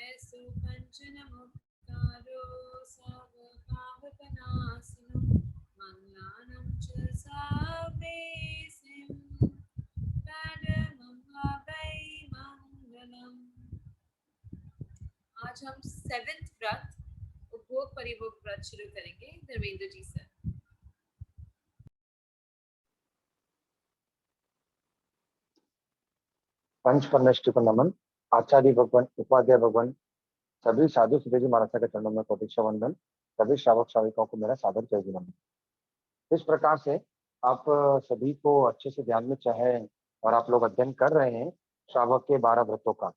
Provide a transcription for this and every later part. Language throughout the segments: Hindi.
ऐसो कंचन मुक्तारो सर्वपापनाशिनो मंगलानं च सर्वेसिं परमं वै मंगलम्। आज हम 7th व्रत उपभोग परिभोग व्रत शुरू करेंगे। धर्मेंद्र जी सर। पंच परमेष्टि को नमन। आचार्य भगवान, उपाध्याय भगवान, सभी साधु सुधे जी महाराज के चरणों में कोटिशा वंदन। सभी श्रावक श्राविकाओं को मेरा सादर जय गुरु नमन। इस प्रकार से आप सभी को अच्छे से ध्यान में चाहे और आप लोग अध्ययन कर रहे हैं श्रावक के 12 व्रतों का।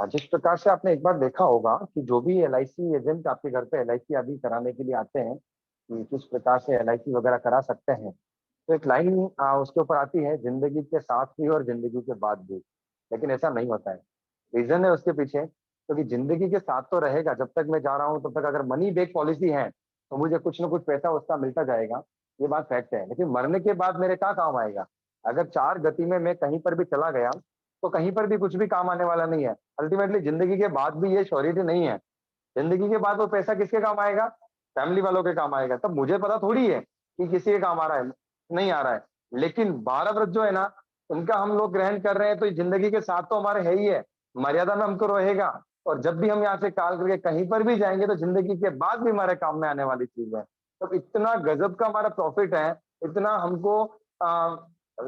जिस प्रकार से आपने एक बार देखा होगा कि जो भी LIC एजेंट आपके घर पे LIC आदि कराने के लिए आते हैं कि किस प्रकार से LIC वगैरह करा सकते हैं, तो एक लाइन उसके ऊपर आती है, जिंदगी के साथ भी और जिंदगी के बाद भी। लेकिन ऐसा नहीं होता है। रीजन है उसके पीछे, क्योंकि जिंदगी के साथ तो रहेगा, जब तक मैं जा रहा हूँ तब तक अगर मनी बैक पॉलिसी है तो मुझे कुछ ना कुछ पैसा उसका मिलता जाएगा, ये बात फैक्ट है। लेकिन मरने के बाद मेरे क्या काम आएगा? अगर 4 गति में मैं कहीं पर भी चला गया तो कहीं पर भी कुछ भी काम आने वाला नहीं है। अल्टीमेटली जिंदगी के बाद भी ये श्योरिटी नहीं है। जिंदगी के बाद वो पैसा किसके काम आएगा? फैमिली वालों के काम आएगा। तब मुझे पता थोड़ी है कि किसी के काम आ रहा है, नहीं आ रहा है। लेकिन 12 व्रत जो है ना, उनका हम लोग ग्रहण कर रहे हैं तो जिंदगी के साथ तो हमारे है ही है, मर्यादा में हमको रहेगा। और जब भी हम यहाँ से काल करके कहीं पर भी जाएंगे तो जिंदगी के बाद भी हमारे काम में आने वाली चीज है। तो इतना गजब का हमारा प्रॉफिट है, इतना हमको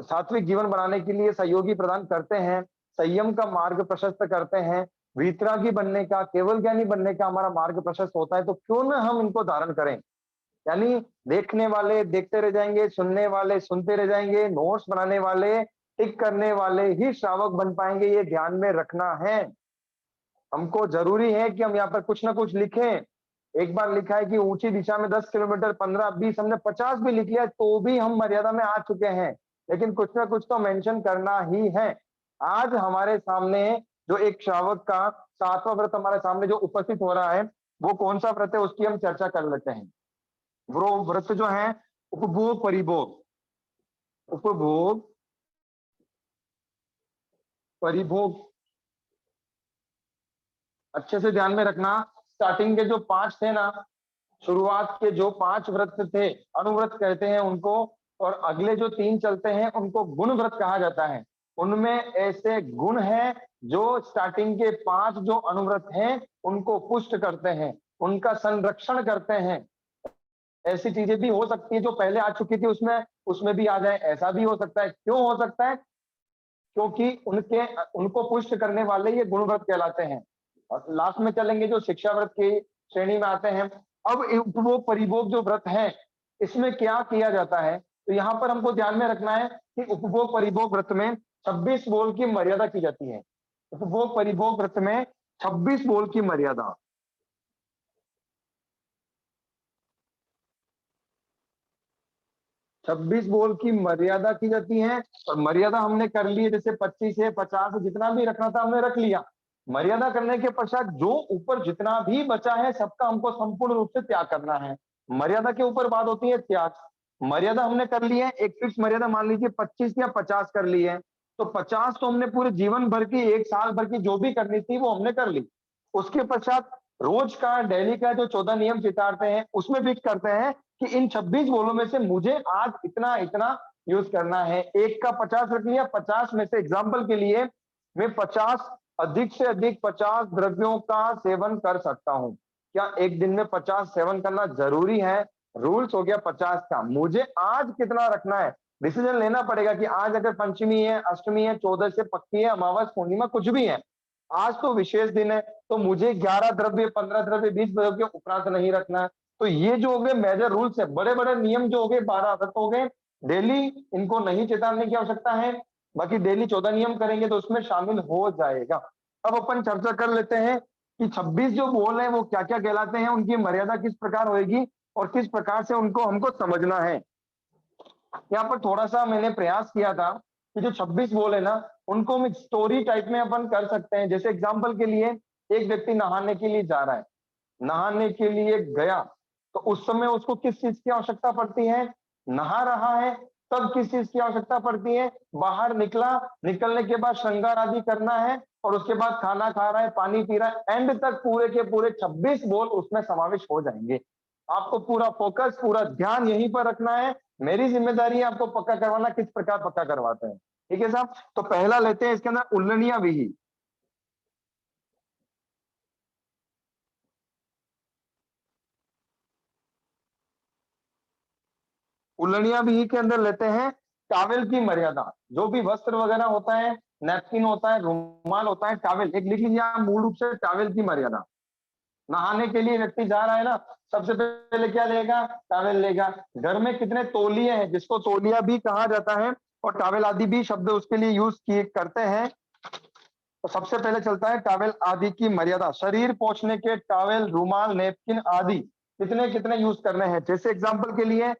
सात्विक जीवन बनाने के लिए सहयोगी प्रदान करते हैं, संयम का मार्ग प्रशस्त करते हैं, वीतरागी बनने का, केवल ज्ञानी बनने का हमारा मार्ग प्रशस्त होता है। तो क्यों ना हम इनको धारण करें। यानी देखने वाले देखते रह जाएंगे, सुनने वाले सुनते रह जाएंगे, नोट्स बनाने वाले, टिक करने वाले ही श्रावक बन पाएंगे, ये ध्यान में रखना है। हमको जरूरी है कि हम यहाँ पर कुछ ना कुछ लिखें। एक बार लिखा है कि ऊंची दिशा में 10 किलोमीटर, 15, 20, हमने 50 भी लिख लिया तो भी हम मर्यादा में आ चुके हैं। लेकिन कुछ ना कुछ तो मेंशन करना ही है। आज हमारे सामने जो एक श्रावक का 7वां व्रत हमारे सामने जो उपस्थित हो रहा है, वो कौन सा व्रत है उसकी हम चर्चा कर लेते हैं। वो व्रत जो है उपभोग परिभोग, उपभोग परिभोग। अच्छे से ध्यान में रखना, स्टार्टिंग के जो 5 थे ना, शुरुआत के जो 5 व्रत थे, अनुव्रत कहते हैं उनको, और अगले जो 3 चलते हैं उनको गुण व्रत कहा जाता है। उनमें ऐसे गुण हैं जो स्टार्टिंग के 5 जो अनुव्रत हैं उनको पुष्ट करते हैं, उनका संरक्षण करते हैं। ऐसी चीजें भी हो सकती है जो पहले आ चुकी थी उसमें भी आ जाए, ऐसा भी हो सकता है। क्यों हो सकता है? क्योंकि उनको पुष्ट करने वाले ये गुण व्रत कहलाते हैं। और लास्ट में चलेंगे जो शिक्षा व्रत की श्रेणी में आते हैं। अब उपभोग परिभोग जो व्रत है, इसमें क्या किया जाता है? तो यहाँ पर हमको ध्यान में रखना है कि उपभोग परिभोग व्रत में 26 बोल की मर्यादा की जाती है। उपभोग परिभोग व्रत में 26 बोल की मर्यादा, 26 बोल की मर्यादा की जाती है। और मर्यादा हमने कर ली है, जैसे 25 है, 50 है, जितना भी रखना था हमने रख लिया। मर्यादा करने के पश्चात जो ऊपर जितना भी बचा है सबका हमको संपूर्ण रूप से त्याग करना है। मर्यादा के ऊपर बात होती है त्याग। मर्यादा हमने कर ली है, एक फिक्स मर्यादा मान लीजिए 25 या 50 कर ली है, तो 50 तो हमने पूरे जीवन भर की, 1 साल भर की जो भी करनी थी वो हमने कर ली। उसके पश्चात रोज का, डेली का जो 14 नियम चितारते हैं उसमें फिक्स करते हैं कि इन 26 बोलों में से मुझे आज इतना इतना यूज करना है। एक का 50 रख लिया, 50 में से एग्जाम्पल के लिए मैं 50 अधिक से अधिक 50 द्रव्यों का सेवन कर सकता हूं। क्या एक दिन में 50 सेवन करना जरूरी है? रूल्स हो गया 50 का, मुझे आज कितना रखना है। डिसीजन लेना पड़ेगा कि आज अगर पंचमी है, अष्टमी है, 14 से पक्की है, अमावस पूर्णिमा कुछ भी है, आज तो विशेष दिन है, तो मुझे 11 द्रव्य, 15 द्रव्य, 20 द्रव्य के उपरांत नहीं रखना है। तो ये जो हो गए मेजर रूल्स है, बड़े बड़े नियम जो हो गए, 12 व्रत हो गए। डेली इनको नहीं चेताने की आवश्यकता है, बाकी डेली 14 नियम करेंगे तो उसमें शामिल हो जाएगा। अब अपन चर्चा कर लेते हैं कि 26 जो बोल है वो क्या क्या कहलाते हैं, उनकी मर्यादा किस प्रकार होगी और किस प्रकार से उनको हमको समझना है। यहाँ पर थोड़ा सा मैंने प्रयास किया था कि जो 26 बोल है ना, उनको हम स्टोरी टाइप में अपन कर सकते हैं। जैसे एग्जाम्पल के लिए, एक व्यक्ति नहाने के लिए जा रहा है, नहाने के लिए गया तो उस समय उसको किस चीज की आवश्यकता पड़ती है? नहा रहा है तब किस चीज की आवश्यकता पड़ती है? बाहर निकला, निकलने के बाद श्रृंगार आदि करना है और उसके बाद खाना खा रहा है, पानी पी रहा है, एंड तक पूरे के पूरे 26 बॉल उसमें समावेश हो जाएंगे। आपको पूरा फोकस, पूरा ध्यान यहीं पर रखना है। मेरी जिम्मेदारी है आपको पक्का करवाना, किस प्रकार पक्का करवाते हैं। ठीक है साहब, तो पहला लेते हैं इसके अंदर उल्लनिया विहि। उल्लनिया विहि के अंदर लेते हैं टॉवेल की मर्यादा। जो भी वस्त्र वगैरह होता है, नैपकिन होता है, रुमाल होता है, टॉवेल, एक लिख लीजिए आप मूल रूप से टॉवेल की मर्यादा। नहाने के लिए व्यक्ति जा रहा है ना, सबसे पहले क्या लेगा, टॉवेल लेगा। घर में कितने तौलिए हैं, जिसको तौलिया भी कहा जाता है और टॉवेल आदि भी शब्द उसके लिए यूज किए करते हैं। तो सबसे पहले चलता है टॉवेल आदि की मर्यादा। शरीर पोंछने के टॉवेल, रुमाल, नेपकिन आदि कितने कितने यूज करने हैं। जैसे एग्जांपल के लिए,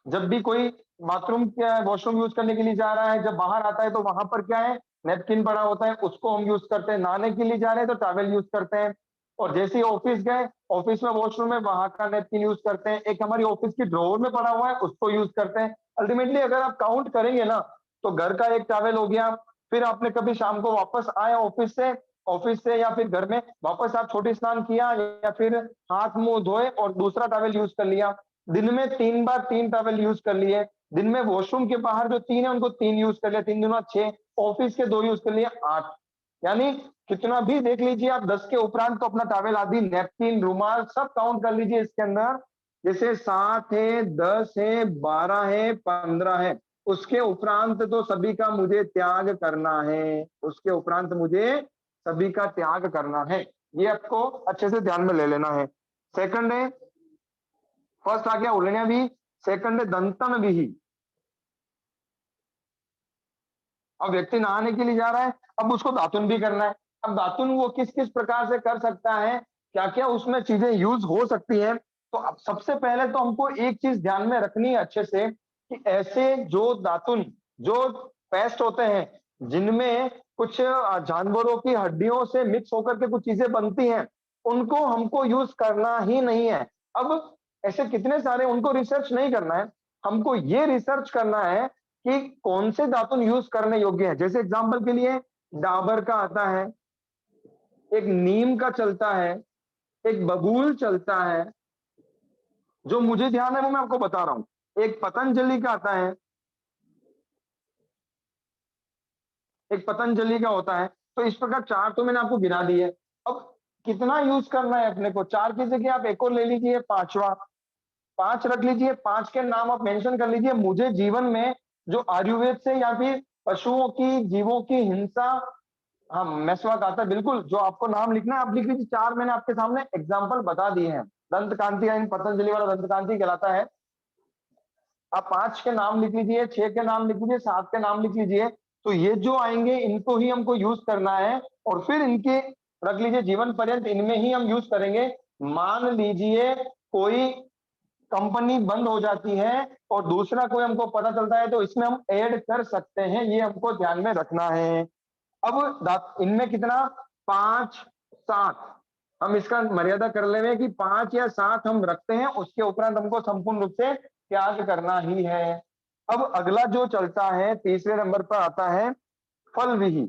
जब भी कोई बाथरूम क्या वॉशरूम यूज करने के लिए जा रहा है, जब बाहर आता है तो वहां पर क्या है, नेपकिन पड़ा होता है, उसको हम यूज करते हैं। नहाने के लिए जा रहे हैं तो टॉवेल यूज करते हैं। और जैसे ही ऑफिस गए, ऑफिस में वॉशरूम है, वहां का नेपकिन यूज करते हैं। एक हमारी ऑफिस की ड्रॉवर में पड़ा हुआ है, उसको यूज करते हैं। अल्टीमेटली अगर आप काउंट करेंगे ना, तो घर का एक टॉवेल हो गया। फिर आपने कभी शाम को वापस आए ऑफिस से या फिर घर में वापस आप छोटी स्नान किया या फिर हाथ मुंह धोए और दूसरा टॉवेल यूज कर लिया। दिन में 3 बार 3 टॉवेल यूज कर लिए। दिन में वॉशरूम के बाहर जो 3 है उनको 3 यूज कर लिया, 3 दूना 6, ऑफिस के 2 यूज कर लिए, 8। यानी कितना भी देख लीजिए आप, 10 के उपरांत तो अपना टॉवेल आदि, नैपकिन, रुमाल सब काउंट कर लीजिए इसके अंदर। जैसे 7 है, 10 है, 12 है, 15 है, उसके उपरांत तो सभी का मुझे त्याग करना है। उसके उपरांत मुझे सभी का त्याग करना है। ये आपको अच्छे से ध्यान में ले लेना है। सेकंड है, फर्स्ट आ गया उल्लनिया विहि, सेकंड है दंतन विहि। अब व्यक्ति नहाने के लिए जा रहा है, अब उसको दातुन भी करना है। अब दातुन वो किस किस प्रकार से कर सकता है, क्या क्या उसमें चीजें यूज हो सकती हैं। तो अब सबसे पहले तो हमको एक चीज ध्यान में रखनी है अच्छे से, कि ऐसे जो दातुन, जो पेस्ट होते हैं जिनमें कुछ जानवरों की हड्डियों से मिक्स होकर के कुछ चीजें बनती हैं, उनको हमको यूज करना ही नहीं है। अब ऐसे कितने सारे, उनको रिसर्च नहीं करना है, हमको ये रिसर्च करना है कि कौन से दातुन यूज करने योग्य है। जैसे एग्जांपल के लिए डाबर का आता है, एक नीम का चलता है, एक बबूल चलता है। जो मुझे ध्यान है वो मैं आपको बता रहा हूं। एक पतंजलि का आता है, एक पतंजलि का होता है। तो इस प्रकार 4 तो मैंने आपको गिना दिए। अब कितना यूज करना है अपने को, 4 की जगह आप एक और ले लीजिए, 5वां, 5 रख लीजिए। 5 के नाम आप मेंशन कर लीजिए। मुझे जीवन में जो आयुर्वेद से या फिर पशुओं की, जीवों की हिंसा, हाँ मेस्वाक आता है बिल्कुल। जो आपको नाम लिखना है आप लिख लीजिए। 4 मैंने आपके सामने एग्जाम्पल बता दिए हैं। दंत कांति, यानी पतंजलि वाला दंत कांति कहलाता है। आप 5 के नाम लिख लीजिए, 6 के नाम लिख लीजिए, 7 के नाम लिख लीजिए। तो ये जो आएंगे इनको ही हमको यूज करना है, और फिर इनके रख लीजिए जीवन पर्यंत इनमें ही हम यूज करेंगे। मान लीजिए कोई कंपनी बंद हो जाती है और दूसरा कोई हमको पता चलता है, तो इसमें हम ऐड कर सकते हैं। ये हमको ध्यान में रखना है। अब इनमें कितना, 5, 7, हम इसका मर्यादा कर ले कि 5 या 7 हम रखते हैं। उसके उपरांत हमको संपूर्ण रूप से त्याग करना ही है। अब अगला जो चलता है, तीसरे नंबर पर आता है फल विहि।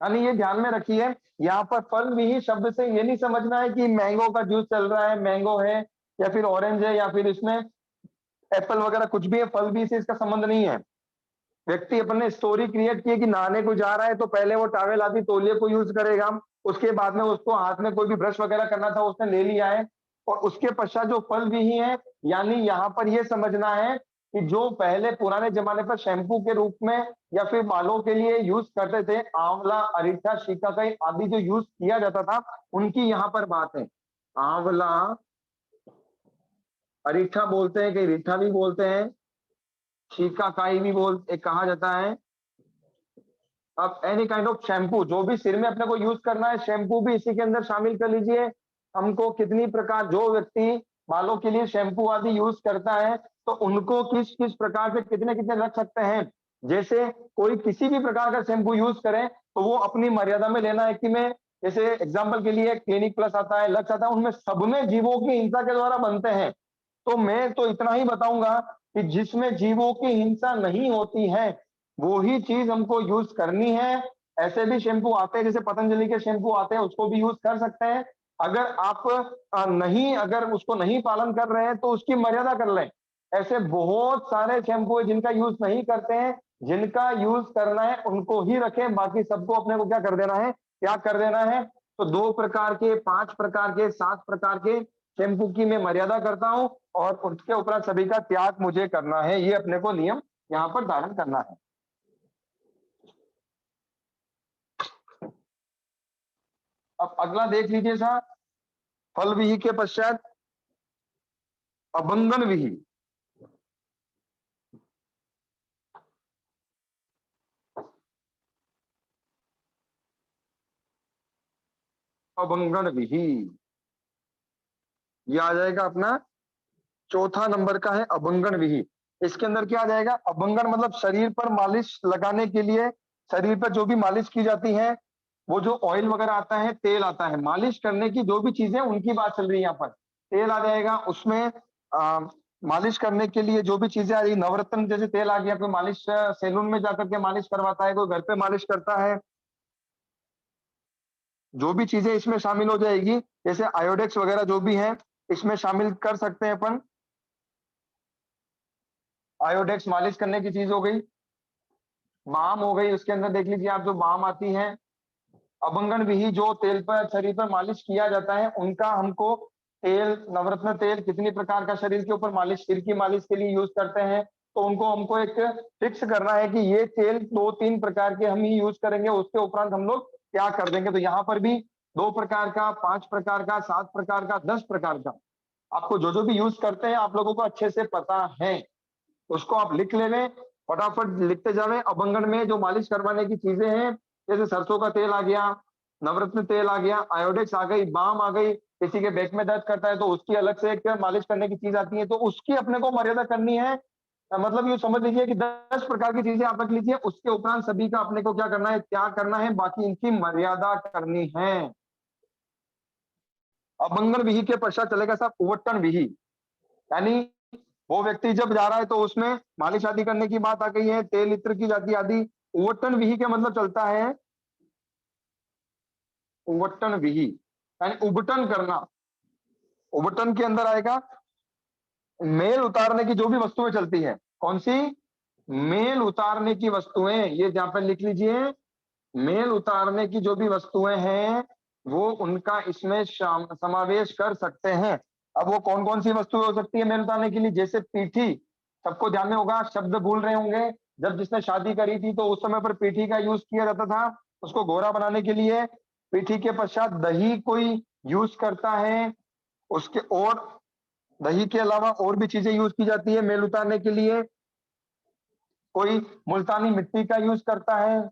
यानी ये ध्यान में रखिए, यहाँ पर फल विहि शब्द से ये नहीं समझना है कि मैंगो का जूस चल रहा है, मैंगो है या फिर ऑरेंज है या फिर इसमें एप्पल वगैरह कुछ भी है, फल भी से इसका संबंध नहीं है। व्यक्ति अपने स्टोरी क्रिएट की कि नहाने को जा रहा है, तो पहले वो टॉवेल आदि तौलिए को यूज करेगा। उसके बाद में उसको हाथ में कोई भी ब्रश वगैरह करना था उसने ले लिया है। और उसके पश्चात जो फल विहि है, यानी यहाँ पर ये समझना है कि जो पहले पुराने जमाने पर शैम्पू के रूप में या फिर बालों के लिए यूज करते थे, आंवला, अरीठा, शिकाकाई आदि जो यूज किया जाता था, उनकी यहाँ पर बात है। आंवला, अरीठा बोलते हैं, कहीं रीठा भी बोलते हैं, शिकाकाई भी कहा जाता है। अब एनी काइंड ऑफ शैम्पू, जो भी सिर में अपने को यूज करना है, शैम्पू भी इसी के अंदर शामिल कर लीजिए। हमको कितनी प्रकार, जो व्यक्ति बालों के लिए शैम्पू आदि यूज करता है, तो उनको किस किस प्रकार से कितने कितने रख सकते हैं। जैसे कोई किसी भी प्रकार का शैम्पू यूज करे तो वो अपनी मर्यादा में लेना है। कि मैं जैसे एग्जाम्पल के लिए क्लिनिक प्लस आता है, लक्स आता है, उनमें सब में जीवों की हिंसा के द्वारा बनते हैं। तो मैं तो इतना ही बताऊंगा कि जिसमें जीवों की हिंसा नहीं होती है, वो ही चीज हमको यूज करनी है। ऐसे भी शैम्पू आते हैं, जैसे पतंजलि के शैम्पू आते हैं, उसको भी यूज कर सकते हैं। अगर आप अगर उसको नहीं पालन कर रहे हैं तो उसकी मर्यादा कर लें। ऐसे बहुत सारे शैम्पू है जिनका यूज नहीं करते हैं, जिनका यूज करना है उनको ही रखें, बाकी सबको अपने को क्या कर देना है, त्याग कर देना है। तो 2 प्रकार के, 5 प्रकार के, 7 प्रकार के शैम्पू की मैं मर्यादा करता हूं और उसके उपरांत सभी का त्याग मुझे करना है। ये अपने को नियम यहाँ पर धारण करना है। अब अगला देख लीजिए साहब, फल विहि के पश्चात अभंगन विहि। अभंगन विहि ये आ जाएगा अपना चौथा नंबर का है अभंगन विहि। इसके अंदर क्या आ जाएगा, अभंगन मतलब शरीर पर मालिश लगाने के लिए, शरीर पर जो भी मालिश की जाती है, वो जो ऑयल वगैरह आता है, तेल आता है, मालिश करने की जो भी चीजें उनकी बात चल रही है यहाँ पर। तेल आ जाएगा उसमें, मालिश करने के लिए जो भी चीजें आ रही, नवरत्न जैसे तेल आ गया, कोई मालिश सैलून में जाकर के मालिश करवाता है, कोई घर पे मालिश करता है, जो भी चीजें इसमें शामिल हो जाएगी, जैसे आयोडेक्स वगैरह जो भी है इसमें शामिल कर सकते हैं अपन। आयोडेक्स मालिश करने की चीज हो गई, बाम हो गई, उसके अंदर देख लीजिए आप जो बाम आती है। अभंगन विहि जो तेल पर, शरीर पर मालिश किया जाता है, उनका हमको तेल, नवरत्न तेल कितनी प्रकार का शरीर के ऊपर मालिश, सिर की मालिश के लिए यूज करते हैं, तो उनको हमको एक फिक्स करना है कि ये तेल 2-3 प्रकार के हम ही यूज करेंगे, उसके उपरांत हम लोग क्या कर देंगे। तो यहाँ पर भी 2 प्रकार का, 5 प्रकार का, 7 प्रकार का, 10 प्रकार का, आपको जो जो भी यूज करते हैं आप लोगों को अच्छे से पता है, उसको आप लिख ले लें, फटाफट लिखते जावे। अभंगन में जो मालिश करवाने की चीजें हैं, जैसे सरसों का तेल आ गया, नवरत्न तेल आ गया, आयोडेक्स आ गई, बाम आ गई, किसी के बैक में दर्द करता है तो उसकी अलग से एक मालिश करने की चीज आती है, तो उसकी अपने को मर्यादा करनी है। मतलब ये समझ लीजिए कि 10 प्रकार की चीजें आप रख लीजिए, उसके उपरांत सभी का अपने को क्या करना है, त्याग करना है, बाकी इनकी मर्यादा करनी है। अभंगन विहि के पश्चात चलेगा साहब उवट्टन विहि, यानी वो व्यक्ति जब जा रहा है तो उसमें मालिश आदि करने की बात आ गई है, तेल इत्र की जाती आदि। उवट्टन विहि का मतलब चलता है, उवट्टन विहि यानी उबटन करना। उबटन के अंदर आएगा मेल उतारने की जो भी वस्तुएं चलती है, कौन सी, मेल उतारने की वस्तुएं, ये जहां पर लिख लीजिए, मेल उतारने की जो भी वस्तुएं हैं वो उनका इसमें समावेश कर सकते हैं। अब वो कौन कौन सी वस्तुएं हो सकती है मेल उतारने के लिए, जैसे पीठी, सबको ध्यान में होगा, शब्द भूल रहे होंगे, जब जिसने शादी करी थी तो उस समय पर पीठी का यूज किया जाता था उसको गोरा बनाने के लिए। पीठी के पश्चात दही कोई यूज करता है, उसके और दही के अलावा और भी चीजें यूज की जाती है मेल उतारने के लिए। कोई मुल्तानी मिट्टी का यूज करता है,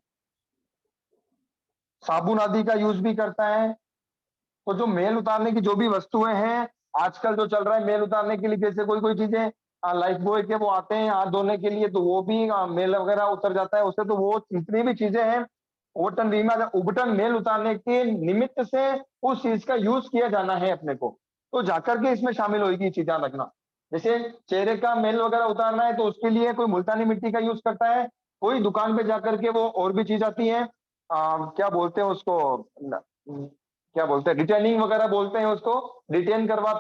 साबुन आदि का यूज भी करता है। तो जो मेल उतारने की जो भी वस्तुएं हैं, आजकल जो चल रहा है मेल उतारने के लिए, जैसे कोई कोई चीजें लाइफ बॉय के वो आते हैं हाथ धोने के लिए, तो वो भी मेल वगैरह उतर जाता है उससे। तो वो जितनी भी चीजें हैं उबटन रीमा, उबटन मेल उतारने के निमित्त से उस चीज का यूज किया जाना है अपने को, तो जाकर के इसमें शामिल होगी चीजें रखना। जैसे चेहरे का मेल वगैरह उतारना है तो उसके लिए कोई मुल्तानी मिट्टी का यूज करता है, कोई दुकान पे जाकर के वो और भी चीज आती है, क्या बोलते हैं उसको, क्या बोलते हैं, डिटेनिंग वगैरह बोलते हैं उसको, डिटेन करवा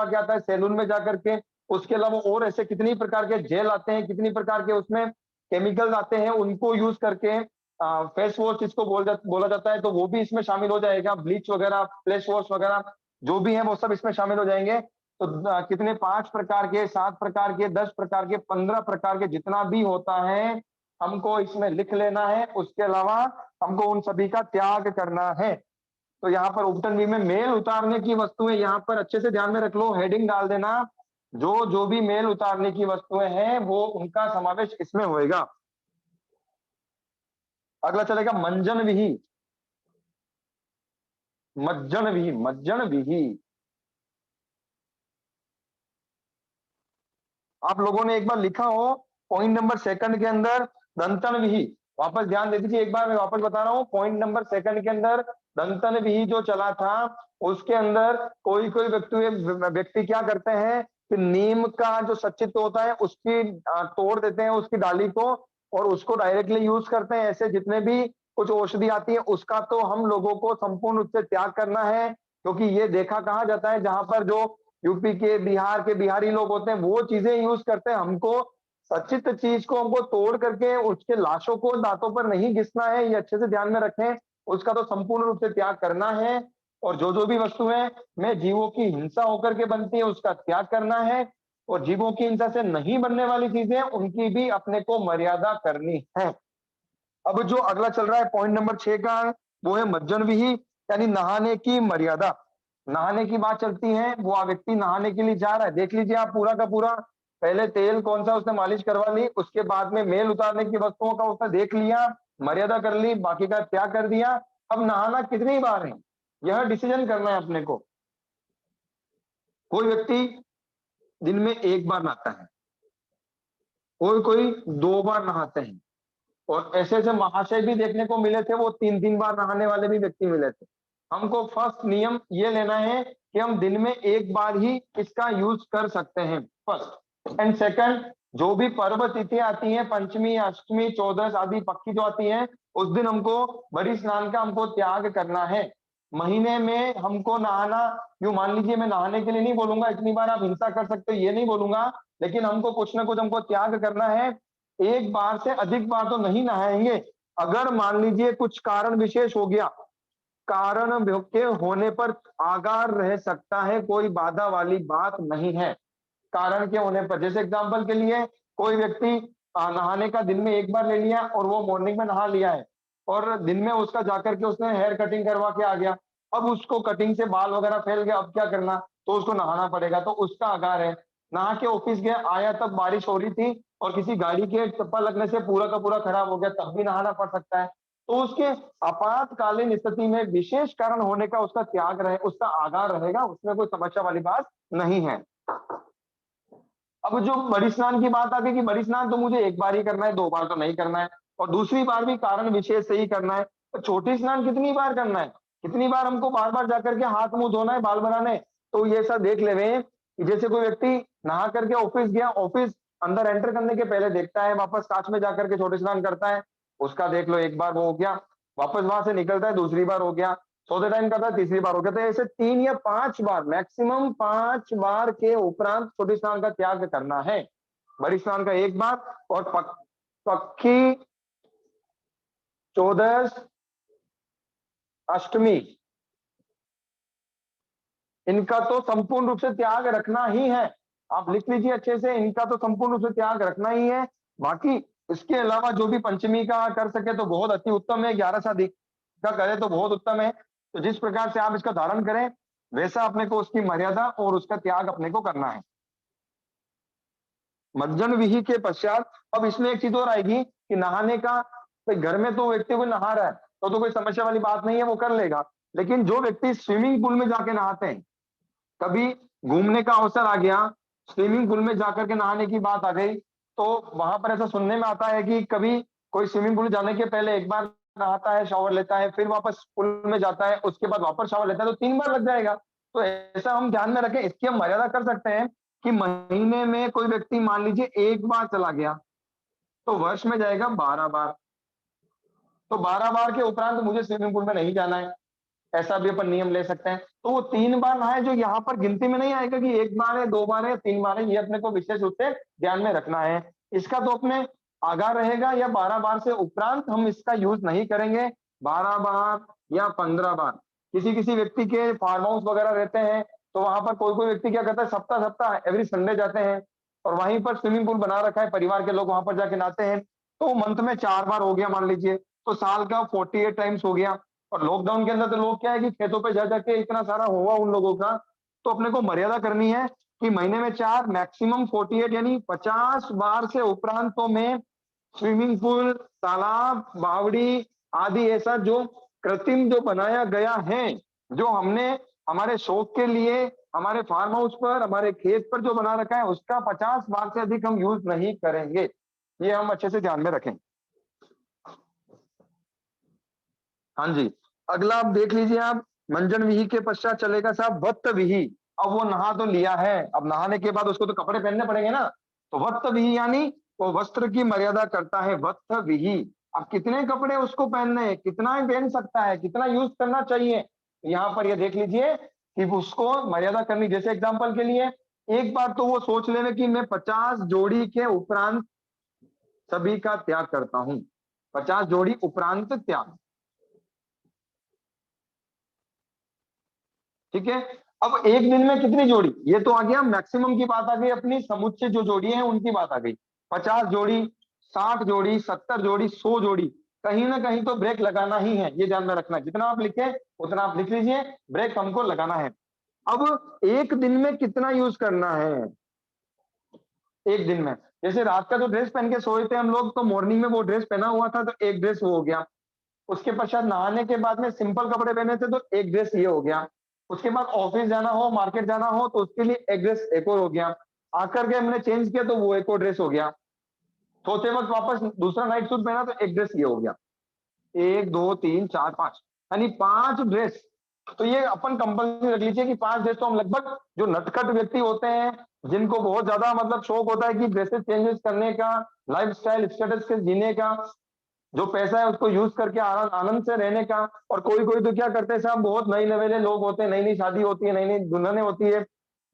के आता है सैलून में जाकर के। उसके अलावा और ऐसे कितनी प्रकार के जेल आते हैं, कितनी प्रकार के उसमें केमिकल्स आते हैं, उनको यूज करके फेस वॉश इसको बोला जाता है, तो वो भी इसमें शामिल हो जाएगा। ब्लीच वगैरह, फ्लेश वॉश वगैरह जो भी है वो सब इसमें शामिल हो जाएंगे। तो कितने, 5 प्रकार के, 7 प्रकार के, 10 प्रकार के, 15 प्रकार के, जितना भी होता है हमको इसमें लिख लेना है। उसके अलावा हमको उन सभी का त्याग करना है। तो यहाँ पर उपटन बी में मेल उतारने की वस्तुएं, यहाँ पर अच्छे से ध्यान में रख लो, हेडिंग डाल देना, जो जो भी मेल उतारने की वस्तुएं हैं वो उनका समावेश इसमें होएगा। अगला चलेगा मंजन विहि, मज्जन विहि, मज्जन विहि। आप लोगों ने एक बार लिखा हो पॉइंट नंबर सेकंड के अंदर दंतन विहि, वापस ध्यान दे दीजिए, एक बार मैं वापस बता रहा हूं, पॉइंट नंबर सेकंड के अंदर दंतन विहि जो चला था, उसके अंदर कोई कोई व्यक्ति क्या करते हैं कि नीम का जो सचित्र होता है उसकी तोड़ देते हैं उसकी डाली को, और उसको डायरेक्टली यूज करते हैं। ऐसे जितने भी कुछ औषधि आती है उसका तो हम लोगों को संपूर्ण रूप से त्याग करना है, क्योंकि ये देखा कहा जाता है जहां पर जो यूपी के बिहार के बिहारी लोग होते हैं वो चीजें यूज करते हैं। हमको सचित चीज को हमको तोड़ करके उसके लाशों को दांतों पर नहीं घिसना है, ये अच्छे से ध्यान में रखें। उसका तो संपूर्ण रूप से त्याग करना है। और जो जो भी वस्तुएं में जीवों की हिंसा होकर के बनती है उसका त्याग करना है, और जीवों की हिंसा से नहीं बनने वाली चीजें उनकी भी अपने को मर्यादा करनी है। अब जो अगला चल रहा है पॉइंट नंबर 6 का, वो है मज्जन विहि, यानी नहाने की मर्यादा। नहाने की बात चलती है, वो व्यक्ति नहाने के लिए जा रहा है, देख लीजिए आप पूरा का पूरा, पहले तेल कौन सा उसने मालिश करवा ली, उसके बाद में मेल उतारने की वस्तुओं का उसने देख लिया, मर्यादा कर ली, बाकी का त्याग कर दिया। अब नहाना कितनी बार है यह डिसीजन करना है अपने को। कोई व्यक्ति दिन में 1 बार नहाता है, कोई कोई 2 बार नहाते हैं, और ऐसे ऐसे महाशय भी देखने को मिले थे, वो 3-3 बार नहाने वाले भी व्यक्ति मिले थे। हमको फर्स्ट नियम ये लेना है कि हम दिन में 1 बार ही इसका यूज कर सकते हैं, फर्स्ट। एंड सेकंड, जो भी पर्व तिथि आती है, पंचमी, अष्टमी, चौदस आदि पक्की जो आती है, उस दिन हमको बड़ी स्नान का हमको त्याग करना है। महीने में हमको नहाना, यूं मान लीजिए, मैं नहाने के लिए नहीं बोलूंगा इतनी बार आप हिंसा कर सकते हो, ये नहीं बोलूंगा, लेकिन हमको कुछ ना कुछ हमको त्याग करना है। 1 बार से अधिक बार तो नहीं नहाएंगे। अगर मान लीजिए कुछ कारण विशेष हो गया, कारण के होने पर आगार रह सकता है, कोई बाधा वाली बात नहीं है। कारण के होने पर, जैसे एग्जांपल के लिए कोई व्यक्ति नहाने का दिन में 1 बार ले लिया और वो मॉर्निंग में नहा लिया है, और दिन में उसका जाकर के उसने हेयर कटिंग करवा के आ गया, अब उसको कटिंग से बाल वगैरह फैल गया, अब क्या करना, तो उसको नहाना पड़ेगा, तो उसका आगार है। नहा के ऑफिस गया, आया तब बारिश हो रही थी और किसी गाड़ी के चप्पल लगने से पूरा का पूरा खराब हो गया, तब भी नहाना पड़ सकता है। तो उसके आपातकालीन स्थिति में विशेष कारण होने का उसका त्याग रहे, उसका आगार रहेगा, उसमें कोई समस्या वाली बात नहीं है। अब जो बड़ी स्नान की बात आ गई कि बड़ी स्नान तो मुझे 1 बार ही करना है, 2 बार तो नहीं करना है, और दूसरी बार भी कारण विशेष से ही करना है। तो छोटी स्नान कितनी बार करना है, कितनी बार हमको बार बार जाकर के हाथ मुंह धोना है, बाल बनाने, तो ये सब देख ले। जैसे कोई व्यक्ति नहा करके ऑफिस गया, ऑफिस अंदर एंटर करने के पहले देखता है, वापस कांच में जाकर के छोटे स्नान करता है, उसका देख लो 1 बार वो हो गया, वापस वहां से निकलता है, दूसरी बार हो गया, सोते टाइम करता है, तीसरी बार हो गया। तो ऐसे 3 या 5 बार, मैक्सिमम 5 बार के उपरांत छोटी स्नान का त्याग करना है। बड़ी स्नान का 1 बार, और पक्की, चौदस, अष्टमी, इनका तो संपूर्ण रूप से त्याग रखना ही है। आप लिख लीजिए अच्छे से, इनका तो संपूर्ण रूप से त्याग रखना ही है। बाकी इसके अलावा जो भी पंचमी का कर सके तो बहुत अति उत्तम है, 11 से अधिक का करे तो बहुत उत्तम है। तो जिस प्रकार से आप इसका धारण करें वैसा अपने को उसकी मर्यादा और उसका त्याग अपने को करना है। मज्जन विहि के पश्चात अब इसमें एक चीज और आएगी कि नहाने का, भाई घर में तो व्यक्ति को नहा रहा है तो कोई समस्या वाली बात नहीं है, वो कर लेगा। लेकिन जो व्यक्ति स्विमिंग पूल में जाके नहाते हैं, कभी घूमने का अवसर आ गया, स्विमिंग पूल में जाकर के नहाने की बात आ गई, तो वहां पर ऐसा सुनने में आता है कि कभी कोई स्विमिंग पूल जाने के पहले 1 बार नहाता है, शावर लेता है, फिर वापस पूल में जाता है, उसके बाद वापस शावर लेता है, तो 3 बार लग जाएगा। तो ऐसा हम ध्यान में रखें, इसकी हम मर्यादा कर सकते हैं कि महीने में कोई व्यक्ति मान लीजिए 1 बार चला गया, तो वर्ष में जाएगा 12 बार। तो 12 बार के उपरांत मुझे स्विमिंग पूल में नहीं जाना है, ऐसा भी अपन नियम ले सकते हैं। तो वो 3 बार नहाए, जो यहाँ पर गिनती में नहीं आएगा कि 1 बार है, 2 बार है, 3 बार है, ये अपने को विशेष रूप से ध्यान में रखना है। इसका तो अपने आगाह रहेगा, या 12 बार से उपरांत हम इसका यूज नहीं करेंगे। 12 बार या 15 बार, किसी किसी व्यक्ति के फार्म हाउस वगैरह रहते हैं, तो वहां पर कोई कोई व्यक्ति क्या करता है, सप्ताह सप्ताह एवरी संडे जाते हैं, और वहीं पर स्विमिंग पूल बना रखा है, परिवार के लोग वहां पर जाके नहाते हैं, तो मंथ में 4 बार हो गया मान लीजिए, तो साल का 48 टाइम्स हो गया। और लॉकडाउन के अंदर तो लोग क्या है कि खेतों पे जा जाके इतना सारा हुआ उन लोगों का, तो अपने को मर्यादा करनी है कि महीने में 4, मैक्सिमम 48 यानी 50 बार से उपरांत तो मैं स्विमिंग पूल, तालाब, बावड़ी आदि ऐसा जो कृत्रिम जो बनाया गया है, जो हमने हमारे शौक के लिए हमारे फार्म हाउस पर, हमारे खेत पर जो बना रखा है, उसका 50 बार से अधिक हम यूज नहीं करेंगे। ये हम अच्छे से ध्यान में रखें। हाँ जी, अगला आप देख लीजिए, आप मंजन विहि के पश्चात चलेगा साहब वत्त विहि। अब वो नहा तो लिया है, अब नहाने के बाद उसको तो कपड़े पहनने पड़ेंगे ना, तो वत्त विहि यानी वो वस्त्र की मर्यादा करता है वस्त्र विही। अब कितने कपड़े उसको पहनने हैं, कितना ही पहन सकता है, कितना यूज करना चाहिए, यहाँ पर ये देख लीजिए कि उसको मर्यादा करनी। जैसे एग्जांपल के लिए एक बार तो वो सोच लेने कि मैं 50 जोड़ी के उपरांत सभी का त्याग करता हूं। 50 जोड़ी उपरांत त्याग, ठीक है। अब एक दिन में कितनी जोड़ी, ये तो आ गया मैक्सिमम की बात आ गई, अपनी समुच्चय जो जोड़ी है उनकी बात आ गई। 50 जोड़ी, 60 जोड़ी, 70 जोड़ी, 100 जोड़ी, कहीं ना कहीं तो ब्रेक लगाना ही है, ये ध्यान में रखना। जितना आप लिखे उतना आप लिख लीजिए, ब्रेक हमको लगाना है। अब एक दिन में कितना यूज करना है, एक दिन में जैसे रात का जो ड्रेस पहन के सोए थे हम लोग, तो मॉर्निंग में वो ड्रेस पहना हुआ था तो एक ड्रेस वो हो गया। उसके पश्चात नहाने के बाद में सिंपल कपड़े पहने थे तो एक ड्रेस ये हो गया। उसके बाद ऑफिस जाना हो, मार्केट जाना हो तो उसके लिए एक ड्रेस एक और हो गया। आकर के हमने चेंज किया तो वो एक और ड्रेस हो गया। सोते वक्त वापस दूसरा नाइट सूट पहना तो एक ड्रेस ये हो गया। 1 2 3 4 5, यानी 5 ड्रेस। तो ये अपन कंपल्सरी रख लीजिए कि 5 ड्रेस तो हम लगभग, जो नटखट व्यक्ति होते हैं जिनको बहुत ज्यादा मतलब शौक होता है कि ड्रेसेस चेंजेस करने का, लाइफ स्टाइल स्टेटस के जीने का, जो पैसा है उसको यूज करके आनंद से रहने का। और कोई कोई तो क्या करते हैं साहब, बहुत नई नवेले लोग होते हैं, नई नई शादी होती है, नई नई दुल्हनें होती है,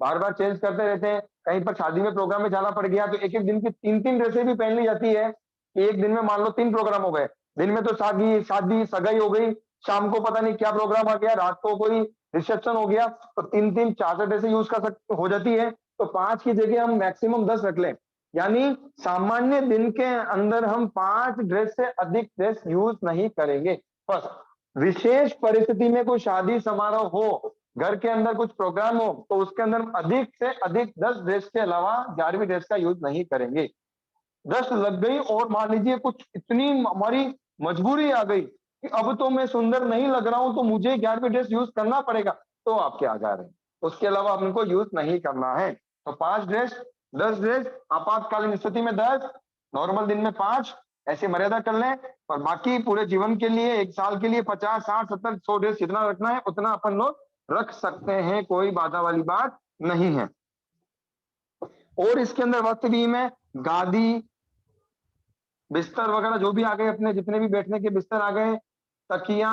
बार बार चेंज करते रहते हैं। कहीं पर शादी में प्रोग्राम में जाना पड़ गया तो एक एक दिन की 3 3 ड्रेसें भी पहन ली जाती है कि एक दिन में मान लो 3 प्रोग्राम हो गए। दिन में तो शादी शादी सगाई हो गई, शाम को पता नहीं क्या प्रोग्राम आ गया, रात को कोई रिसेप्शन हो गया, तो 3 3 4 4 ड्रेसें यूज कर सकते हो जाती है। तो 5 की जगह हम मैक्सिमम 10 रख लें, यानी सामान्य दिन के अंदर हम 5 ड्रेस से अधिक ड्रेस यूज नहीं करेंगे। बस विशेष परिस्थिति में कोई शादी समारोह हो, घर के अंदर कुछ प्रोग्राम हो, तो उसके अंदर हम अधिक से अधिक 10 ड्रेस के अलावा 11वीं ड्रेस का यूज नहीं करेंगे। 10 लग गई और मान लीजिए कुछ इतनी हमारी मजबूरी आ गई कि अब तो मैं सुंदर नहीं लग रहा हूं तो मुझे 11वीं ड्रेस यूज करना पड़ेगा, तो आपके आजार है, उसके अलावा हमको यूज नहीं करना है। तो 5 ड्रेस, 10 ड्रेस, आपातकालीन स्थिति में 10, नॉर्मल दिन में 5, ऐसे मर्यादा कर लें। और बाकी पूरे जीवन के लिए, एक साल के लिए 50 60 70 100 ड्रेस जितना रखना है उतना अपन लोग रख सकते हैं, कोई बाधा वाली बात नहीं है। और इसके अंदर वक्त भी में गादी, बिस्तर वगैरह जो भी आ गए, अपने जितने भी बैठने के बिस्तर आ गए, तकिया,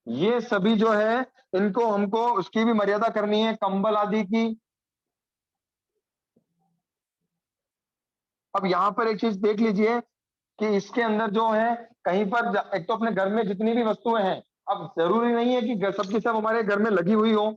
ये सभी जो है इनको हमको उसकी भी मर्यादा करनी है, कंबल आदि की। अब यहाँ पर एक चीज देख लीजिए कि इसके अंदर जो है कहीं पर एक तो अपने घर में जितनी भी वस्तुएं हैं, अब जरूरी नहीं है कि सबकी सब हमारे घर में लगी हुई हो,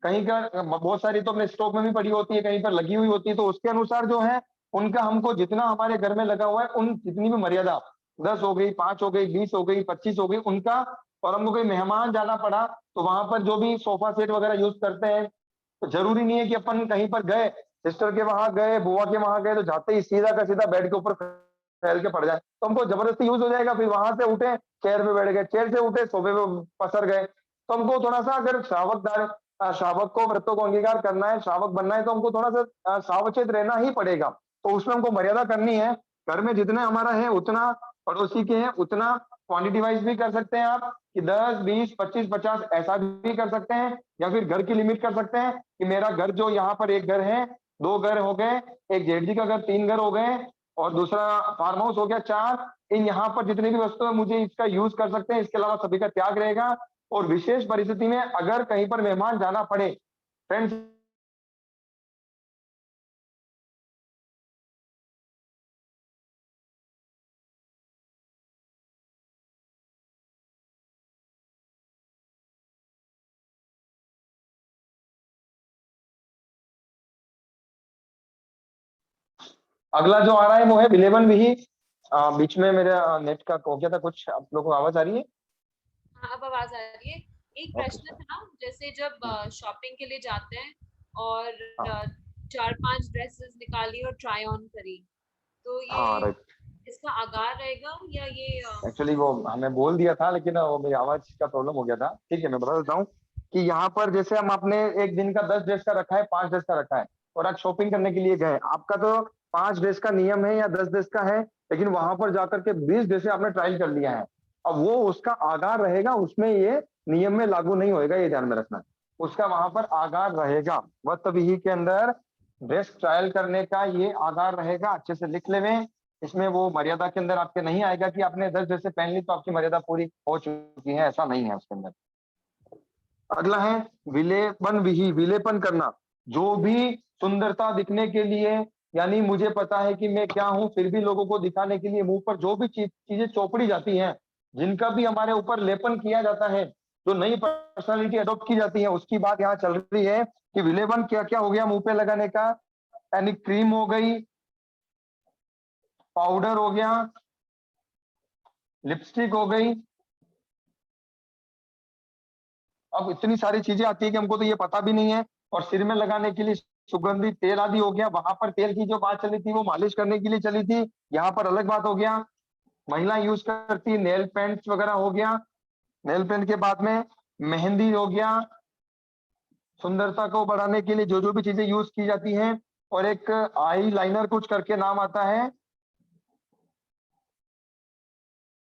कहीं का बहुत सारी तो अपने स्टॉक में भी पड़ी होती है, कहीं पर लगी हुई होती है, तो उसके अनुसार जो है उनका हमको जितना हमारे घर में लगा हुआ है उन जितनी भी मर्यादा, 10 हो गई, 5 हो गई, 20 हो गई, 25 हो गई उनका। और हमको कोई मेहमान जाना पड़ा तो वहां पर जो भी सोफा सेट वगैरह यूज करते हैं, तो जरूरी नहीं है कि अपन कहीं पर गए, सिस्टर के वहां गए, बुआ के वहां गए, तो जाते ही सीधा का सीधा बेड के ऊपर फैल के पड़ जाए तो हमको जबरदस्ती यूज हो जाएगा। फिर वहां से उठे चेयर पे बैठ गए, चेयर से उठे सोफे पे पसर गए, तो हमको थोड़ा सा, अगर श्रावक को व्रतों को अंगीकार करना है, श्रावक बनना है, तो हमको थोड़ा सा सावचेत रहना ही पड़ेगा। तो उसमें हमको मर्यादा करनी है। घर में जितना हमारा है उतना, पड़ोसी के हैं उतना, क्वांटिटी वाइज भी कर सकते हैं आप कि 10 20 25 50 ऐसा भी कर सकते हैं, या फिर घर की लिमिट कर सकते हैं कि मेरा घर जो यहाँ पर एक घर है, 2 घर हो गए, एक जेठ जी का घर 3 घर हो गए, और दूसरा फार्म हाउस हो गया 4। इन यहाँ पर जितनी भी वस्तु है मुझे इसका यूज कर सकते हैं, इसके अलावा सभी का त्याग रहेगा। और विशेष परिस्थिति में अगर कहीं पर मेहमान जाना पड़े, फ्रेंड्स, अगला जो आ रहा है वो है विलेवन विही। बीच में मेरे नेट का हो गया था कुछ, आप लोगों को आवाज आ रही है? हाँ, अब आवाज आ रही है। एक ओके प्रश्न सर। था, जैसे जब शॉपिंग के लिए जाते हैं और हाँ 4 5 ड्रेसेस निकाली और ट्राई ऑन करी, तो ये हाँ राइट। इसका आगार रहेगा या ये एक्चुअली वो हमें बोल दिया था लेकिन वो मेरी आवाज का प्रॉब्लम हो गया था। ठीक है, मैं बता देता हूँ कि यहाँ पर जैसे हम आपने एक दिन का 10 ड्रेस का रखा है, 5 ड्रेस का रखा है, और आप शॉपिंग करने के लिए गए, आपका तो 5 ड्रेस का नियम है या 10 ड्रेस का है, लेकिन वहां पर जाकर के 20 ड्रेस आपने ट्रायल कर लिया है। अब वो उसका आगार रहेगा, उसमें ये नियम में लागू नहीं होएगा, ये ध्यान में रखना है। उसका वहां पर आगार रहेगा। वह तभी के अंदर ड्रेस ट्रायल करने का ये आधार रहेगा, अच्छे से लिख लेवें। इसमें वो मर्यादा के अंदर आपके नहीं आएगा कि आपने 10 ड्रेसें पहन ली तो आपकी मर्यादा पूरी हो चुकी है, ऐसा नहीं है उसके अंदर। अगला है विलेपन विही, विलेपन करना। जो भी सुंदरता दिखने के लिए, यानी मुझे पता है कि मैं क्या हूं फिर भी लोगों को दिखाने के लिए मुंह पर जो भी चीजें चौपड़ी जाती हैं, जिनका भी हमारे ऊपर लेपन किया जाता है, जो नई पर्सनालिटी अडॉप्ट की जाती है, उसकी बात यहाँ चल रही है कि विलेपन क्या क्या हो गया मुंह पे लगाने का। यानी क्रीम हो गई, पाउडर हो गया, लिपस्टिक हो गई। अब इतनी सारी चीजें आती है कि हमको तो ये पता भी नहीं है। और सिर में लगाने के लिए सुगंधित तेल आदि हो गया। वहां पर तेल की जो बात चली थी वो मालिश करने के लिए चली थी, यहाँ पर अलग बात हो गया। महिला यूज करती नेल पेंट वगैरह हो गया। नेल पेंट के बाद में मेहंदी हो गया। सुंदरता को बढ़ाने के लिए जो जो भी चीजें यूज की जाती हैं। और एक आई लाइनर कुछ करके नाम आता है,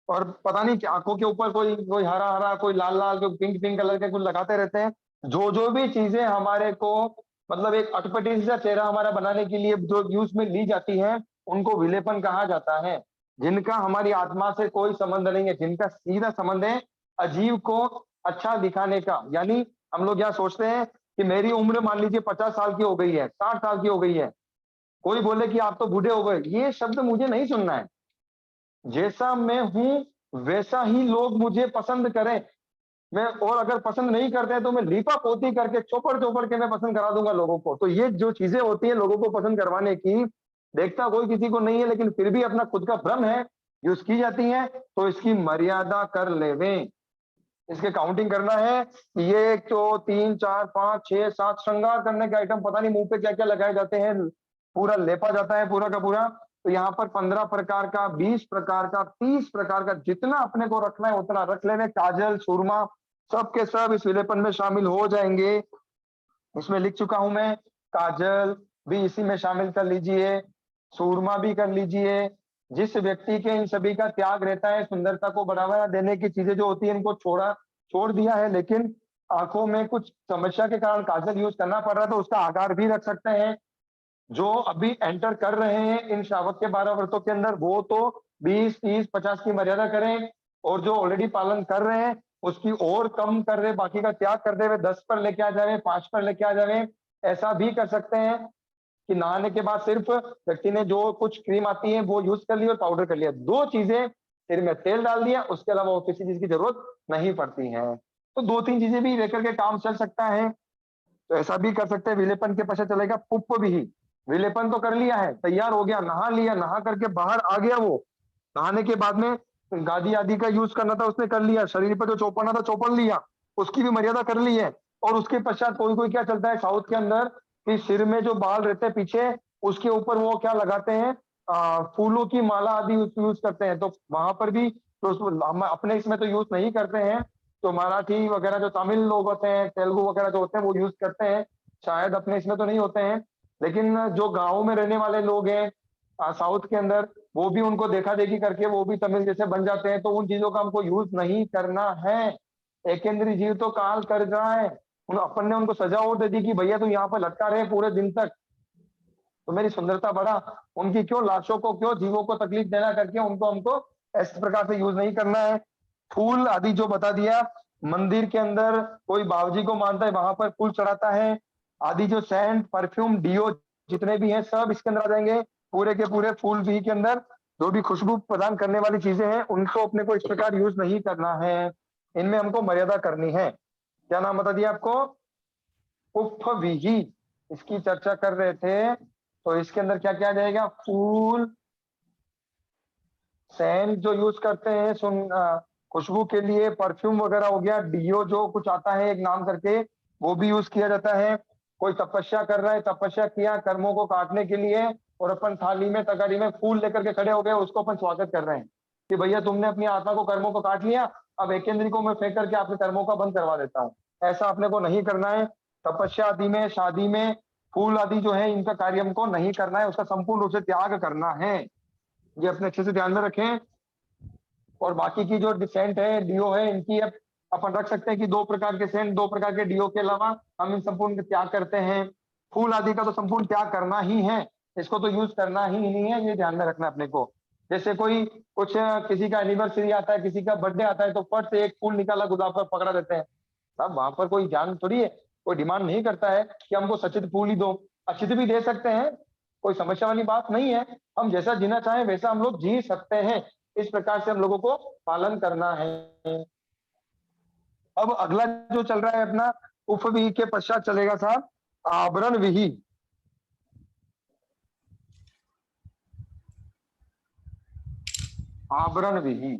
और पता नहीं कि आंखों के ऊपर कोई कोई हरा हरा, कोई लाल लाल, कोई पिंक पिंक कलर के कुछ लगाते रहते हैं। जो जो भी चीजें हमारे को मतलब एक अटपटी सा चेहरा हमारा बनाने के लिए जो यूज में ली जाती है, उनको विलेपन कहा जाता है। जिनका हमारी आत्मा से कोई संबंध नहीं है, जिनका सीधा संबंध है अजीब को अच्छा दिखाने का। यानी हम लोग यहाँ सोचते हैं कि मेरी उम्र मान लीजिए 50 साल की हो गई है, 60 साल की हो गई है, कोई बोले कि आप तो बूढ़े हो गए, ये शब्द मुझे नहीं सुनना है। जैसा मैं हूं वैसा ही लोग मुझे पसंद करें। मैं और अगर पसंद नहीं करते हैं तो मैं लीपा पोती करके चौपड़ चौपड़ के मैं पसंद करा दूंगा लोगों को। तो ये जो चीजें होती है लोगों को पसंद करवाने की, देखता कोई किसी को नहीं है, लेकिन फिर भी अपना खुद का भ्रम है, यूज की जाती है। तो इसकी मर्यादा कर लेवें। इसके काउंटिंग करना है कि ये 1 2 3 4 5 6 7 श्रृंगार करने के आइटम, पता नहीं मुंह पे क्या क्या लगाए जाते हैं, पूरा लेपा जाता है पूरा का पूरा। तो यहाँ पर 15 प्रकार का, 20 प्रकार का, 30 प्रकार का, जितना अपने को रखना है उतना रख लेने। काजल, सुरमा, सब के सब इस विलेपन में शामिल हो जाएंगे। इसमें लिख चुका हूं मैं, काजल भी इसी में शामिल कर लीजिए, सूरमा भी कर लीजिए। जिस व्यक्ति के इन सभी का त्याग रहता है, सुंदरता को बढ़ावा देने की चीजें जो होती है इनको छोड़ दिया है, लेकिन आंखों में कुछ समस्या के कारण काजल यूज करना पड़ रहा है, तो उसका आकार भी रख सकते हैं। जो अभी एंटर कर रहे हैं इन श्रावक के 12 व्रतों के अंदर, वो तो 20 30 50 की मर्यादा करें। और जो ऑलरेडी पालन कर रहे हैं उसकी और कम कर रहे, बाकी का त्याग कर दे, 10 पर लेके आ जाए, 5 पर लेके आ जाए। ऐसा भी कर सकते हैं कि नहाने के बाद सिर्फ व्यक्ति ने जो कुछ क्रीम आती है वो यूज कर ली और पाउडर कर लिया, 2 चीजें सिर में तेल डाल दिया, उसके अलावा और किसी चीज की जरूरत नहीं पड़ती है। तो 2 3 चीजें भी लेकर के काम चल सकता है। तो ऐसा भी कर सकते हैं। विलेपन के पश्चात चलेगा पुष्प भी। विलेपन तो कर लिया है, तैयार हो गया, नहा लिया, नहा करके बाहर आ गया, वो नहाने के बाद में गादी आदि का यूज करना था उसने कर लिया, शरीर पर जो चौपड़ना था चौपड़ लिया, उसकी भी मर्यादा कर ली है। और उसके पश्चात कोई कोई क्या चलता है साउथ के अंदर कि सिर में जो बाल रहते हैं पीछे, उसके ऊपर वो क्या लगाते हैं, फूलों की माला आदि यूज करते हैं। तो वहां पर भी तो हम अपने इसमें तो यूज नहीं करते हैं। तो मराठी वगैरह जो तमिल लोग होते हैं, तेलुगु वगैरह जो होते हैं वो यूज करते हैं, शायद अपने इसमें तो नहीं होते हैं। लेकिन जो गाँव में रहने वाले लोग हैं साउथ के अंदर, वो भी उनको देखा देखी करके वो भी तमिल जैसे बन जाते हैं। तो उन चीजों का हमको यूज नहीं करना है। एकेंद्रीय जीव तो काल कर रहा है, अपन ने उनको सजा और दे दी कि भैया तुम यहाँ पर लटका रहे पूरे दिन तक, तो मेरी सुंदरता बढ़ा। उनकी क्यों लाशों को, क्यों जीवों को तकलीफ देना करके उनको हमको इस प्रकार से यूज नहीं करना है। फूल आदि जो बता दिया, मंदिर के अंदर कोई बाबूजी को मानता है वहां पर फूल चढ़ाता है आदि, जो सेंट परफ्यूम डिओ जितने भी हैं सब इसके अंदर आ जाएंगे। पूरे के पूरे फूल भी के अंदर जो भी खुशबू प्रदान करने वाली चीजें हैं उनको अपने को इस प्रकार यूज नहीं करना है, इनमें हमको मर्यादा करनी है। क्या नाम बता दिया आपको, पुष्प विही, इसकी चर्चा कर रहे थे। तो इसके अंदर क्या क्या आ जाएगा, फूल, सेंट जो यूज करते हैं खुशबू के लिए, परफ्यूम वगैरह हो गया, डियो जो कुछ आता है एक नाम करके वो भी यूज किया जाता है। कोई तपस्या कर रहा है, तपस्या किया कर्मों को काटने के लिए, और अपन थाली में तगारी में फूल लेकर के खड़े हो गए, उसको अपन स्वागत कर रहे हैं कि भैया तुमने अपनी आत्मा को कर्मों को काट लिया, अब एकेंद्री को मैं फेंक करके आपके कर्मों का बंद करवा देता हूँ। ऐसा अपने को नहीं करना है। तपस्या आदि में, शादी में फूल आदि जो है इनका कार्य हमको नहीं करना है, उसका संपूर्ण रूप से त्याग करना है। ये अपने अच्छे से ध्यान में रखें। और बाकी की जो सेंट है, डीओ है, इनकी अपन रख सकते हैं कि 2 प्रकार के सेंट, 2 प्रकार के डीओ के अलावा हम इन संपूर्ण का त्याग करते हैं। फूल आदि का तो संपूर्ण त्याग करना ही है, इसको तो यूज करना ही नहीं है, ये ध्यान में रखना अपने को। जैसे कोई कुछ किसी का एनिवर्सरी आता है, किसी का बर्थडे आता है, तो फट से एक फूल निकाला गुलाब का पकड़ा देते हैं। अब वहां पर कोई ध्यान थोड़ी है, कोई डिमांड नहीं करता है कि हमको सचित फूल ही दो, अचित भी दे सकते हैं, कोई समस्या वाली बात नहीं है। हम जैसा जीना चाहें वैसा हम लोग जी सकते हैं, इस प्रकार से हम लोगों को पालन करना है। अब अगला जो चल रहा है अपना उपविहि के पश्चात चलेगा साहब आवरण विहि। आवरण विहि।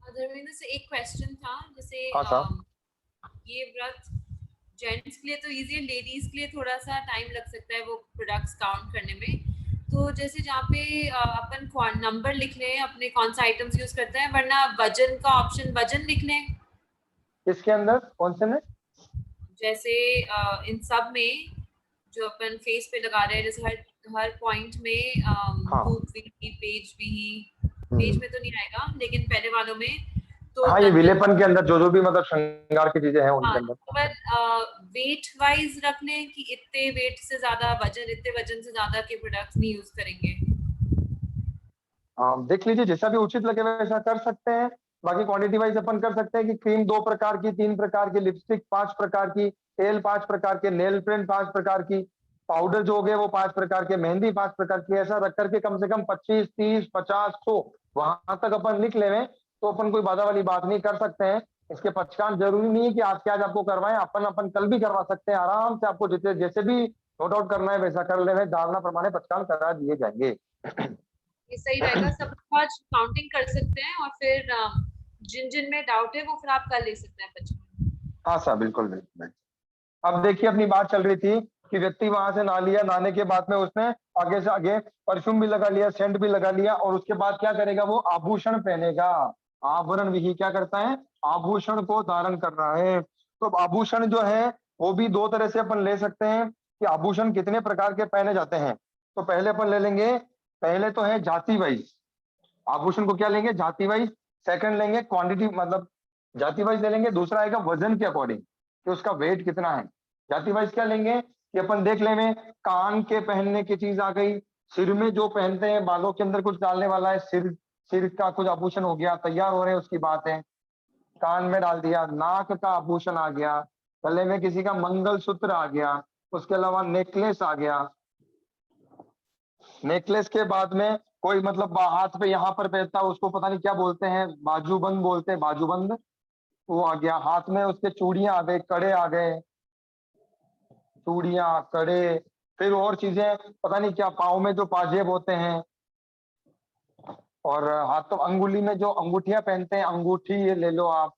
धर्मेंद्र से एक क्वेश्चन था, जैसे हाँ साहब। ये व्रत जेंट्स के लिए तो इजी है, लेडीज के लिए थोड़ा सा टाइम लग सकता है वो प्रोडक्ट्स काउंट करने में। तो जैसे जहाँ पे अपन नंबर लिख लें अपने कौन सा आइटम्स यूज करते हैं, वरना वजन का ऑप्शन वजन लिख लें। इसके अंदर कौन से में? जैसे इन सब में जो अपन फेस पे लगा रहे हैं, जैसे हर हर पॉइंट में हाँ। धूप भी, पेज भी, हम्म। पेज में तो नहीं आएगा लेकिन पहले वालों में तो हाँ, ये विलेपन के अंदर जो भी मतलब श्रृंगार की चीजें हैं उनके हाँ, अंदर। पर वेट वाइज रख लें कि इतने वेट से ज्यादा वजन, इतने वजन से ज्यादा के प्रोडक्ट्स नहीं यूज करेंगे। देख लीजिए, जैसा भी उचित लगे वैसा कर सकते हैं। बाकी क्वांटिटी वाइज अपन कर सकते हैं कि क्रीम 2 प्रकार की, 3 प्रकार की, लिपस्टिक 5 प्रकार की, तेल 5 प्रकार के, नेल पेंट 5 प्रकार की, पाउडर जो हो गए वो 5 प्रकार के, मेहंदी 5 प्रकार की, ऐसा रख करके कम से कम 25, 30, 50, 100 वहां तक अपन लिख लेवे तो अपन कोई बाधा वाली बात नहीं कर सकते हैं। इसके पचकान जरूरी नहीं है कि आज के आज आपको करवाएं, अपन कल भी करवा सकते हैं आराम से। आपको जैसे जैसे भी नोट आउट करना है वैसा कर लेवे, धारणा प्रमाणे पचकान करा दिए जाएंगे। ये सही रहेगा, सब कुछ काउंटिंग कर सकते हैं और फिर जिन जिन में डाउट है वो फिर आप कल ले सकते हैं 55। हाँ सर, बिल्कुल बिल्कुल। अब देखिए, अपनी बात चल रही थी कि व्यक्ति वहां से नहा लिया, नहाने के बाद में उसने आगे से आगे परफ्यूम भी लगा लिया, सेंट भी लगा लिया, और उसके बाद क्या करेगा, वो आभूषण पहनेगा। आवरण विहि क्या करता है, आभूषण को धारण कर रहा है। तो आभूषण जो है वो भी दो तरह से अपन ले सकते हैं कि आभूषण कितने प्रकार के पहने जाते हैं। तो पहले अपन ले लेंगे, पहले तो है जाति वाइज आभूषण को क्या लेंगे, जाति वाइज। सेकंड लेंगे क्वांटिटी, मतलब जाति वाइज ले लेंगे। दूसरा आएगा वजन के अकॉर्डिंग कि उसका वेट कितना है। जाति वाइज क्या लेंगे कि अपन देख लेंगे, कान के पहनने की चीज आ गई, सिर में जो पहनते हैं, बालों के अंदर कुछ डालने वाला है, सिर सिर का कुछ आभूषण हो गया, तैयार हो रहे हैं उसकी बात है, कान में डाल दिया, नाक का आभूषण आ गया, गले में किसी का मंगलसूत्र आ गया, उसके अलावा नेकलेस आ गया। नेकलेस के बाद में कोई मतलब हाथ पे यहाँ पर पहनता है, उसको पता नहीं क्या बोलते हैं, बाजूबंद बोलते हैं, बाजूबंद, वो आ गया। हाथ में उसके चूड़ियां आ गए, कड़े आ गए, चूड़ियां, कड़े, फिर और चीजें पता नहीं क्या, पाँव में जो पाजेब होते हैं, और हाथों अंगुली में जो अंगूठियां पहनते हैं, अंगूठी ये ले लो आप,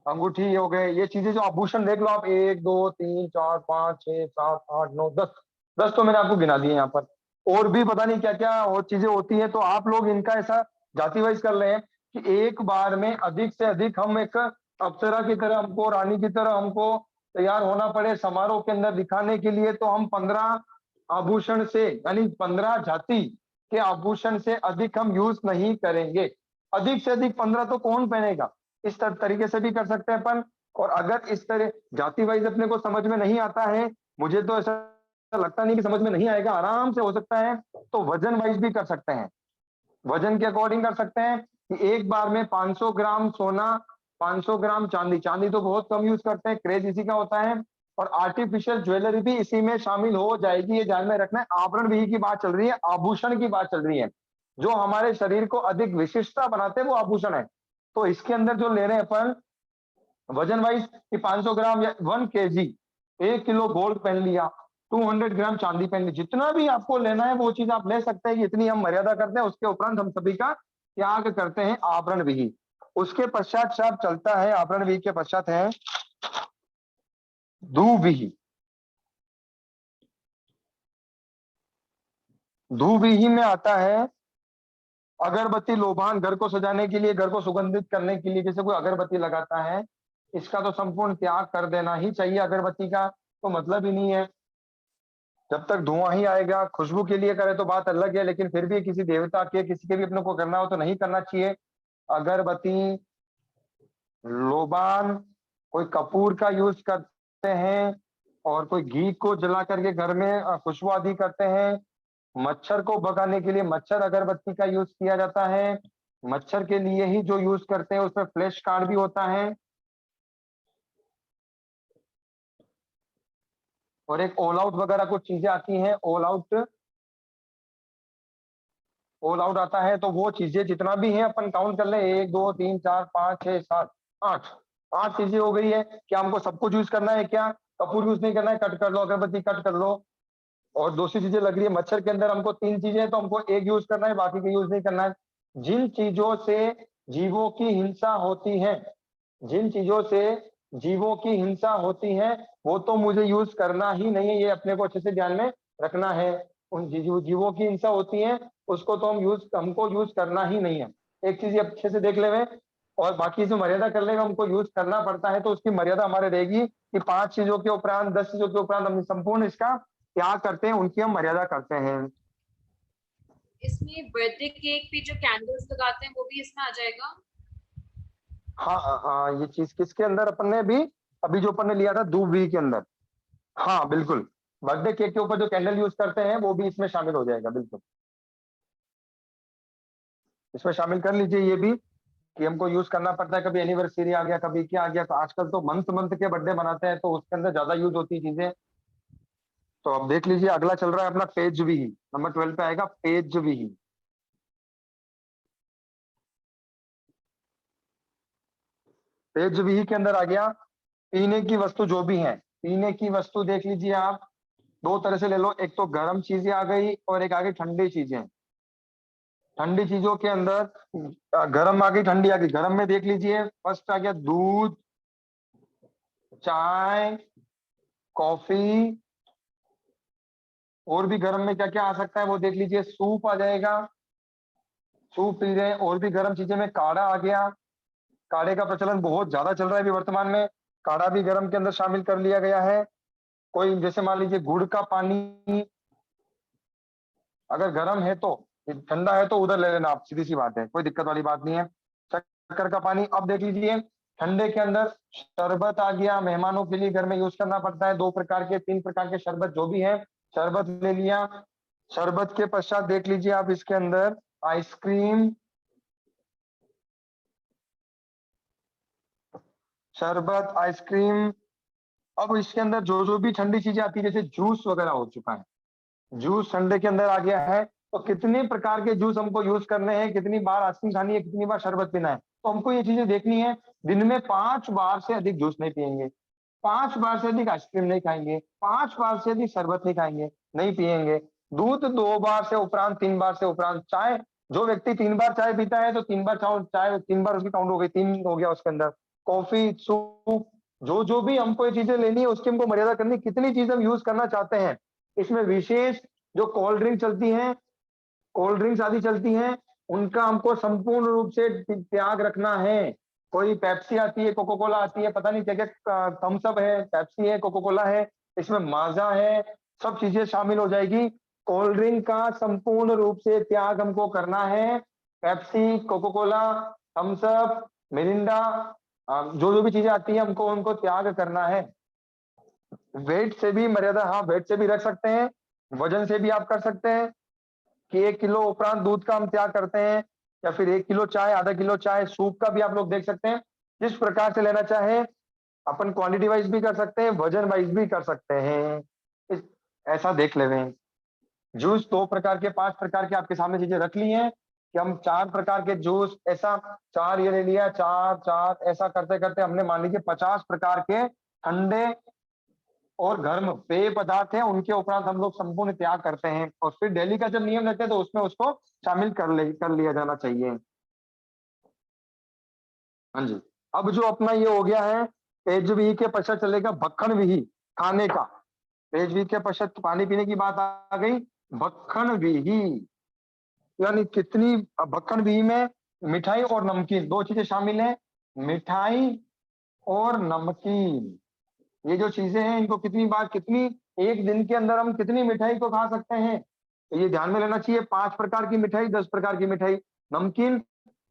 अंगूठी हो गए। ये चीजें जो आभूषण देख लो आप, 1 2 3 4 5 6 7 8 9 10, 10 तो मैंने आपको गिना दिए यहाँ पर। और भी पता नहीं क्या क्या और चीजें होती है। तो आप लोग इनका ऐसा जाति वाइज कर रहे हैं कि एक बार में अधिक से अधिक हम एक अप्सरा की तरह, हमको रानी की तरह हमको तैयार होना पड़े समारोह के अंदर दिखाने के लिए, तो हम 15 आभूषण से, यानी 15 जाति के आभूषण से अधिक हम यूज नहीं करेंगे। अधिक से अधिक 15 तो कौन पहनेगा, इस तरीके से भी कर सकते हैं अपन। और अगर इस तरह जाति वाइज अपने को समझ में नहीं आता है, मुझे तो ऐसा लगता नहीं कि समझ में नहीं आएगा, आराम से हो सकता है, तो वजन वाइज भी कर सकते हैं। वजन के अकॉर्डिंग कर सकते हैं कि एक बार में 500 ग्राम सोना, 500 ग्राम चांदी, चांदी तो बहुत कम यूज करते हैं, क्रेज इसी का होता है, और आर्टिफिशियल ज्वेलरी भी इसी में शामिल हो जाएगी, ये ध्यान में रखना है। आवरण विहि की बात चल रही है, आभूषण की बात चल रही है। जो हमारे शरीर को अधिक विशिष्टता बनाते हैं वो आभूषण है। तो इसके अंदर जो ले रहे हैं अपन वजन वाइज कि 500 ग्राम या 1 केजी, 1 किलो गोल्ड पहन लिया, 200 ग्राम चांदी पहन ली, जितना भी आपको लेना है वो चीज आप ले सकते हैं, इतनी हम मर्यादा करते हैं। उसके उपरांत हम सभी का त्याग करते हैं आवरण विहि। उसके पश्चात साहब चलता है, आवरण विहि के पश्चात है धूविहि। धूविहि में आता है अगरबत्ती, लोबान, घर को सजाने के लिए, घर को सुगंधित करने के लिए, जैसे कोई अगरबत्ती लगाता है, इसका तो संपूर्ण त्याग कर देना ही चाहिए। अगरबत्ती का तो मतलब ही नहीं है, जब तक धुआं ही आएगा। खुशबू के लिए करे तो बात अलग है, लेकिन फिर भी किसी देवता के, किसी के भी अपने को करना हो तो नहीं करना चाहिए। अगरबत्ती, लोबान, कोई कपूर का यूज करते हैं, और कोई घी को जला करके घर में खुशबू आदि करते हैं। मच्छर को भगाने के लिए मच्छर अगरबत्ती का यूज किया जाता है। मच्छर के लिए ही जो यूज करते हैं उसमें फ्लैश कार्ड भी होता है। और एक ऑल आउट वगैरह कुछ चीजें आती हैं, ऑल आउट आता है। तो वो चीजें जितना भी है अपन काउंट कर ले, 1 2 3 4 5 6 7 8, 8 चीजें हो गई है। क्या हमको सब कुछ यूज करना है? क्या कपूर यूज नहीं करना है? कट कर लो, अगरबत्ती कट कर लो। और दूसरी चीजें लग रही है, मच्छर के अंदर हमको 3 चीजें हैं, तो हमको एक यूज करना है, बाकी का यूज नहीं करना है। जिन चीजों से जीवों की हिंसा होती है, जिन चीजों से जीवों की हिंसा होती है, वो तो मुझे यूज करना ही नहीं है। ये अपने को अच्छे से ध्यान में रखना है। उन जीवों की हिंसा होती है उसको तो हमको यूज करना ही नहीं है। एक चीज अच्छे से देख ले, और बाकी जो मर्यादा कर लेगा हमको यूज करना पड़ता है, तो उसकी मर्यादा हमारे रहेगी कि 5 चीजों के उपरांत 10 चीजों के उपरांत हम संपूर्ण इसका त्याग करते हैं, उनकी हम मर्यादा करते हैं। इसमें बर्थडे केक पे जो कैंडल्स लगाते हैं वो भी इसमें आ जाएगा? हाँ हाँ, ये चीज किसके अंदर अपन ने अभी जो अपन ने लिया था दूब वी के अंदर। हाँ बिल्कुल, बर्थडे केक के ऊपर जो कैंडल यूज करते हैं वो भी इसमें शामिल हो जाएगा। बिल्कुल इसमें शामिल कर लीजिए ये भी, कि हमको यूज करना पड़ता है। कभी एनिवर्सरी आ गया, कभी क्या आ गया, तो आजकल तो मंथ मंथ के बर्थडे बनाते हैं, तो उसके अंदर ज्यादा यूज होती है चीजें। तो अब देख लीजिए, अगला चल रहा है अपना पेज भी, नंबर 12 पे आएगा पेज भी। पेज भी के अंदर आ गया पीने की वस्तु जो भी है। पीने की वस्तु देख लीजिए आप, दो तरह से ले लो, एक तो गर्म चीजें आ गई और एक आ गई ठंडी चीजें। ठंडी चीजों के अंदर गर्म आ गई, ठंडी आ गई। गर्म में देख लीजिए, फर्स्ट आ गया दूध, चाय, कॉफी। और भी गर्म में क्या क्या आ सकता है वो देख लीजिए, सूप आ जाएगा, सूप पी रहे हैं। और भी गर्म चीजें में काढ़ा आ गया, काढ़े का प्रचलन बहुत ज्यादा चल रहा है अभी वर्तमान में, काढ़ा भी गर्म के अंदर शामिल कर लिया गया है। कोई जैसे मान लीजिए गुड़ का पानी, अगर गर्म है तो, ठंडा है तो उधर ले लेना आप, सीधी सी बात है, कोई दिक्कत वाली बात नहीं है। शक्कर का पानी। अब देख लीजिए ठंडे के अंदर शरबत आ गया, मेहमानों के लिए घर में यूज करना पड़ता है, 2 प्रकार के 3 प्रकार के शरबत जो भी है, शरबत ले लिया। शरबत के पश्चात देख लीजिए आप इसके अंदर आइसक्रीम, शरबत, आइसक्रीम। अब इसके अंदर जो जो भी ठंडी चीजें आती है, जैसे जूस वगैरह हो चुका है, जूस ठंडे के अंदर आ गया है। तो कितने प्रकार के जूस हमको यूज करने हैं, कितनी बार आइसक्रीम खानी है, कितनी बार शरबत पीना है, तो हमको ये चीजें देखनी है। दिन में 5 बार से अधिक जूस नहीं पियेंगे, 5 बार से अधिक आइसक्रीम नहीं खाएंगे, 5 बार से अधिक शरबत नहीं खाएंगे, नहीं पियेंगे। दूध 2 बार से उपरांत, 3 बार से उपरांत। चाय, जो व्यक्ति 3 बार चाय पीता है तो 3 बार चाय 3 बार उसकी काउंट हो गई, 3 हो गया उसके अंदर। कॉफी, सूप, जो जो भी हमको ये चीजें लेनी है उसकी हमको मर्यादा करनी, कितनी चीज हम यूज करना चाहते हैं। इसमें विशेष जो कोल्ड ड्रिंक चलती हैं, कोल्ड ड्रिंक्स आदि चलती हैं, उनका हमको संपूर्ण रूप से त्याग रखना है। कोई पेप्सी आती है, कोको कोला आती है, पता नहीं क्या क्या, थम्स अप है, पेप्सी है, कोको कोला है, इसमें माजा है, सब चीजें शामिल हो जाएगी। कोल्ड ड्रिंक का संपूर्ण रूप से त्याग हमको करना है। Pepsi, Coca Cola, Thums Up, Mirinda, जो जो भी चीजें आती है हमको उनको त्याग करना है। वेट से भी मर्यादा, हाँ वेट से भी रख सकते हैं, वजन से भी आप कर सकते हैं कि 1 किलो उपरांत दूध का हम त्याग करते हैं, या फिर 1 किलो चाय, आधा किलो चाय। सूप का भी आप लोग देख सकते हैं, जिस प्रकार से लेना चाहे अपन क्वांटिटी वाइज भी कर सकते हैं, वजन वाइज भी कर सकते हैं। ऐसा देख ले। जूस 2 प्रकार के, 5 प्रकार के आपके सामने चीजें रख ली हैं कि हम 4 प्रकार के जूस, ऐसा 4 ये ले लिया, 4 4 ऐसा करते करते हमने मान लीजिए 50 प्रकार के ठंडे और गर्म पेय पदार्थ हैं, उनके उपरांत हम लोग संपूर्ण त्याग करते हैं। और फिर डेली का जब नियम रहते हैं तो उसमें उसको शामिल कर लिया जाना चाहिए। हाँ जी। अब जो अपना ये हो गया है, पेज विहि के पश्चात चलेगा भक्खन विहि, खाने का। पेज विहि के पश्चात पानी पीने की बात आ गई, भक्खन विहि यानी कितनी, भक्खन विहि में मिठाई और नमकीन 2 चीजें शामिल हैं। मिठाई और नमकीन, ये जो चीजें हैं इनको कितनी बार, कितनी, एक दिन के अंदर हम कितनी मिठाई को खा सकते हैं, तो ये ध्यान में लेना चाहिए। 5 प्रकार की मिठाई, 10 प्रकार की मिठाई। नमकीन,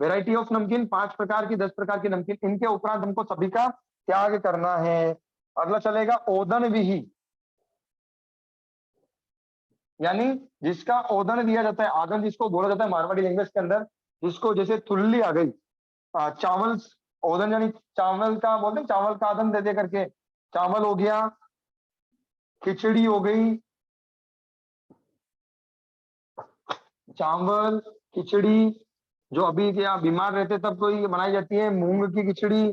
वेराइटी ऑफ नमकीन, 5 प्रकार की, 10 प्रकार की नमकीन, इनके उपरांत हमको सभी का त्याग करना है। अगला चलेगा ओदन विहि। यानी जिसका ओदन दिया जाता है, आदन जिसको बोला जाता है मारवाड़ी लैंग्वेज के अंदर, जिसको जैसे थुल्ली आ गई, चावल ओदन यानी चावल का बोलते हैं, चावल का आदन दे दे करके, चावल हो गया, खिचड़ी हो गई, चावल खिचड़ी, जो अभी क्या बीमार रहते तब कोई बनाई जाती है, मूंग की खिचड़ी,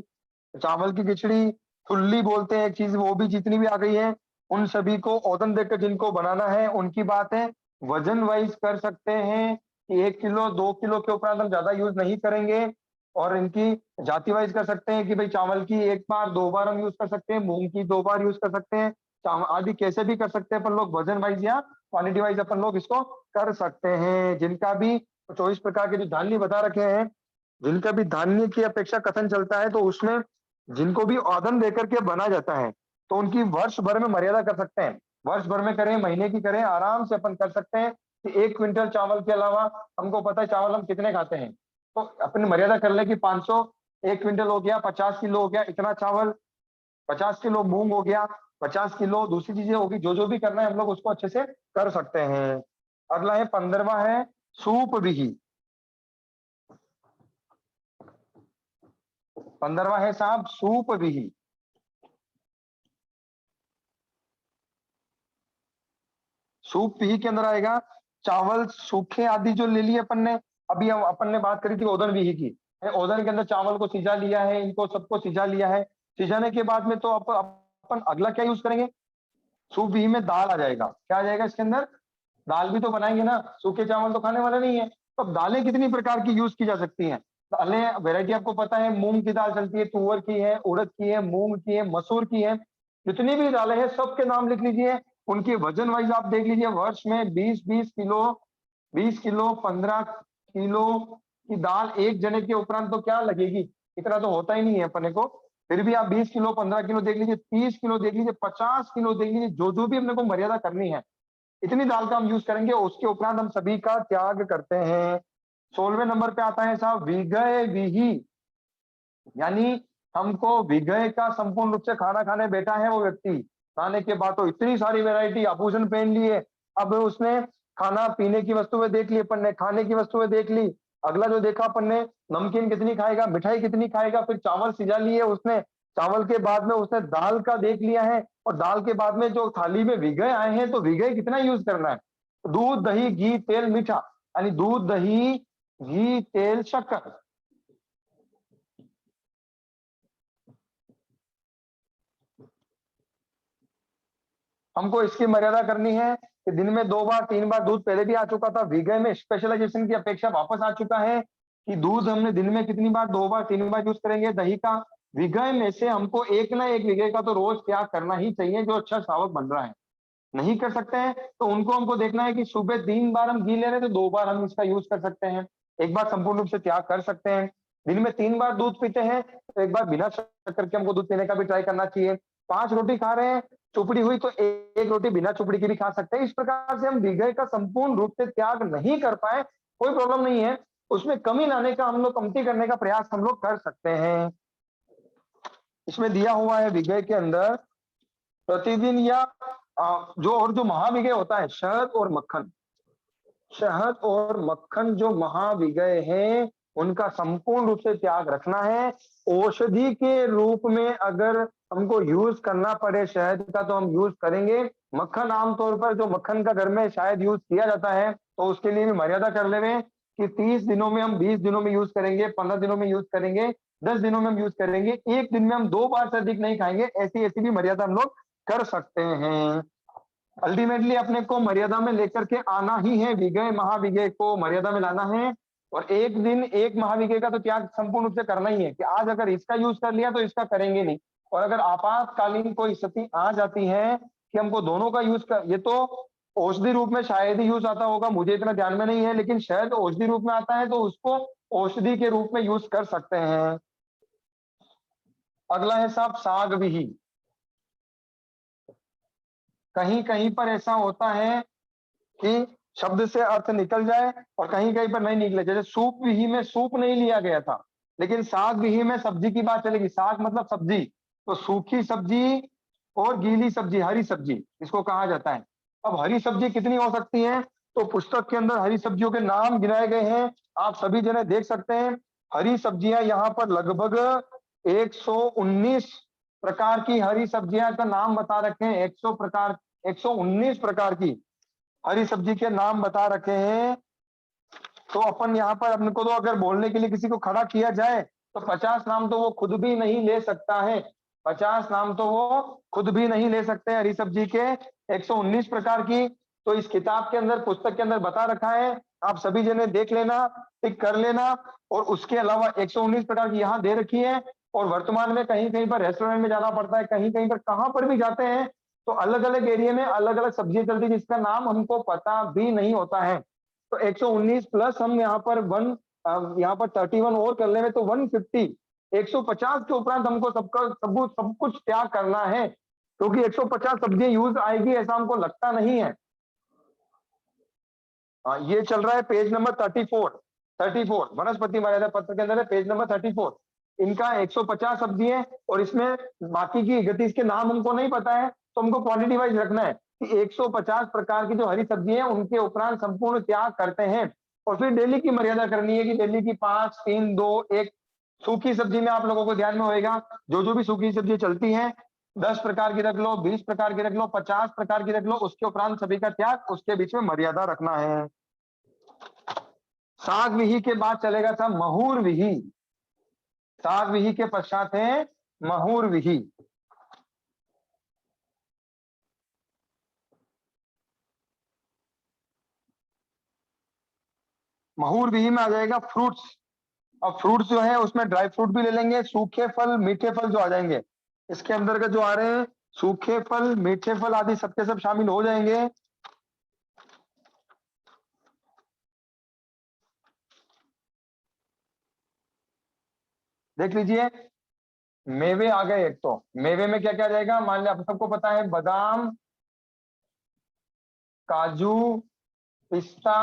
चावल की खिचड़ी, फुल्ली बोलते हैं एक चीज, वो भी जितनी भी आ गई है, उन सभी को ओदन देकर जिनको बनाना है उनकी बात है। वजन वाइज कर सकते हैं कि 1 किलो 2 किलो के उपरांत हम ज्यादा यूज नहीं करेंगे, और इनकी जाति वाइज कर सकते हैं कि भाई चावल की 1 बार 2 बार हम यूज कर सकते हैं, मूंग की 2 बार यूज कर सकते हैं, आदि कैसे भी कर सकते हैं अपन लोग, वजन वाइज या क्वालिटी वाइज अपन लोग इसको कर सकते हैं। जिनका भी 24 प्रकार के जो धान्य बता रखे हैं, जिनका भी धान्य की अपेक्षा कथन चलता है, तो उसमें जिनको भी औदन देकर के बना जाता है, तो उनकी वर्ष भर में मर्यादा कर सकते हैं, वर्ष भर में करें, महीने की करें, आराम से अपन कर सकते हैं कि 1 क्विंटल चावल के अलावा, हमको पता है चावल हम कितने खाते हैं, तो अपनी मर्यादा कर ले कि 500, 1 क्विंटल हो गया, 50 किलो हो गया, इतना चावल, 50 किलो मूंग हो गया, 50 किलो दूसरी चीजें होगी, जो जो भी करना है हम लोग उसको अच्छे से कर सकते हैं। अगला है 15वां है सूप विधि। 15वां है साहब सूप विधि। सूप विधि के अंदर आएगा चावल सूखे आदि जो ले लिए अपन ने, अभी हम अपन ने बात करी थी ओदन विधि की, ओदन के अंदर चावल को सिजा लिया है, इनको सबको सिजा लिया है, सिजाने के बाद में तो अपन अगला क्या यूज करेंगे, सूप विधि में दाल आ जाएगा, क्या आ जाएगा इसके अंदर, दाल भी तो बनाएंगे ना, सूखे चावल तो खाने वाले नहीं है, तो अब दालें कितनी प्रकार की यूज की जा सकती हैं, दालें वैरायटी आपको पता है, मूंग की दाल चलती है, तुअर की है, उड़द की है, मूंग की है, मसूर की है, जितनी भी दालें हैं सबके नाम लिख लीजिए, उनके वजन वाइज आप देख लीजिए, वर्ष में 20 किलो 20 किलो 15 किलो की दाल एक जने के उपरांत तो क्या लगेगी, इतना तो होता ही नहीं है अपने को, फिर भी आप 20 किलो 15 किलो देख लीजिए, 30 किलो देख लीजिए, 50 किलो देख लीजिए, जो जो भी अपने को मर्यादा करनी है इतनी दाल का हम यूज करेंगे, उसके उपरांत हम सभी का त्याग करते हैं। 16वें नंबर पे आता है साहब विगय विहि, यानी हमको विगय का संपूर्ण रूप से खाना खाने बैठा है वो व्यक्ति, खाने के बाद तो इतनी सारी वैरायटी, आभूषण पहन लिए, अब उसने खाना पीने की वस्तुएं देख ली अपन ने, खाने की वस्तुएं देख ली, अगला जो देखा अपन ने, नमकीन कितनी खाएगा, मिठाई कितनी खाएगा, फिर चावल सिजा लिए उसने, चावल के बाद में उसने दाल का देख लिया है, और दाल के बाद में जो थाली में विगय आए हैं, तो विगय कितना यूज करना है, दूध दही घी तेल मीठा, यानी दूध दही घी तेल शक्कर, हमको इसकी मर्यादा करनी है कि दिन में 2 बार 3 बार, दूध पहले भी आ चुका था, विगय में स्पेशलाइजेशन की अपेक्षा वापस आ चुका है कि दूध हमने दिन में कितनी बार, 2 बार 3 बार यूज करेंगे, दही का विगय में से हमको एक ना एक विगय का तो रोज त्याग करना ही चाहिए, जो अच्छा श्रावक बन रहा है, नहीं कर सकते हैं तो उनको हमको देखना है कि सुबह 3 बार हम घी ले रहे हैं, तो 2 बार हम इसका यूज कर सकते हैं, एक बार संपूर्ण रूप से त्याग कर सकते हैं, दिन में 3 बार दूध पीते हैं, तो एक बार बिना शक्कर के हमको दूध पीने का भी ट्राई करना चाहिए, 5 रोटी खा रहे हैं, चुपड़ी हुई तो एक रोटी बिना चुपड़ी की भी खा सकते हैं, इस प्रकार से हम विगय का संपूर्ण रूप से त्याग नहीं कर पाए कोई प्रॉब्लम नहीं है, उसमें कमी लाने का हम लोग, कमती करने का प्रयास हम लोग कर सकते हैं। इसमें दिया हुआ है विगय के अंदर प्रतिदिन या जो महाविगय होता है, शहद और मक्खन, शहद और मक्खन जो महाविगय हैं उनका संपूर्ण रूप से त्याग रखना है, औषधि के रूप में अगर हमको यूज करना पड़े शहद का तो हम यूज करेंगे, मक्खन आमतौर पर जो मक्खन का घर में शायद यूज किया जाता है तो उसके लिए भी मर्यादा कर लेवे कि 30 दिनों में हम 20 दिनों में यूज करेंगे, 15 दिनों में यूज करेंगे, 10 दिनों में हम यूज करेंगे, एक दिन में हम 2 बार से अधिक नहीं खाएंगे, ऐसी ऐसी भी मर्यादा हम लोग कर सकते हैं। अल्टीमेटली अपने को मर्यादा में लेकर के आना ही है, विगय महाविगय को मर्यादा में लाना है, और एक दिन एक महाविगय का तो त्याग संपूर्ण रूप से करना ही है कि आज अगर इसका यूज कर लिया तो इसका करेंगे नहीं, और अगर आपातकालीन कोई स्थिति आ जाती है कि हमको दोनों का यूज कर, ये तो औषधि रूप में शायद ही यूज आता होगा, मुझे इतना ध्यान में नहीं है, लेकिन शायद औषधि रूप में आता है तो उसको औषधि के रूप में यूज कर सकते हैं। अगला है साहब साग विहि। कहीं कहीं पर ऐसा होता है कि शब्द से अर्थ निकल जाए और कहीं कहीं पर नहीं निकले, जैसे सूप विहि में सूप नहीं लिया गया था, लेकिन साग विहि में सब्जी की बात चलेगी, साग मतलब सब्जी, तो सूखी सब्जी और गीली सब्जी, हरी सब्जी इसको कहा जाता है, अब हरी सब्जी कितनी हो सकती है, तो पुस्तक के अंदर हरी सब्जियों के नाम गिनाए गए हैं, आप सभी जने देख सकते हैं। हरी सब्जियां यहाँ पर लगभग 119 प्रकार की हरी सब्जियां का नाम बता रखे हैं। 119 प्रकार की हरी सब्जी के नाम बता रखे हैं। तो अपन यहाँ पर अपने को तो अगर बोलने के लिए किसी को खड़ा किया जाए तो 50 नाम तो वो खुद भी नहीं ले सकता है। 50 नाम तो वो खुद भी नहीं ले सकते हरी सब्जी के। 119 प्रकार की तो इस किताब के अंदर, पुस्तक के अंदर बता रखा है, आप सभी जने देख लेना, टिक कर लेना। और उसके अलावा 119 प्रकार की यहाँ दे रखी है। और वर्तमान में कहीं कहीं पर रेस्टोरेंट में जाना पड़ता है, कहीं कहीं पर कहां पर भी जाते हैं तो अलग अलग एरिया में अलग अलग सब्जियां चलती है जिसका नाम हमको पता भी नहीं होता है। तो 119 प्लस हम यहाँ पर यहाँ पर 31 और कर ले तो 150, 150 के उपरांत हमको सब कुछ त्याग करना है, क्योंकि 150 सब्जियां यूज आएगी ऐसा हमको लगता नहीं है। ये चल रहा है पेज नंबर 34 वनस्पति मर्यादा पत्र के अंदर है, पेज नंबर 34। इनका 150 सब्जी है और इसमें बाकी की गति इसके नाम हमको नहीं पता है, तो हमको क्वांटिटी वाइज रखना है कि 150 प्रकार की जो हरी सब्जी है उनके उपरांत संपूर्ण त्याग करते हैं। और फिर डेली की मर्यादा करनी है कि डेली की 5, 3, 2, 1 सूखी सब्जी में आप लोगों को ध्यान में होएगा, जो भी सूखी सब्जी चलती है 10 प्रकार की रख लो, 20 प्रकार की रख लो, 50 प्रकार की रख लो, उसके उपरांत सभी का त्याग, उसके बीच में मर्यादा रखना है। साग विही के बाद चलेगा था महूर विही। साग विही के पश्चात है महूर विही। महूर विही में आ जाएगा फ्रूट्स। अब फ्रूट्स जो है उसमें ड्राई फ्रूट भी ले लेंगे, सूखे फल, मीठे फल जो आ जाएंगे इसके अंतर्गत जो आ रहे हैं, सूखे फल, मीठे फल आदि सबके सब शामिल हो जाएंगे। देख लीजिए, मेवे आ गए। एक तो मेवे में क्या क्या आ जाएगा, मान लिया आप सबको पता है बादाम, काजू, पिस्ता,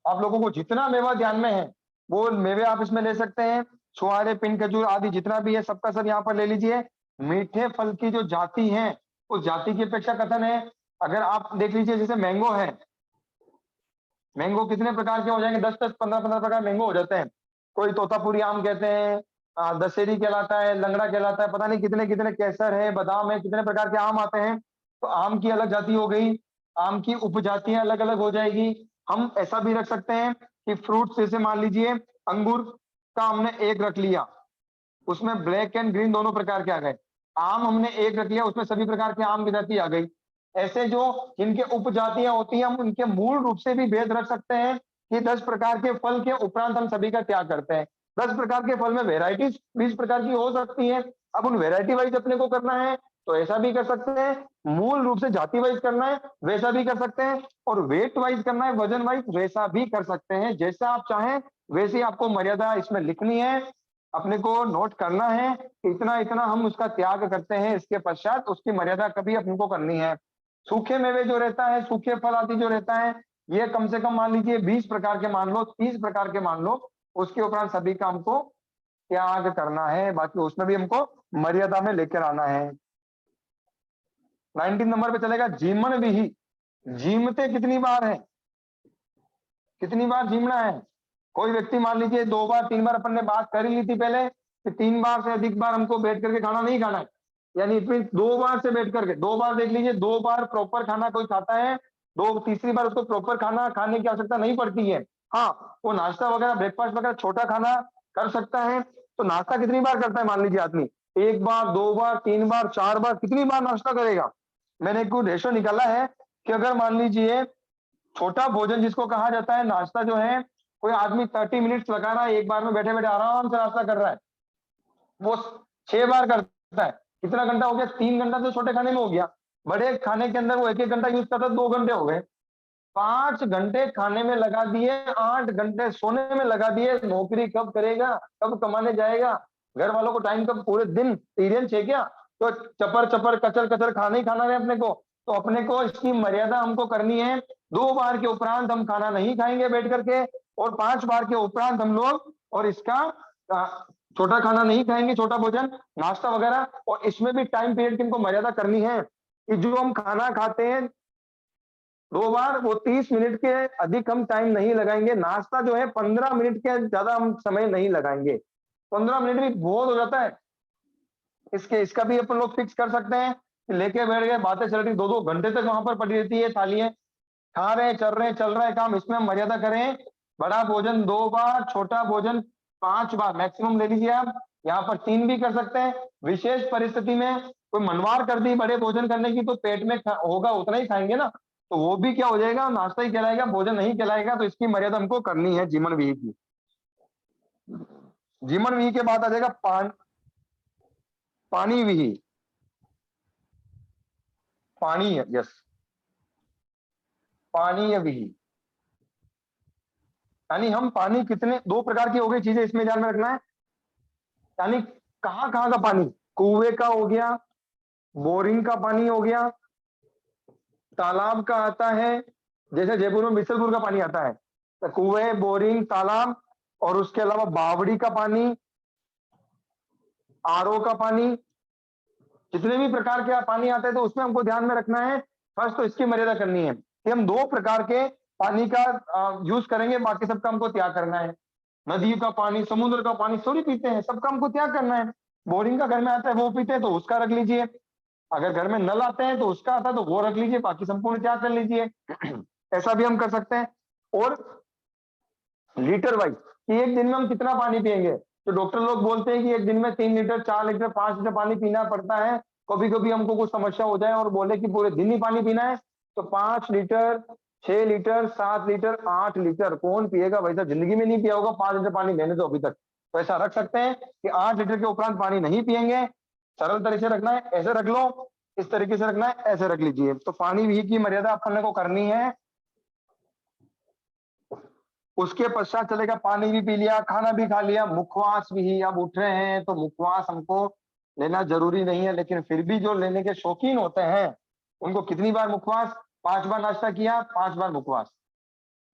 आप लोगों को जितना मेवा ध्यान में है वो मेवे आप इसमें ले सकते हैं। छुआरे, पिन, खजूर आदि जितना भी है सबका सब यहाँ पर ले लीजिए। मीठे फल की जो जाति है उस जाति की अपेक्षा कथन है। अगर आप देख लीजिए जैसे मैंगो है, मैंगो कितने प्रकार के हो जाएंगे, 10-10, 15-15 प्रकार मैंगो हो जाते हैं। कोई तोतापुरी आम कहते हैं, दशहरी कहलाता है, लंगड़ा कहलाता है, पता नहीं कितने कितने, केसर है, बादाम है, कितने प्रकार के आम आते हैं। तो आम की अलग जाति हो गई, आम की उपजातियां अलग अलग हो जाएगी। हम ऐसा भी रख सकते हैं कि फ्रूट्स जैसे मान लीजिए अंगूर का हमने एक रख लिया, उसमें ब्लैक एंड ग्रीन दोनों प्रकार के आ गए। आम हमने एक रख लिया, उसमें सभी प्रकार की आम की जाति आ गई। ऐसे जो जिनके उपजातियां होती हैं हम उनके मूल रूप से भी भेद रख सकते हैं कि 10 प्रकार के फल के उपरांत हम सभी का त्याग करते हैं। 10 प्रकार के फल में वेराइटीज 20 प्रकार की हो सकती है। अब उन वेराइटी वाइज अपने को करना है तो ऐसा भी कर सकते हैं, मूल रूप से जाति वाइज करना है वैसा भी कर सकते हैं, और वेट वाइज करना है, वजन वाइज वैसा भी कर सकते हैं। जैसा आप चाहें वैसे आपको मर्यादा इसमें लिखनी है, अपने को नोट करना है कि इतना इतना हम उसका त्याग करते हैं, इसके पश्चात उसकी मर्यादा कभी अपने को करनी है। सूखे मेवे जो रहता है, सूखे फल आदि जो रहता है, ये कम से कम मान लीजिए 20 प्रकार के मान लो, 30 प्रकार के मान लो, उसके उपरांत सभी का हमको त्याग करना है। बाकी उसमें भी हमको मर्यादा में लेकर आना है। 19 नंबर पे चलेगा जीमन विही। जीमते कितनी बार है, कितनी बार जीमना है। कोई व्यक्ति मान लीजिए 2 बार 3 बार, अपन ने बात कर ही ली थी पहले कि 3 बार से अधिक बार हमको बैठ करके खाना नहीं खाना है, यानी फिर 2 बार से बैठ करके, 2 बार देख लीजिए, 2 बार प्रॉपर खाना कोई खाता है, तीसरी बार उसको प्रॉपर खाना खाने की आवश्यकता नहीं पड़ती है। हाँ, वो नाश्ता वगैरह, ब्रेकफास्ट वगैरह छोटा खाना कर सकता है। तो नाश्ता कितनी बार करता है मान लीजिए आदमी, 1 बार, 2 बार, 3 बार, 4 बार, कितनी बार नाश्ता करेगा। मैंने एक रेशो निकाला है कि अगर मान लीजिए छोटा भोजन जिसको कहा जाता है, नाश्ता जो है, कोई आदमी 30 मिनट्स लगा रहा है, एक बार में बैठे बैठे आराम से नाश्ता कर रहा है, वो 6 बार करता है, कितना घंटा हो गया, 3 घंटा तो छोटे खाने में हो गया। बड़े खाने के अंदर वो 1-1 घंटा यूज करता है, 2 घंटे हो गए। 5 घंटे खाने में लगा दिए, 8 घंटे सोने में लगा दिए। नौकरी कब करेगा, कब कमाने जाएगा, घर वालों को टाइम कब, पूरे दिन सीरियल है क्या, तो चपर चपर कचर कचर खाना ही खाना है अपने को। तो अपने को इसकी मर्यादा हमको करनी है, 2 बार के उपरांत हम खाना नहीं खाएंगे बैठ करके, और 5 बार के उपरांत हम लोग और इसका छोटा खाना नहीं खाएंगे, छोटा भोजन, नाश्ता वगैरह। और इसमें भी टाइम पीरियड की हमको मर्यादा करनी है कि जो हम खाना खाते हैं 2 बार, वो 30 मिनट के अधिक हम टाइम नहीं लगाएंगे। नाश्ता जो है 15 मिनट के ज्यादा हम समय नहीं लगाएंगे, 15 मिनट भी बहुत हो जाता है। इसका भी अपन लोग फिक्स कर सकते हैं कि लेके बैठ गए, बातें चल रही, 2-2 घंटे तक वहां पर पड़ी रहती है थालियां, खा रहे चल रहे काम, इसमें हम मर्यादा करें। बड़ा भोजन 2 बार, छोटा भोजन 5 बार मैक्सिमम ले लीजिए आप। यहाँ पर 3 भी कर सकते हैं। विशेष परिस्थिति में कोई मनवार कर दी बड़े भोजन करने की, तो पेट में होगा उतना ही खाएंगे ना, तो वो भी क्या हो जाएगा, नाश्ता ही कहलाएगा, भोजन नहीं कहलाएगा। तो इसकी मर्यादा हमको करनी है जीवन विधि की। जीवन विधि के बाद आ जाएगा पानी विधि। पानी, यस, पानीय विधि, यानी हम पानी कितने, 2 प्रकार की हो गई चीजें इसमें ध्यान में रखना है। यानी कहां कहां का पानी, कुएं का हो गया, बोरिंग का पानी हो गया, तालाब का आता है, जैसे जयपुर में बिसलपुर का पानी आता है, तो कुएं, बोरिंग, तालाब, और उसके अलावा बावड़ी का पानी, आरओ का पानी, जितने भी प्रकार के पानी आते हैं, तो उसमें हमको ध्यान में रखना है। फर्स्ट तो इसकी मर्यादा करनी है कि हम 2 प्रकार के पानी का यूज करेंगे, बाकी सबका हमको त्याग करना है। नदी का पानी, समुद्र का पानी थोड़ी पीते हैं, सबका हमको त्याग करना है। बोरिंग का घर में आता है वो पीते हैं, तो उसका रख लीजिए। अगर घर में नल आते हैं तो उसका आता है तो वो रख लीजिए, बाकी संपूर्ण त्याग कर लीजिए। ऐसा भी हम कर सकते हैं। और लीटर वाइज कि एक दिन में हम कितना पानी पिएंगे, तो डॉक्टर लोग बोलते हैं कि एक दिन में 3 लीटर, 4 लीटर, 5 लीटर पानी पीना पड़ता है। कभी कभी हमको कुछ समस्या हो जाए और बोले कि पूरे दिन ही पानी पीना है, तो 5 लीटर, 6 लीटर, 7 लीटर, 8 लीटर कौन पिएगा भाई साहब, जिंदगी में नहीं पिया होगा 5 लीटर पानी मैंने तो अभी तक। तो ऐसा रख सकते हैं कि 8 लीटर के उपरांत पानी नहीं पिएंगे। सरल तरीके से रखना है, ऐसे रख लो, इस तरीके से रखना है, ऐसे रख लीजिए। तो पानी भी की मर्यादा अपन को करनी है। उसके पश्चात चलेगा, पानी भी पी लिया, खाना भी खा लिया, मुखवास भी, अब उठ रहे हैं तो मुखवास हमको लेना जरूरी नहीं है, लेकिन फिर भी जो लेने के शौकीन होते हैं उनको कितनी बार मुखवास, 5 बार नाश्ता किया, 5 बार मुखवास,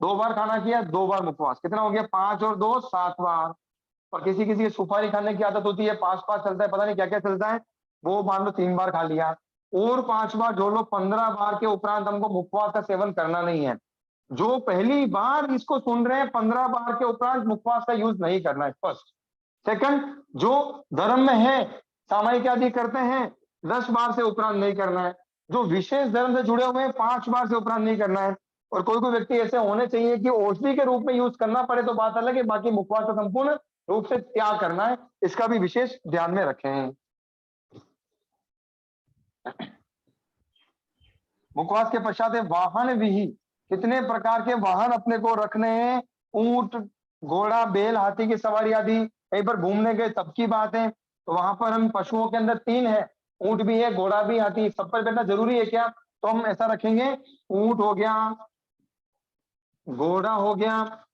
2 बार खाना किया, 2 बार मुखवास, कितना हो गया, 5 और 2 7 बार। और किसी किसी की सुपारी खाने की आदत होती है, 5 चलता है, पता नहीं क्या क्या चलता है, वो मान लो 3 बार खा लिया, और 5 बार जोड़ लो, 15 बार के उपरांत हमको मुखवास का सेवन करना नहीं है। जो पहली बार इसको सुन रहे हैं, 15 बार के उपरांत मुखवास का यूज नहीं करना है, फर्स्ट। सेकंड, जो धर्म में है, सामायिक आदि करते हैं, 10 बार से उपरांत नहीं करना है। जो विशेष धर्म से जुड़े हुए हैं, 5 बार से उपरांत नहीं करना है। और कोई कोई व्यक्ति ऐसे होने चाहिए कि औषधि के रूप में यूज करना पड़े तो बात अलग है, बाकी मुखवास का संपूर्ण रूप से त्याग करना है, इसका भी विशेष ध्यान में रखें। मुखवास के पश्चात है वाहन विहि। कितने प्रकार के वाहन अपने को रखने हैं, ऊंट, घोड़ा, बैल, हाथी की सवारी आदि। कहीं पर घूमने गए तब की बात है, तो वहां पर हम पशुओं के अंदर 3 है, ऊंट भी है, घोड़ा भी, हाथी, सब पर बैठना जरूरी है क्या, तो हम ऐसा रखेंगे, ऊंट हो गया, घोड़ा हो गया,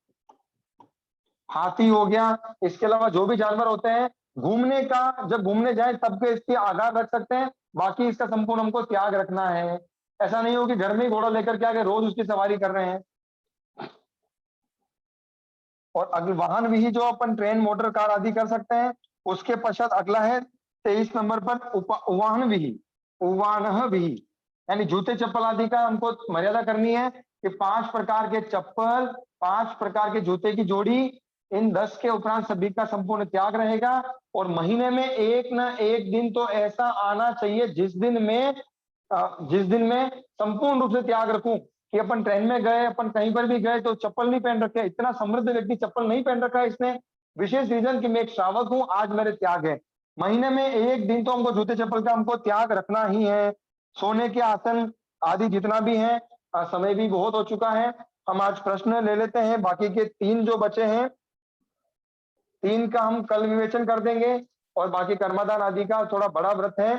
हाथी हो गया। इसके अलावा जो भी जानवर होते हैं, घूमने का जब घूमने जाए तब के इसकी आगाह रख सकते हैं, बाकी इसका संपूर्ण हमको त्याग रखना है। ऐसा नहीं हो कि घर में ही घोड़ा लेकर के आगे रोज उसकी सवारी कर रहे हैं। और अगले वाहन भी जो अपन ट्रेन, मोटर, कार आदि कर सकते हैं। उसके पश्चात अगला है 23 नंबर पर वाहन विहि, उवान विहि, यानी जूते चप्पल आदि का हमको मर्यादा करनी है कि 5 प्रकार के चप्पल, 5 प्रकार के जूते की जोड़ी, इन 10 के उपरांत सभी का संपूर्ण त्याग रहेगा। और महीने में एक ना एक दिन तो ऐसा आना चाहिए जिस दिन में संपूर्ण रूप से त्याग रखूं, कि अपन ट्रेन में गए, अपन कहीं पर भी गए तो चप्पल नहीं पहन रखे। इतना समृद्ध व्यक्ति चप्पल नहीं पहन रखा है इसने, विशेष रीजन कि मैं एक श्रावक हूं, आज मेरे त्याग है। महीने में एक दिन तो हमको जूते चप्पल का हमको त्याग रखना ही है। सोने के आसन आदि जितना भी है, समय भी बहुत हो चुका है, हम आज प्रश्न ले लेते हैं, बाकी के 3 जो बचे हैं, 3 का हम कल विवेचन कर देंगे। और बाकी कर्मदान आदि का थोड़ा बड़ा व्रत है,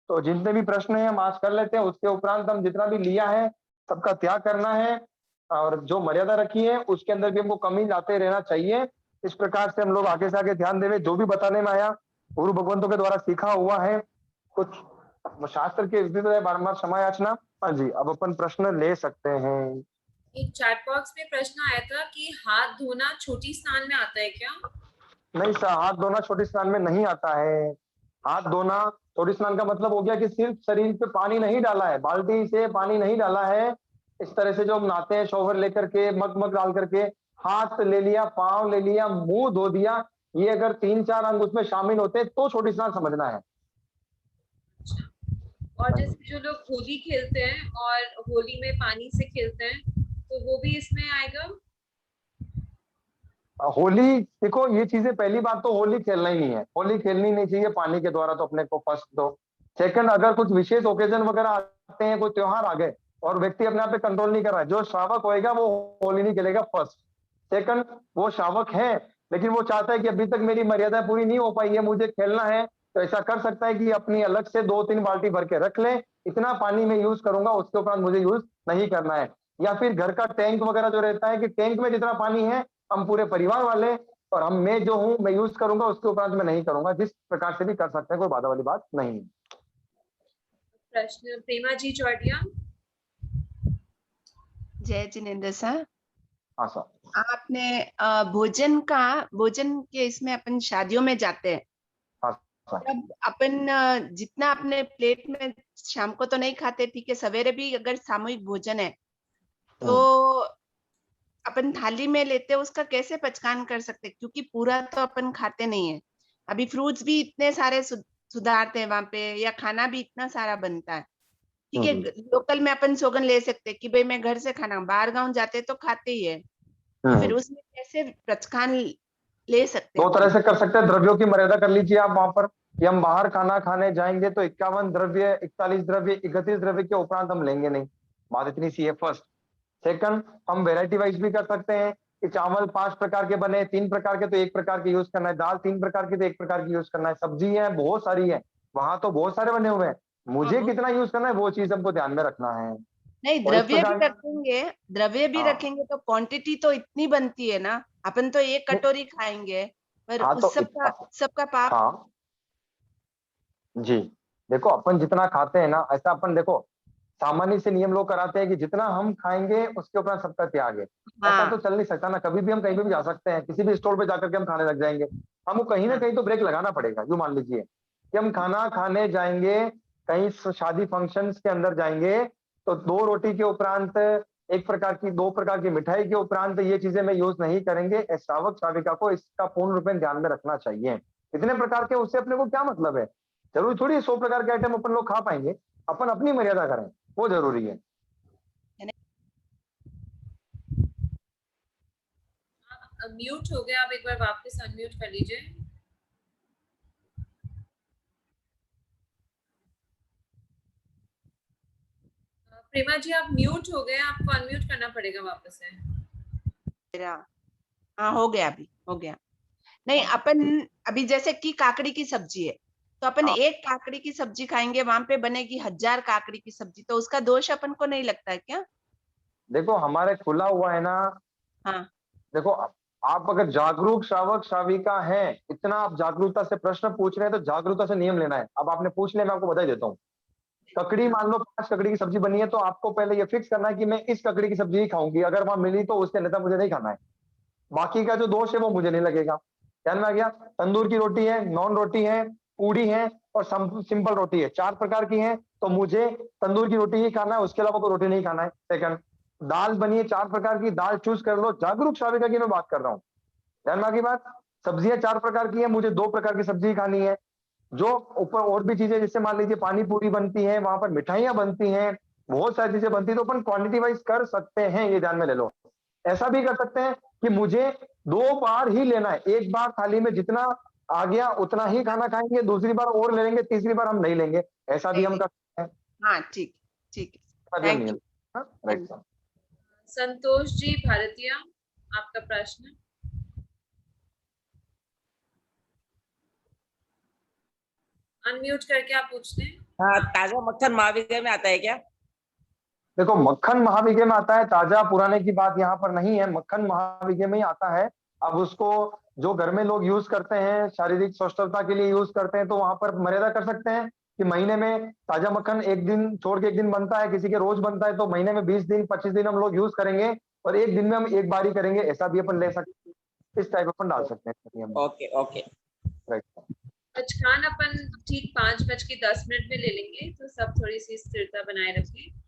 तो जितने भी प्रश्न हैं हम आज कर लेते हैं। उसके उपरांत हम जितना भी लिया है सबका त्याग करना है, और जो मर्यादा रखी है उसके अंदर भी हमको कमी लाते रहना चाहिए। इस प्रकार से हम लोग आगे से आगे ध्यान देवे, जो भी बताने में आया गुरु भगवंतों के द्वारा सीखा हुआ है, कुछ शास्त्र के विरुद्ध है, बारंबार क्षमा याचना। हाँ जी, अब अपन प्रश्न ले सकते हैं। एक चैट बॉक्स में प्रश्न आया था कि हाथ धोना छोटी स्नान में आता है क्या? नहीं सर, हाथ धोना छोटी स्नान में नहीं आता है। हाथ धोना छोटी स्नान का मतलब हो गया कि सिर्फ शरीर पे पानी नहीं डाला है, बाल्टी से पानी नहीं डाला है, इस तरह से जो हम नहाते हैं शॉवर लेकर के मग डाल करके, हाथ ले लिया, पांव ले लिया, मुंह धो दिया, ये अगर 3-4 अंग उसमें शामिल होते हैं तो छोटी स्नान समझना है। और जैसे जो लोग होली खेलते हैं और होली में पानी से खेलते हैं, तो वो भी इसमें आएगा? होली देखो, ये चीजें, पहली बात तो होली खेलना ही नहीं है, होली खेलनी नहीं चाहिए पानी के द्वारा, तो अपने को फर्स्ट तो। सेकंड, अगर कुछ विशेष ओकेजन वगैरह आते हैं, कोई त्योहार आ गए और व्यक्ति अपने आप पे कंट्रोल नहीं कर रहा है, जो श्रावक होएगा वो होली नहीं खेलेगा फर्स्ट। सेकंड, वो श्रावक है लेकिन वो चाहता है कि अभी तक मेरी मर्यादा पूरी नहीं हो पाई है, मुझे खेलना है, तो ऐसा कर सकता है कि अपनी अलग से 2-3 बाल्टी भर के रख ले, इतना पानी में यूज करूंगा, उसके उपरांत मुझे यूज नहीं करना है। या फिर घर का टैंक वगैरह जो रहता है कि टैंक में जितना पानी है हम पूरे परिवार वाले और हम, मैं जो हूं मैं यूज करूंगा, उसके उपरांत मैं नहीं करूंगा, जिस प्रकार से भी कर सकते हैं, कोई बाधा वाली बात नहीं है। प्रश्न प्रेमा जी चौटिया। जय जिनेन्द्र सर, हाँ सर। आपने भोजन के इसमें अपन शादियों में जाते हैं, हाँ सर। तब अपन जितना अपने प्लेट में शाम को तो नहीं खाते, ठीक है, सवेरे भी अगर सामूहिक भोजन है तो अपन थाली में लेते, उसका कैसे पचकान कर सकते, क्योंकि पूरा तो अपन खाते नहीं है। अभी फ्रूट्स भी इतने सारे सुधारते हैं वहां पे, या खाना भी इतना सारा बनता है, ठीक है। लोकल में अपन सोगन ले सकते कि भाई मैं घर से खाना, बाहर गांव जाते तो खाते ही है, तो फिर उसमें कैसे पचकान ले सकते हैं? 2 तरह से कर सकते हैं, द्रव्यों की मर्यादा कर लीजिए आप वहां पर कि हम बाहर खाना खाने जाएंगे तो 51 द्रव्य, 41 द्रव्य, 31 द्रव्य के उपरांत हम लेंगे नहीं, बात इतनी सी है फर्स्ट। सेकंड, हम वेराइटी वाइज भी कर सकते हैं कि चावल 5 प्रकार के बने, 3 प्रकार के तो 1 प्रकार के यूज करना है, दाल 3 प्रकार की तो 1 प्रकार की यूज करना है, सब्जी है बहुत सारी है, वहां तो बहुत सारे बने हुए हैं, मुझे कितना यूज करना है वो चीज हमको ध्यान में रखना है। नहीं, द्रव्य भी रखेंगे तो क्वांटिटी तो इतनी बनती है ना, अपन तो 1 कटोरी खाएंगे, पर हाँ, उस सबका पाप। हाँ जी, देखो अपन जितना खाते हैं ना, ऐसा अपन देखो सामान्य से नियम लोग कराते हैं कि जितना हम खाएंगे उसके ऊपर सबका त्याग है। ऐसा तो चल नहीं सकता ना, कभी भी हम कहीं पे भी जा सकते हैं, किसी भी स्टोर पे जाकर के हम खाने लग जाएंगे, हमको कहीं ना कहीं तो ब्रेक लगाना पड़ेगा। यूं मान लीजिए कि हम खाना खाने जाएंगे, कहीं शादी फंक्शंस के अंदर जाएंगे, तो 2 रोटी के उपरांत 1 प्रकार की, 2 प्रकार की मिठाई के उपरांत ये चीजें में यूज नहीं करेंगे। श्रावक श्राविका को इसका पूर्ण रूप में ध्यान में रखना चाहिए। इतने प्रकार के उससे अपने को क्या मतलब है, जरूरी थोड़ी 100 प्रकार के आइटम अपन लोग खा पाएंगे, अपन अपनी मर्यादा करें, वो जरूरी है। म्यूट हो गया, आप एक बार वापस अनम्यूट कर लीजिए। प्रेमा जी आप म्यूट हो गए, आपको अनम्यूट करना पड़ेगा वापस से। हाँ हो गया, अभी हो गया। नहीं, अपन अभी जैसे कि काकड़ी की सब्जी है, तो अपन 1 काकड़ी की सब्जी खाएंगे, वहां पे बनेगी 1000 काकड़ी की सब्जी, तो उसका दोष अपन को नहीं लगता है क्या? देखो हमारे खुला हुआ है ना। हाँ, देखो आप अगर जागरूक श्रावक श्राविका हैं, इतना आप जागरूकता से प्रश्न पूछ रहे हैं, तो जागरूकता से नियम लेना है। अब आपने पूछ लिया, मैं आपको बता देता हूँ। ककड़ी मान लो 5 ककड़ी की सब्जी बनी है, तो आपको पहले ये फिक्स करना है कि मैं इस ककड़ी की सब्जी ही खाऊंगी, अगर वहां मिली तो उसके अन्यथा मुझे नहीं खाना है, बाकी का जो दोष है वो मुझे नहीं लगेगा। ध्यान में आ गया? तंदूर की रोटी है, नॉन रोटी है, पूड़ी है और सिंपल रोटी है, 4 प्रकार की है, तो मुझे तंदूर की रोटी ही खाना है, उसके अलावा कोई रोटी नहीं खाना है। सेकंड, दाल बनी है 4 प्रकार की, दाल चूज कर लो, जागरूक श्राविका की मैं बात कर रहा हूँ। ध्यान में आ गई बात? सब्जियां 4 प्रकार की है, मुझे 2 प्रकार की सब्जी खानी है। जो ऊपर और भी चीजें, जैसे मान लीजिए पानी पूरी बनती है, वहां पर मिठाइयां बनती हैं, बहुत सारी चीजें बनती है, तो अपन क्वांटिटी वाइज कर सकते हैं, ये ध्यान में ले लो। ऐसा भी कर सकते हैं कि मुझे 2 बार ही लेना है, 1 बार थाली में जितना आ गया उतना ही खाना खाएंगे, दूसरी बार और ले लेंगे, तीसरी बार हम नहीं लेंगे, ऐसा भी हम कर सकते हैं। हाँ ठीक ठीक है, thank you. Right sir. Santosh ji Bharatiya, आपका प्रश्न। अनम्यूट करके आप पूछते हैं। हाँ, ताजा मक्खन महाविद्या में आता है क्या? देखो मक्खन महाविद्या में आता है, ताजा पुराने की बात यहाँ पर नहीं है, मक्खन महाविद्या में ही आता है। अब उसको जो घर में लोग यूज करते हैं, शारीरिक स्वस्थता के लिए यूज करते हैं, तो वहां पर मर्यादा कर सकते हैं कि महीने में ताजा मक्खन 1 दिन छोड़ के 1 दिन बनता है, किसी के रोज बनता है, तो महीने में 20 दिन 25 दिन हम लोग यूज करेंगे और 1 दिन में हम 1 बार ही करेंगे, ऐसा भी अपन ले सकते हैं, इस टाइप अपन डाल सकते हैं। Okay okay, right. पचकान अपन ठीक 5:10 में ले लेंगे, तो सब थोड़ी सी स्थिरता बनाए रखें।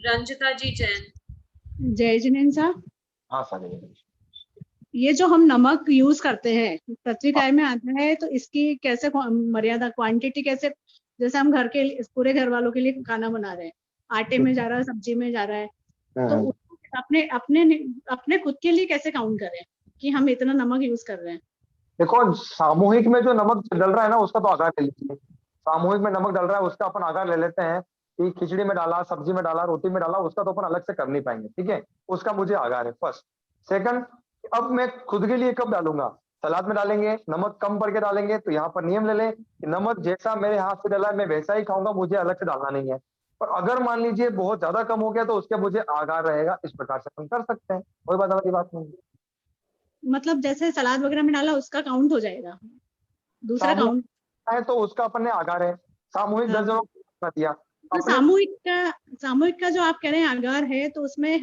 रंजिता जी जैन। जय जिनेन्द्र साहब, हाँ सर। ये जो हम नमक यूज करते हैं पृथ्वी में आता है, तो इसकी कैसे मर्यादा, क्वांटिटी कैसे, जैसे हम घर के पूरे घर वालों के लिए खाना बना रहे हैं, आटे में जा रहा है, सब्जी में जा रहा है, तो उसको अपने अपने अपने खुद के लिए कैसे काउंट करें कि हम इतना नमक यूज कर रहे हैं? देखो, सामूहिक में जो नमक डल रहा है ना, उसका तो आकार ले लीजिए। सामूहिक में नमक डल रहा है, उसका अपन आकार ले लेते हैं कि खिचड़ी में डाला, सब्जी में डाला, रोटी में डाला, उसका तो अपन अलग से कर नहीं पाएंगे, ठीक है। उसका मुझे आकार है फर्स्ट। सेकंड, अब मैं खुद के लिए कब डालूंगा? सलाद में डालेंगे, नमक कम करके डालेंगे, तो यहाँ पर नियम ले लें कि नमक जैसा मेरे हाथ से डला है मैं वैसा ही खाऊंगा, मुझे अलग से डालना नहीं है। पर अगर मान लीजिए बहुत ज्यादा कम हो गया तो उसके मुझे आकार रहेगा, इस प्रकार से हम कर सकते हैं, कोई बात वाली बात नहीं। मतलब जैसे सलाद वगैरह में डाला उसका काउंट हो जाएगा, दूसरा काउंट है तो उसका अपन ने आकार है। सामूहिक 10 जनों को दिया, तो सामूहिक का जो आप कह रहे हैं आगार है, तो उसमें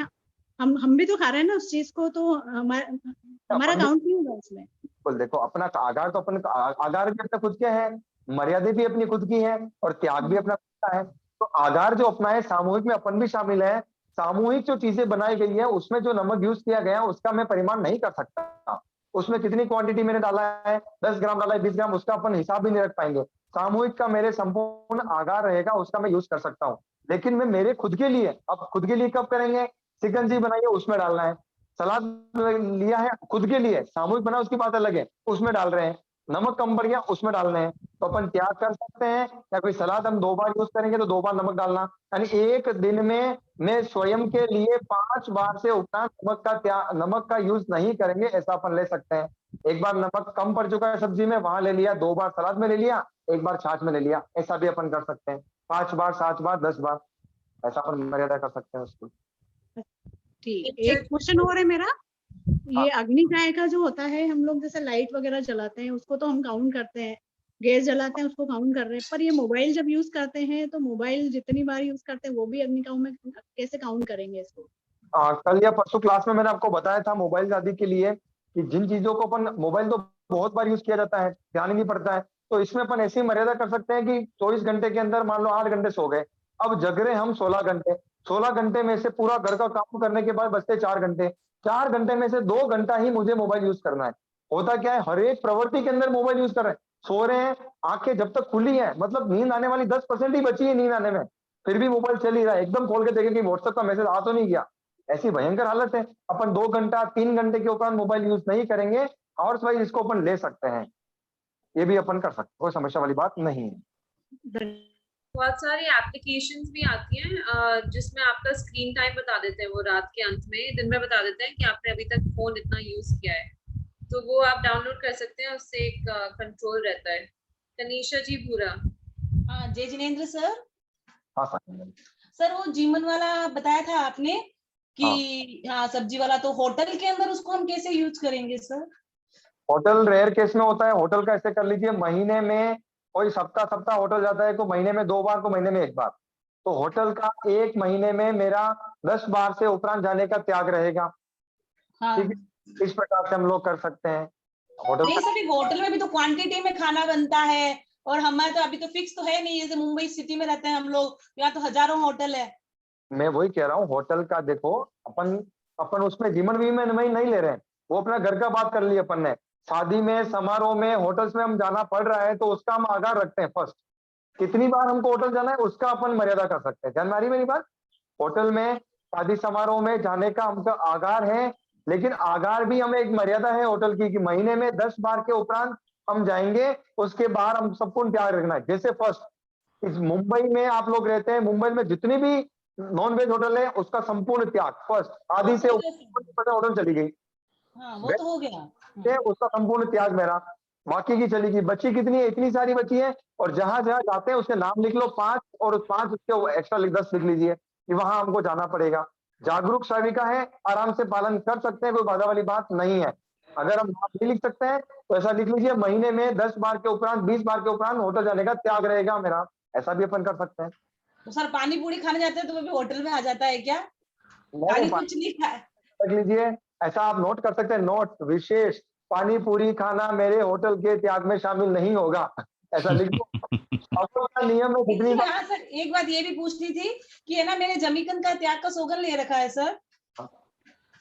हम भी तो खा रहे हैं ना उस चीज को, तो हमारा काउंट नहीं होगा उसमें। बिल्कुल, देखो अपना आगार तो अपन आगार भी अपने खुद के हैं, मर्यादा भी अपनी खुद की है और त्याग भी अपना खुद का है। तो आगार जो अपना है, सामूहिक में अपन भी शामिल है। सामूहिक जो चीजें बनाई गई है उसमें जो नमक यूज किया गया है उसका मैं परिमाण नहीं कर सकता। उसमें कितनी क्वांटिटी मैंने डाला है, 10 ग्राम डाला है, 20 ग्राम, उसका अपन हिसाब भी नहीं रख पाएंगे। सामूहिक का मेरे संपूर्ण आगार रहेगा, उसका मैं यूज कर सकता हूँ। लेकिन मैं मेरे खुद के लिए, अब खुद के लिए कब करेंगे? शिकंजी बनाइए, उसमें डालना है। सलाद लिया है खुद के लिए, सामूहिक बना उसकी बात अलग है, उसमें डाल रहे हैं। नमक कम पड़ गया, उसमें डालने हैं, तो अपन त्याग कर सकते हैं। या कोई सलाद हम 2 बार यूज करेंगे तो 2 बार नमक डालना, यानी एक दिन में मैं स्वयं के लिए 5 बार से उपरांत नमक का यूज नहीं करेंगे, ऐसा अपन ले सकते हैं। एक बार नमक कम पड़ चुका है सब्जी में, वहां ले लिया, 2 बार सलाद में ले लिया, 1 बार छाछ में ले लिया, ऐसा भी अपन कर सकते हैं। 5 बार, 7 बार, 10 बार, ऐसा अपन मर्यादा कर सकते हैं उसको। ठीक, एक क्वेश्चन और है मेरा, ये अग्निकाय का जो होता है, हम लोग जैसे लाइट वगैरह जलाते हैं उसको तो हम काउंट करते हैं, गैस जलाते हैं उसको काउंट कर रहे हैं, पर ये मोबाइल जब यूज करते हैं तो मोबाइल जितनी बार यूज करते हैं वो भी अग्निकाय में कैसे काउंट करेंगे इसको? कल या परसों क्लास में मैंने आपको बताया था मोबाइल आदि के लिए कि जिन चीजों को अपन, मोबाइल तो बहुत बार यूज किया जाता है, ध्यान ही नहीं पड़ता है, तो इसमें अपन ऐसी मर्यादा कर सकते हैं कि 24 घंटे के अंदर मान लो 8 घंटे सो गए, अब जग रहे हम 16 घंटे, 16 घंटे में से पूरा घर का काम करने के बाद बचते 4 घंटे, 4 घंटे में से 2 घंटा ही मुझे मोबाइल यूज करना है। होता क्या है, हर एक प्रवृत्ति के अंदर मोबाइल यूज कर रहे हैं, सो रहे हैं, आंखें जब तक खुली है, मतलब नींद आने वाली 10% ही बची है नींद आने में, फिर भी मोबाइल चल ही रहा है, एकदम खोल के देखें कि व्हाट्सएप का मैसेज आ तो नहीं गया, ऐसी भयंकर हालत है। अपन 2 घंटा 3 घंटे के उपरांत मोबाइल यूज नहीं करेंगे, आवर्स वाइज इसको अपन ले सकते हैं, ये भी अपन कर सकते हैं, कोई समस्या वाली बात नहीं है। बहुत सारी एप्लीकेशंस भी आती हैं जिसमें आपका स्क्रीन टाइम बता देते हैं, वो रात के अंत में, दिन में बता देते हैं कि आपने अभी तक फोन इतना यूज किया है, तो वो आप डाउनलोड कर सकते हैं, उससे एक कंट्रोल रहता है। तनीषा जी भूरा। जय जिनेन्द्र सर। हाँ सर, वो जीवन वाला बताया था आपने कि हाँ सब्जी वाला, तो होटल के अंदर उसको हम कैसे यूज करेंगे सर? होटल रेयर केस में होता है, होटल का ऐसे कर लीजिए, महीने में कोई सप्ताह होटल जाता है, कोई महीने में 2 बार, कोई महीने में 1 बार, तो होटल का 1 महीने में मेरा 10 बार से उपरांत जाने का त्याग रहेगा। ठीक है, इस प्रकार से हम लोग कर सकते हैं। नहीं सर, होटल में भी तो क्वांटिटी में खाना बनता है, और हमारे तो अभी तो फिक्स तो है नहीं, जैसे मुंबई सिटी में रहते हैं हम लोग, यहाँ तो हजारों होटल है। मैं वही कह रहा हूँ, होटल का देखो, अपन उसमें जीवन बीमा नहीं ले रहे हैं, वो अपना घर का बात कर लिया अपन ने। शादी में, समारोह में, होटल्स में हम जाना पड़ रहा है तो उसका हम आगार रखते हैं। फर्स्ट, कितनी बार हमको होटल जाना है उसका अपन मर्यादा कर सकते हैं। ध्यान में आ रही मेरी बात? होटल में, शादी समारोह में जाने का हमका आगार है, लेकिन आगार भी हमें एक मर्यादा है होटल की कि महीने में 10 बार के उपरांत हम जाएंगे, उसके बाहर हम संपूर्ण त्याग रखना है। जैसे फर्स्ट, इस मुंबई में आप लोग रहते हैं, मुंबई में जितनी भी नॉन वेज होटल है उसका संपूर्ण त्याग, फर्स्ट आदि से होटल चली गई, वो तो हो गया, उसका संपूर्ण त्याग मेरा, बाकी की चली गई, बची कितनी है? इतनी सारी बची है, और जहां जहां जाते हैं उसके नाम लिख लो 5, और 5 उसके एक्स्ट्रा 10 लिख लीजिए कि वहां हमको जाना पड़ेगा। जागरूक सेविका है, आराम से पालन कर सकते हैं, कोई बाधा वाली बात नहीं है। अगर हम नाम नहीं लिख सकते हैं तो ऐसा लिख लीजिए, महीने में 10 बार के उपरांत, 20 बार के उपरांत होटल जाने का त्याग रहेगा मेरा, ऐसा भी अपन कर सकते हैं। तो सर पानी पूरी खाने जाते हैं तो वो भी होटल में आ जाता है क्या? कुछ नहीं खाए रख लीजिए, ऐसा आप नोट कर सकते हैं, नोट विशेष, पानी पूरी खाना मेरे होटल के त्याग में शामिल नहीं होगा, ऐसा लिख दो। नियम है कितनी बार। सर एक बात ये भी पूछनी थी कि है ना, मैंने जमीकन का त्याग का सौगन ले रखा है सर,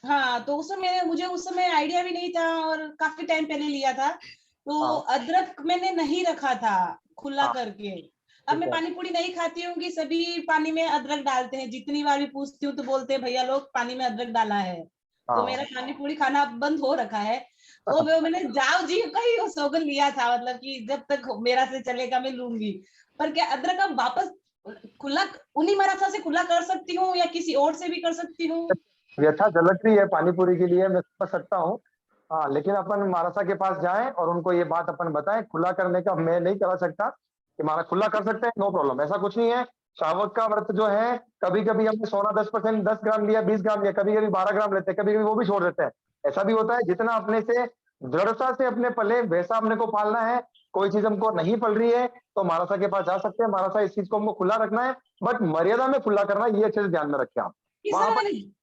हाँ, तो उस समय मुझे उस समय आइडिया भी नहीं था और काफी टाइम पहले लिया था, तो हाँ। अदरक मैंने नहीं रखा था खुला हाँ, करके। अब ठीक मैं है। पानी पूरी नहीं खाती हूँ कि सभी पानी में अदरक डालते हैं, जितनी बार भी पूछती हूँ तो बोलते हैं भैया लोग पानी में अदरक डाला है, तो हाँ। मेरा पानी पूरी खाना अब बंद हो रखा है। तो मैंने जाओ जी का ही स्लोगन लिया था, मतलब कि जब तक मेरा से चलेगा मैं लूंगी। पर क्या अदरक अब वापस खुला उन्हीं मराठा से खुला कर सकती हूँ या किसी और से भी कर सकती हूँ? व्यथा झलक रही है पानी पूरी के लिए, मैं समझ सकता हूँ। हाँ, लेकिन अपन मानसा के पास जाएं और उनको ये बात अपन बताएं, खुला करने का मैं नहीं करा सकता कि मारा खुला कर सकते हैं, नो प्रॉब्लम, ऐसा कुछ नहीं है। श्रावक का व्रत जो है, कभी कभी हमने सोना 10% 10 ग्राम लिया, 20 ग्राम लिया, कभी कभी 12 ग्राम लेते हैं, कभी कभी वो भी छोड़ देते हैं। ऐसा भी होता है। जितना अपने से दृढ़ता से अपने पले वैसा अपने को पालना है। कोई चीज हमको नहीं पल रही है तो मानसा के पास जा सकते हैं। मानसा इस चीज को हमको खुला रखना है, बट मर्यादा में खुला करना, ये अच्छे से ध्यान में रखें आप। कि वहां पर सर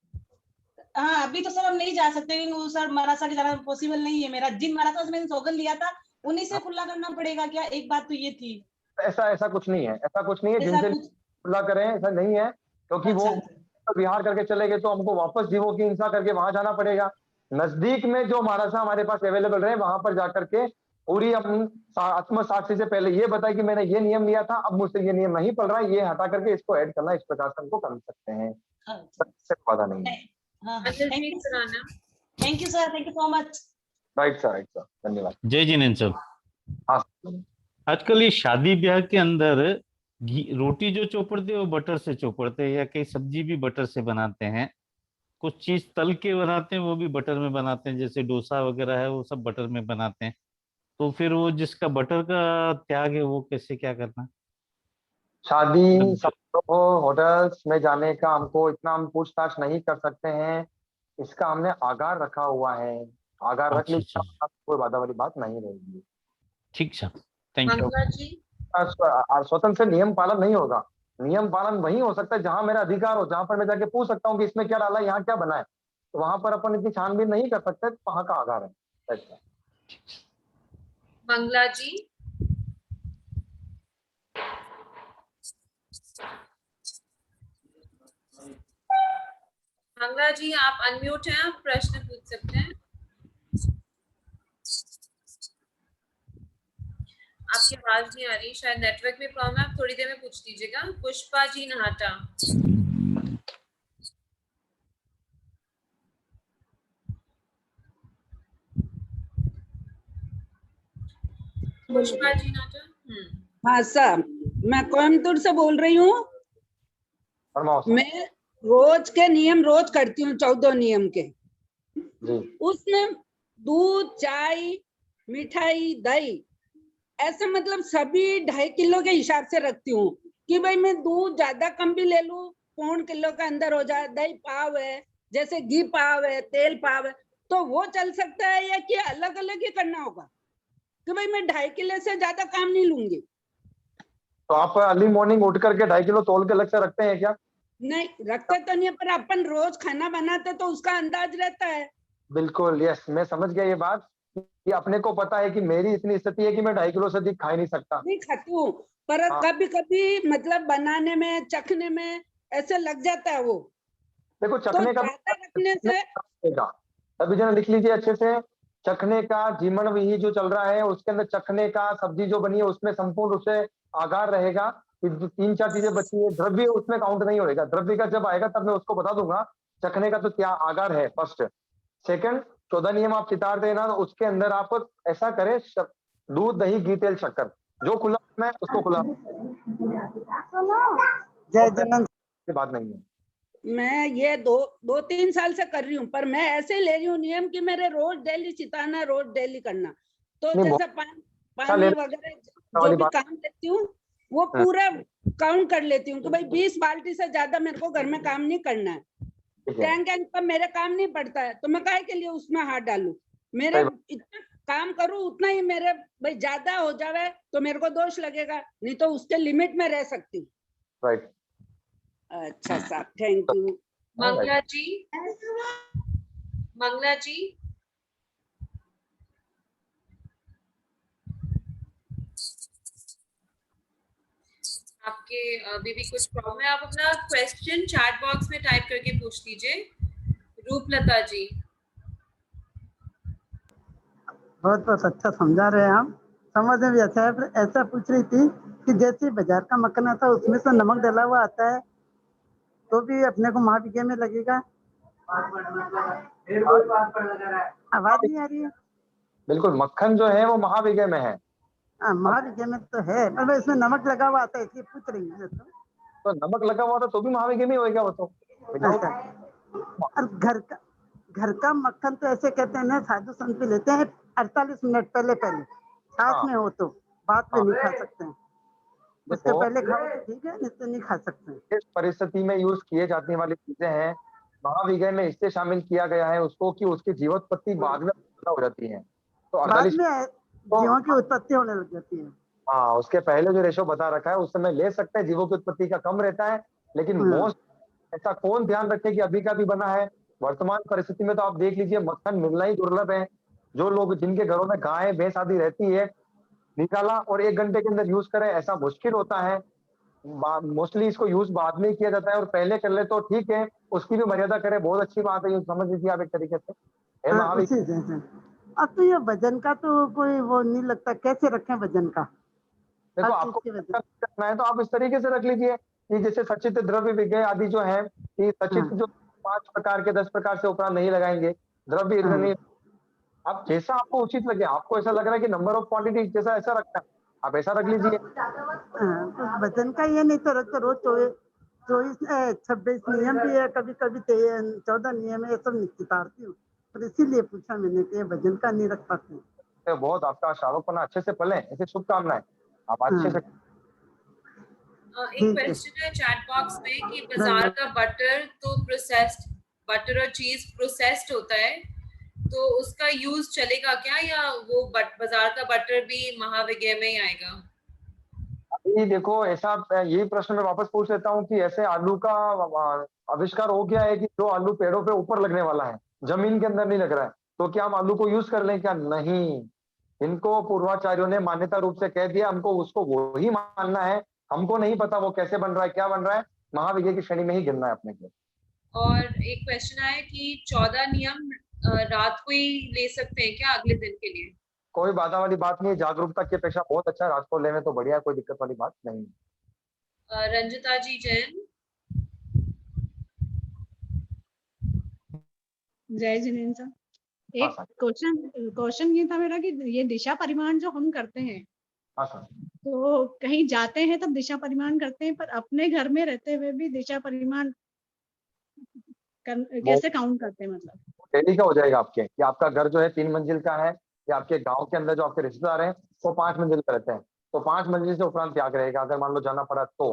हाँ, अभी तो सर हम नहीं जा सकते क्योंकि वो सर मराठा के जाना पॉसिबल नहीं है मेरा। जिन मराठा से मैंने सौगन लिया था उन्हीं से खुला करना पड़ेगा क्या? एक बात तो ये थी। ऐसा ऐसा कुछ नहीं है, ऐसा कुछ नहीं है ऐसा जिनसे कुछ खुला करें, ऐसा नहीं है। क्योंकि वो अच्छा विहार करके चले गए तो हमको वापस जीवों की हिंसा करके वहां जाना पड़ेगा। नजदीक में जो महाराजा हमारे पास अवेलेबल रहे वहां पर जाकर के पूरी हम आत्म साक्षी से पहले ये बताए कि मैंने ये नियम लिया था, अब मुझसे ये नियम नहीं पड़ रहा है, ये हटा करके इसको ऐड करना, इस प्रकार से हमको कर सकते हैं। अच्छा। वादा नहीं है। हाँ, Anil Khurana. Thank you sir, thank you so much. Right sir, धन्यवाद। जय जिनेन्द्र सर, हाँ, आजकल ये शादी ब्याह के अंदर रोटी जो चौपड़ते हैं वो बटर से चौपड़ते हैं, या कई सब्जी भी बटर से बनाते हैं, कुछ चीज तल के बनाते हैं वो भी बटर में बनाते हैं, जैसे डोसा वगैरह है वो सब बटर में बनाते हैं। तो फिर वो जिसका बटर का त्याग है वो कैसे क्या करना? शादी मतलब समारोह होटल्स में जाने का हमको इतना हम पूछताछ नहीं कर सकते हैं। इसका हमने आगार रखा हुआ है, आगार रख अच्छा लीजिए, अच्छा, कोई बाधा वाली बात नहीं रहेगी। ठीक सर, थैंक यू। मंगला जी। स्वतंत्र से नियम पालन नहीं होगा। नियम पालन वही हो सकता है जहां मेरा अधिकार हो, जहां पर मैं जाके पूछ सकता हूँ कि इसमें क्या डाला, यहाँ क्या बना है। तो वहां पर अपन इतनी छानबीन नहीं कर सकते, तो वहां का आधार है। ऐसा। मंगला जी। मंगला जी आप अनम्यूट हैं, आप प्रश्न पूछ सकते हैं। आपकी आवाज नहीं आ रही, शायद नेटवर्क में प्रॉब्लम है, आप थोड़ी देर में पूछ लीजिएगा। पुष्पा जी नहाटा। पुष्पा जी नहाटा। हाँ सर, मैं कोयम्बतूर से बोल रही हूँ। मैं रोज के नियम रोज करती हूँ, 14 नियम के। जी। उसमें दूध, चाय, मिठाई, दही, ऐसे मतलब सभी 2.5 किलो के हिसाब से रखती हूँ कि भाई मैं दूध ज्यादा कम भी ले लूं, 1.25 किलो का अंदर हो जाए। दही पाव है, जैसे घी पाव है, तेल पाव है, तो वो चल सकता है या कि अलग अलग ही करना होगा कि भाई मैं 2.5 किलो से ज्यादा काम नहीं लूंगी? तो आप अर्ली मॉर्निंग उठ करके 2.5 किलो तोल के अलग से रखते हैं क्या? नहीं रखते तो नहीं, पर अपन रोज खाना बनाते तो उसका अंदाज रहता है। बिल्कुल, यस, मैं समझ गया ये बात कि अपने को पता है कि मेरी इतनी स्थिति है कि मैं 2.5 किलो से अधिक खा ही नहीं सकता। नहीं खाती हूँ, पर हाँ। कभी कभी मतलब बनाने में, चखने में ऐसे लग जाता है वो। देखो, तो चखने का ज्यादा रखने से सभी जन लिख लीजिए अच्छे से। चखने का जीवन विही जो चल रहा है उसके अंदर चखने का, सब्जी जो बनी है उसमें संपूर्ण रूप से आगार रहेगा। जो 3-4 चीजें बची है, द्रव्य उसमें काउंट नहीं होगा। द्रव्य का जब आएगा तब मैं उसको बता दूंगा। चखने का तो क्या आगार है, फर्स्ट। सेकंड, 14 नियम आप चितार देना, तो उसके अंदर आप ऐसा करें, दूध, दही, घी, तेल, शक्कर, जो खुला है उसको खुला। जय जनन। बात नहीं है। मैं ये 2-3 साल से कर रही हूँ, पर मैं ऐसे ही ले रही हूँ नियम कि मेरे रोज डेली चिताना, रोज डेली करना। तो जैसे पानी वगैरह जो भी काम लेती हूँ वो पूरा काउंट कर लेती हूँ कि भाई 20 बाल्टी से ज्यादा मेरे को घर में काम नहीं करना है। टैंक पर मेरे काम नहीं पड़ता है, तो मैं काहे के लिए उसमें हाथ डालूं? मेरे इतना काम करूं उतना ही, मेरे भाई ज्यादा हो जावे तो मेरे को दोष लगेगा, नहीं तो उसके लिमिट में रह सकती हूँ। राइट। अच्छा साहब, थैंक यू। मंगला जी। मंगला जी। आपके अभी भी कुछ प्रॉब्लम है, आप अपना क्वेश्चन चैट बॉक्स में टाइप करके पूछ लीजिए। रूपलता जी। बहुत बहुत अच्छा समझा रहे हैं आप, समझ में भी अच्छा है। पर ऐसा पूछ रही थी कि जैसे बाजार का मक्खन आता है उसमें तो नमक डला हुआ आता है, तो भी अपने को महाविज्ञ में लगेगा? आवाज नहीं आ रही है? बिल्कुल, मक्खन जो है वो महाविज्ञ में है। हाँ, महाविज्ञ में तो है, पर इसमें नमक लगा हुआ आता है इसलिए पूछ रही हूँ। तो नमक लगा हुआ था तो भी महाविज्ञ में होगा वो तो। अच्छा, और घर का मक्खन तो ऐसे कहते हैं ना, साधु संत भी लेते हैं 48 मिनट पहले छाछ हाँ। में हो तो बाद में नहीं खा सकते हैं, उसके देखो, पहले खाओ तो ठीक है, नहीं तो नहीं खा सकते हैं। इस परिस्थिति में यूज किए जाने वाली चीजें हैं, महाविज्ञ में इससे शामिल किया गया है उसको कि उसकी जीवोत्पत्ति बाद में पैदा हो जाती है। तो बाद 48 में जीवों की उत्पत्ति होने लग जाती है। हाँ, उसके पहले जो रेशो बता रखा है उस समय ले सकते हैं, जीवों की उत्पत्ति का कम रहता है, लेकिन हाँ। मोस्ट ऐसा कौन ध्यान रखे कि अभी का भी बना है। वर्तमान परिस्थिति में तो आप देख लीजिए मक्खन मिलना ही दुर्लभ है। जो लोग जिनके घरों में गाय भैंस आदि रहती है, निकाला और 1 घंटे के अंदर यूज करें ऐसा मुश्किल होता है। मोस्टली इसको यूज बाद में किया जाता है और पहले कर ले तो ठीक है, उसकी भी मर्यादा करें, बहुत अच्छी बात है, यूज समझ लीजिए आप एक तरीके से। हाँ, उसी जैसे। अब तो ये वजन का तो कोई वो नहीं लगता, कैसे रखें वजन का? देखो, हर आपको चीज के वजन। करना है तो आप इस तरीके से रख लीजिए कि जैसे सचित द्रव्य विज्ञान आदि जो है कि सचित हाँ। जो 5 प्रकार के 10 प्रकार से उपरांत नहीं लगाएंगे, द्रव्य हाँ। नहीं। आप जैसा आपको उचित लगे, आपको ऐसा लग रहा है कि नंबर ऑफ क्वांटिटी जैसा ऐसा रखना है, आप ऐसा रख लीजिए। हाँ, तो वजन का ये नहीं तो रखते रोज 26 नियम भी है, कभी कभी 14 नियम है, ये सब निश्चितार्थी हूँ, पर इसीलिए पूछा मैंने कि वजन का नहीं रख पाते। तो बहुत आपका श्रावकपना अच्छे से पले, ऐसे शुभकामनाएं, आप अच्छे से। एक क्वेश्चन है चैट बॉक्स में कि बाजार का बटर तो प्रोसेस्ड बटर और चीज प्रोसेस्ड होता है, तो उसका यूज चलेगा क्या, या वो बाजार का बटर भी महाविज्ञ में ही आएगा? अभी देखो, ऐसा यही प्रश्न मैं वापस पूछ लेता हूँ कि ऐसे आलू का आविष्कार हो गया है कि जो आलू पेड़ों पे ऊपर लगने वाला है, जमीन के अंदर नहीं लग रहा है, तो क्या हम आलू को यूज कर लें क्या? नहीं, इनको पूर्वाचार्यों ने मान्यता रूप से कह दिया, हमको उसको वो ही मानना है। हमको नहीं पता वो कैसे बन रहा है, क्या बन रहा है, महाविज्ञ की श्रेणी में ही गिनना है अपने को। और एक क्वेश्चन आया कि 14 नियम रात को ही ले सकते हैं क्या अगले दिन के लिए? कोई बाधा वाली बात नहीं है, जागरूकता की अपेक्षा बहुत अच्छा, रात को लेने तो बढ़िया, कोई दिक्कत वाली बात नहीं है। रंजिता जी जैन। जय जिनेन्द्र सर, एक क्वेश्चन ये था मेरा कि ये दिशा परिमाण जो हम करते हैं, तो कहीं जाते हैं तब दिशा परिमाण करते हैं, पर अपने घर में रहते हुए भी दिशा परिमाण कैसे काउंट करते हैं? मतलब डेली का हो जाएगा आपके, कि आपका घर जो है 3 मंजिल का है, या आपके गांव के अंदर जो आपके रिश्तेदार हैं वो 5 मंजिल का रहते हैं, तो 5 मंजिल से उपरांत त्याग रहेगा अगर मान लो जाना पड़ा तो।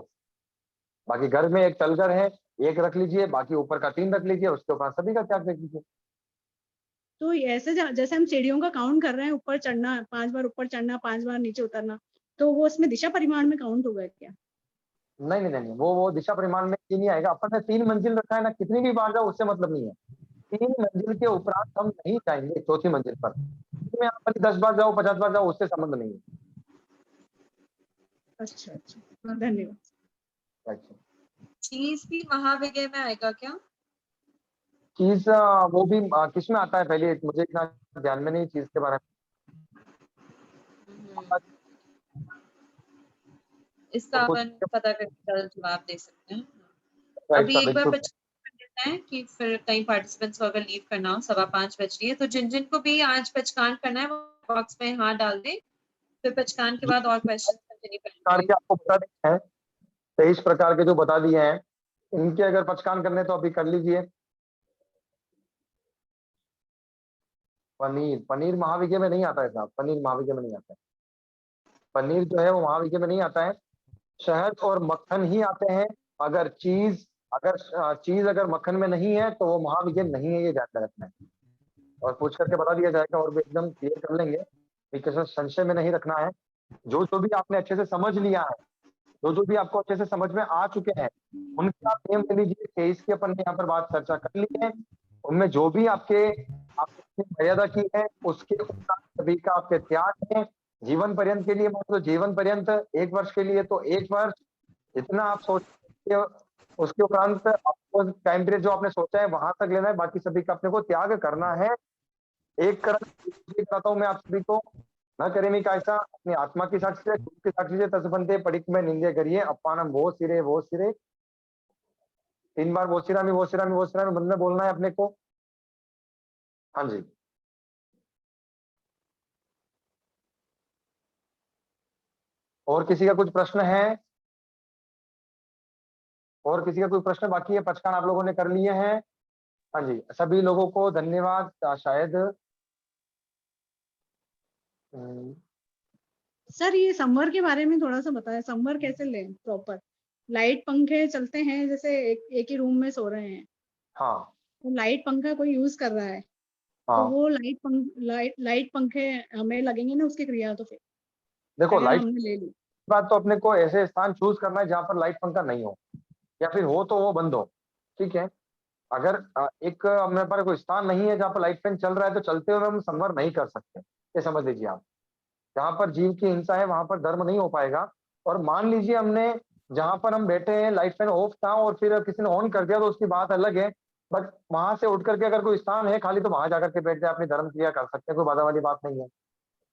बाकी घर में एक तलघर है, एक रख लीजिए, बाकी ऊपर का 3 रख लीजिए, उसके उपरांत सभी का त्याग रख लीजिए। तो ऐसे जैसे हम सीढ़ियों का काउंट कर रहे हैं, ऊपर चढ़ना 5 बार, ऊपर चढ़ना 5 बार, नीचे उतरना, तो वो उसमें दिशा परिमाण में काउंट होगा क्या? नहीं नहीं नहीं, वो दिशा परिमाण में ही नहीं आएगा। अपन ने 3 मंजिल रखा है ना, कितनी भी बार जाओ उससे मतलब नहीं है। 3 मंजिल के उपरांत हम नहीं जाएंगे चौथी मंजिल पर, में आप 10 बार जाओ 50 बार जाओ उससे संबंध नहीं है। अच्छा अच्छा, धन्यवाद। चीज भी महाविज्ञ में आएगा क्या? चीज वो भी किस में आता है, पहले मुझे इतना ध्यान में नहीं चीज के बारे में। इसका अपन पता करके कल जवाब दे सकते हैं। अभी एक बार पहचान है कि फिर कई पार्टिसिपेंट्स को अगर लीव करना हो, 5:15 बज रही है, तो जिन जिन को भी आज पहचान करना है वो बॉक्स में हाथ डाल दें, फिर पहचान के बाद और क्वेश्चन कंटिन्यू करेंगे। आपको बता दिए हैं 23 प्रकार के जो बता दिए हैं, इनके अगर पचकान करने तो अभी कर लीजिए। पनीर महाविज्ञ में नहीं आता है साहब, पनीर महाविज्ञ में नहीं आता है। पनीर जो है वो महाविज्ञ में नहीं आता है, शहद और मक्खन ही आते हैं। अगर चीज अगर मक्खन में नहीं है तो वो महाविज्ञ नहीं है, ये ध्यान रखना है और पूछ करके बता दिया जाएगा और भी एकदम क्लियर कर लेंगे, किसी संशय में नहीं रखना है। जो भी आपने अच्छे से समझ लिया है, जो भी आपको अच्छे से समझ में आ चुके हैं, उनके आप नियम ले लीजिए। 23 की अपन ने यहाँ पर बात चर्चा कर ली है, उनमें जो भी आपने मर्यादा की है उसके सभी का आपके त्याग है। जीवन पर्यंत के लिए मतलब जीवन पर्यंत 1 वर्ष के लिए तो 1 वर्ष, जितना आप सोचते उसके उपरांत आपको टाइम पीरियड जो आपने सोचा है वहां तक लेना है, बाकी सभी का अपने को त्याग करना है। एक करण कराता हूँ मैं आप सभी को, न करेमी कायसा, अपनी आत्मा की साक्षी से, खुद की साक्षी से, तसबंते पड़िक में निंदे करिए, अपानम वो सिरे 3 बार वो सिरामी बंद में बोलना है अपने को। हाँ जी, और किसी का कुछ प्रश्न है? और किसी का कोई प्रश्न बाकी है? पचकान आप लोगों ने कर लिए हैं? हाँ जी, सभी लोगों को धन्यवाद। शायद सर ये समर के बारे में थोड़ा सा बताएं, समर कैसे लें प्रॉपर? लाइट पंखे चलते हैं, जैसे एक ही रूम में सो रहे हैं, हाँ तो लाइट पंखा कोई यूज कर रहा है, तो हाँ, वो लाइट पंखे हमें लगेंगे ना उसकी क्रिया? तो फिर देखो अगर लाइट हमने ले ली बात तो अपने को ऐसे स्थान चूज करना है जहां पर लाइट पंखा नहीं हो, या फिर हो तो वो बंद हो। ठीक है, अगर एक अपने पर कोई स्थान नहीं है जहाँ पर लाइट फैन चल रहा है, तो चलते हुए हम संवर नहीं कर सकते, ये समझ लीजिए आप। जहाँ पर जीव की हिंसा है वहां पर धर्म नहीं हो पाएगा। और मान लीजिए हमने जहां पर हम बैठे हैं लाइट फैन ऑफ था और फिर किसी ने ऑन कर दिया तो उसकी बात अलग है, बट वहां से उठ करके अगर कोई स्थान है खाली तो वहां जाकर के बैठ जाए, अपनी धर्म क्रिया कर सकते हैं, कोई बाधा वाली बात नहीं है।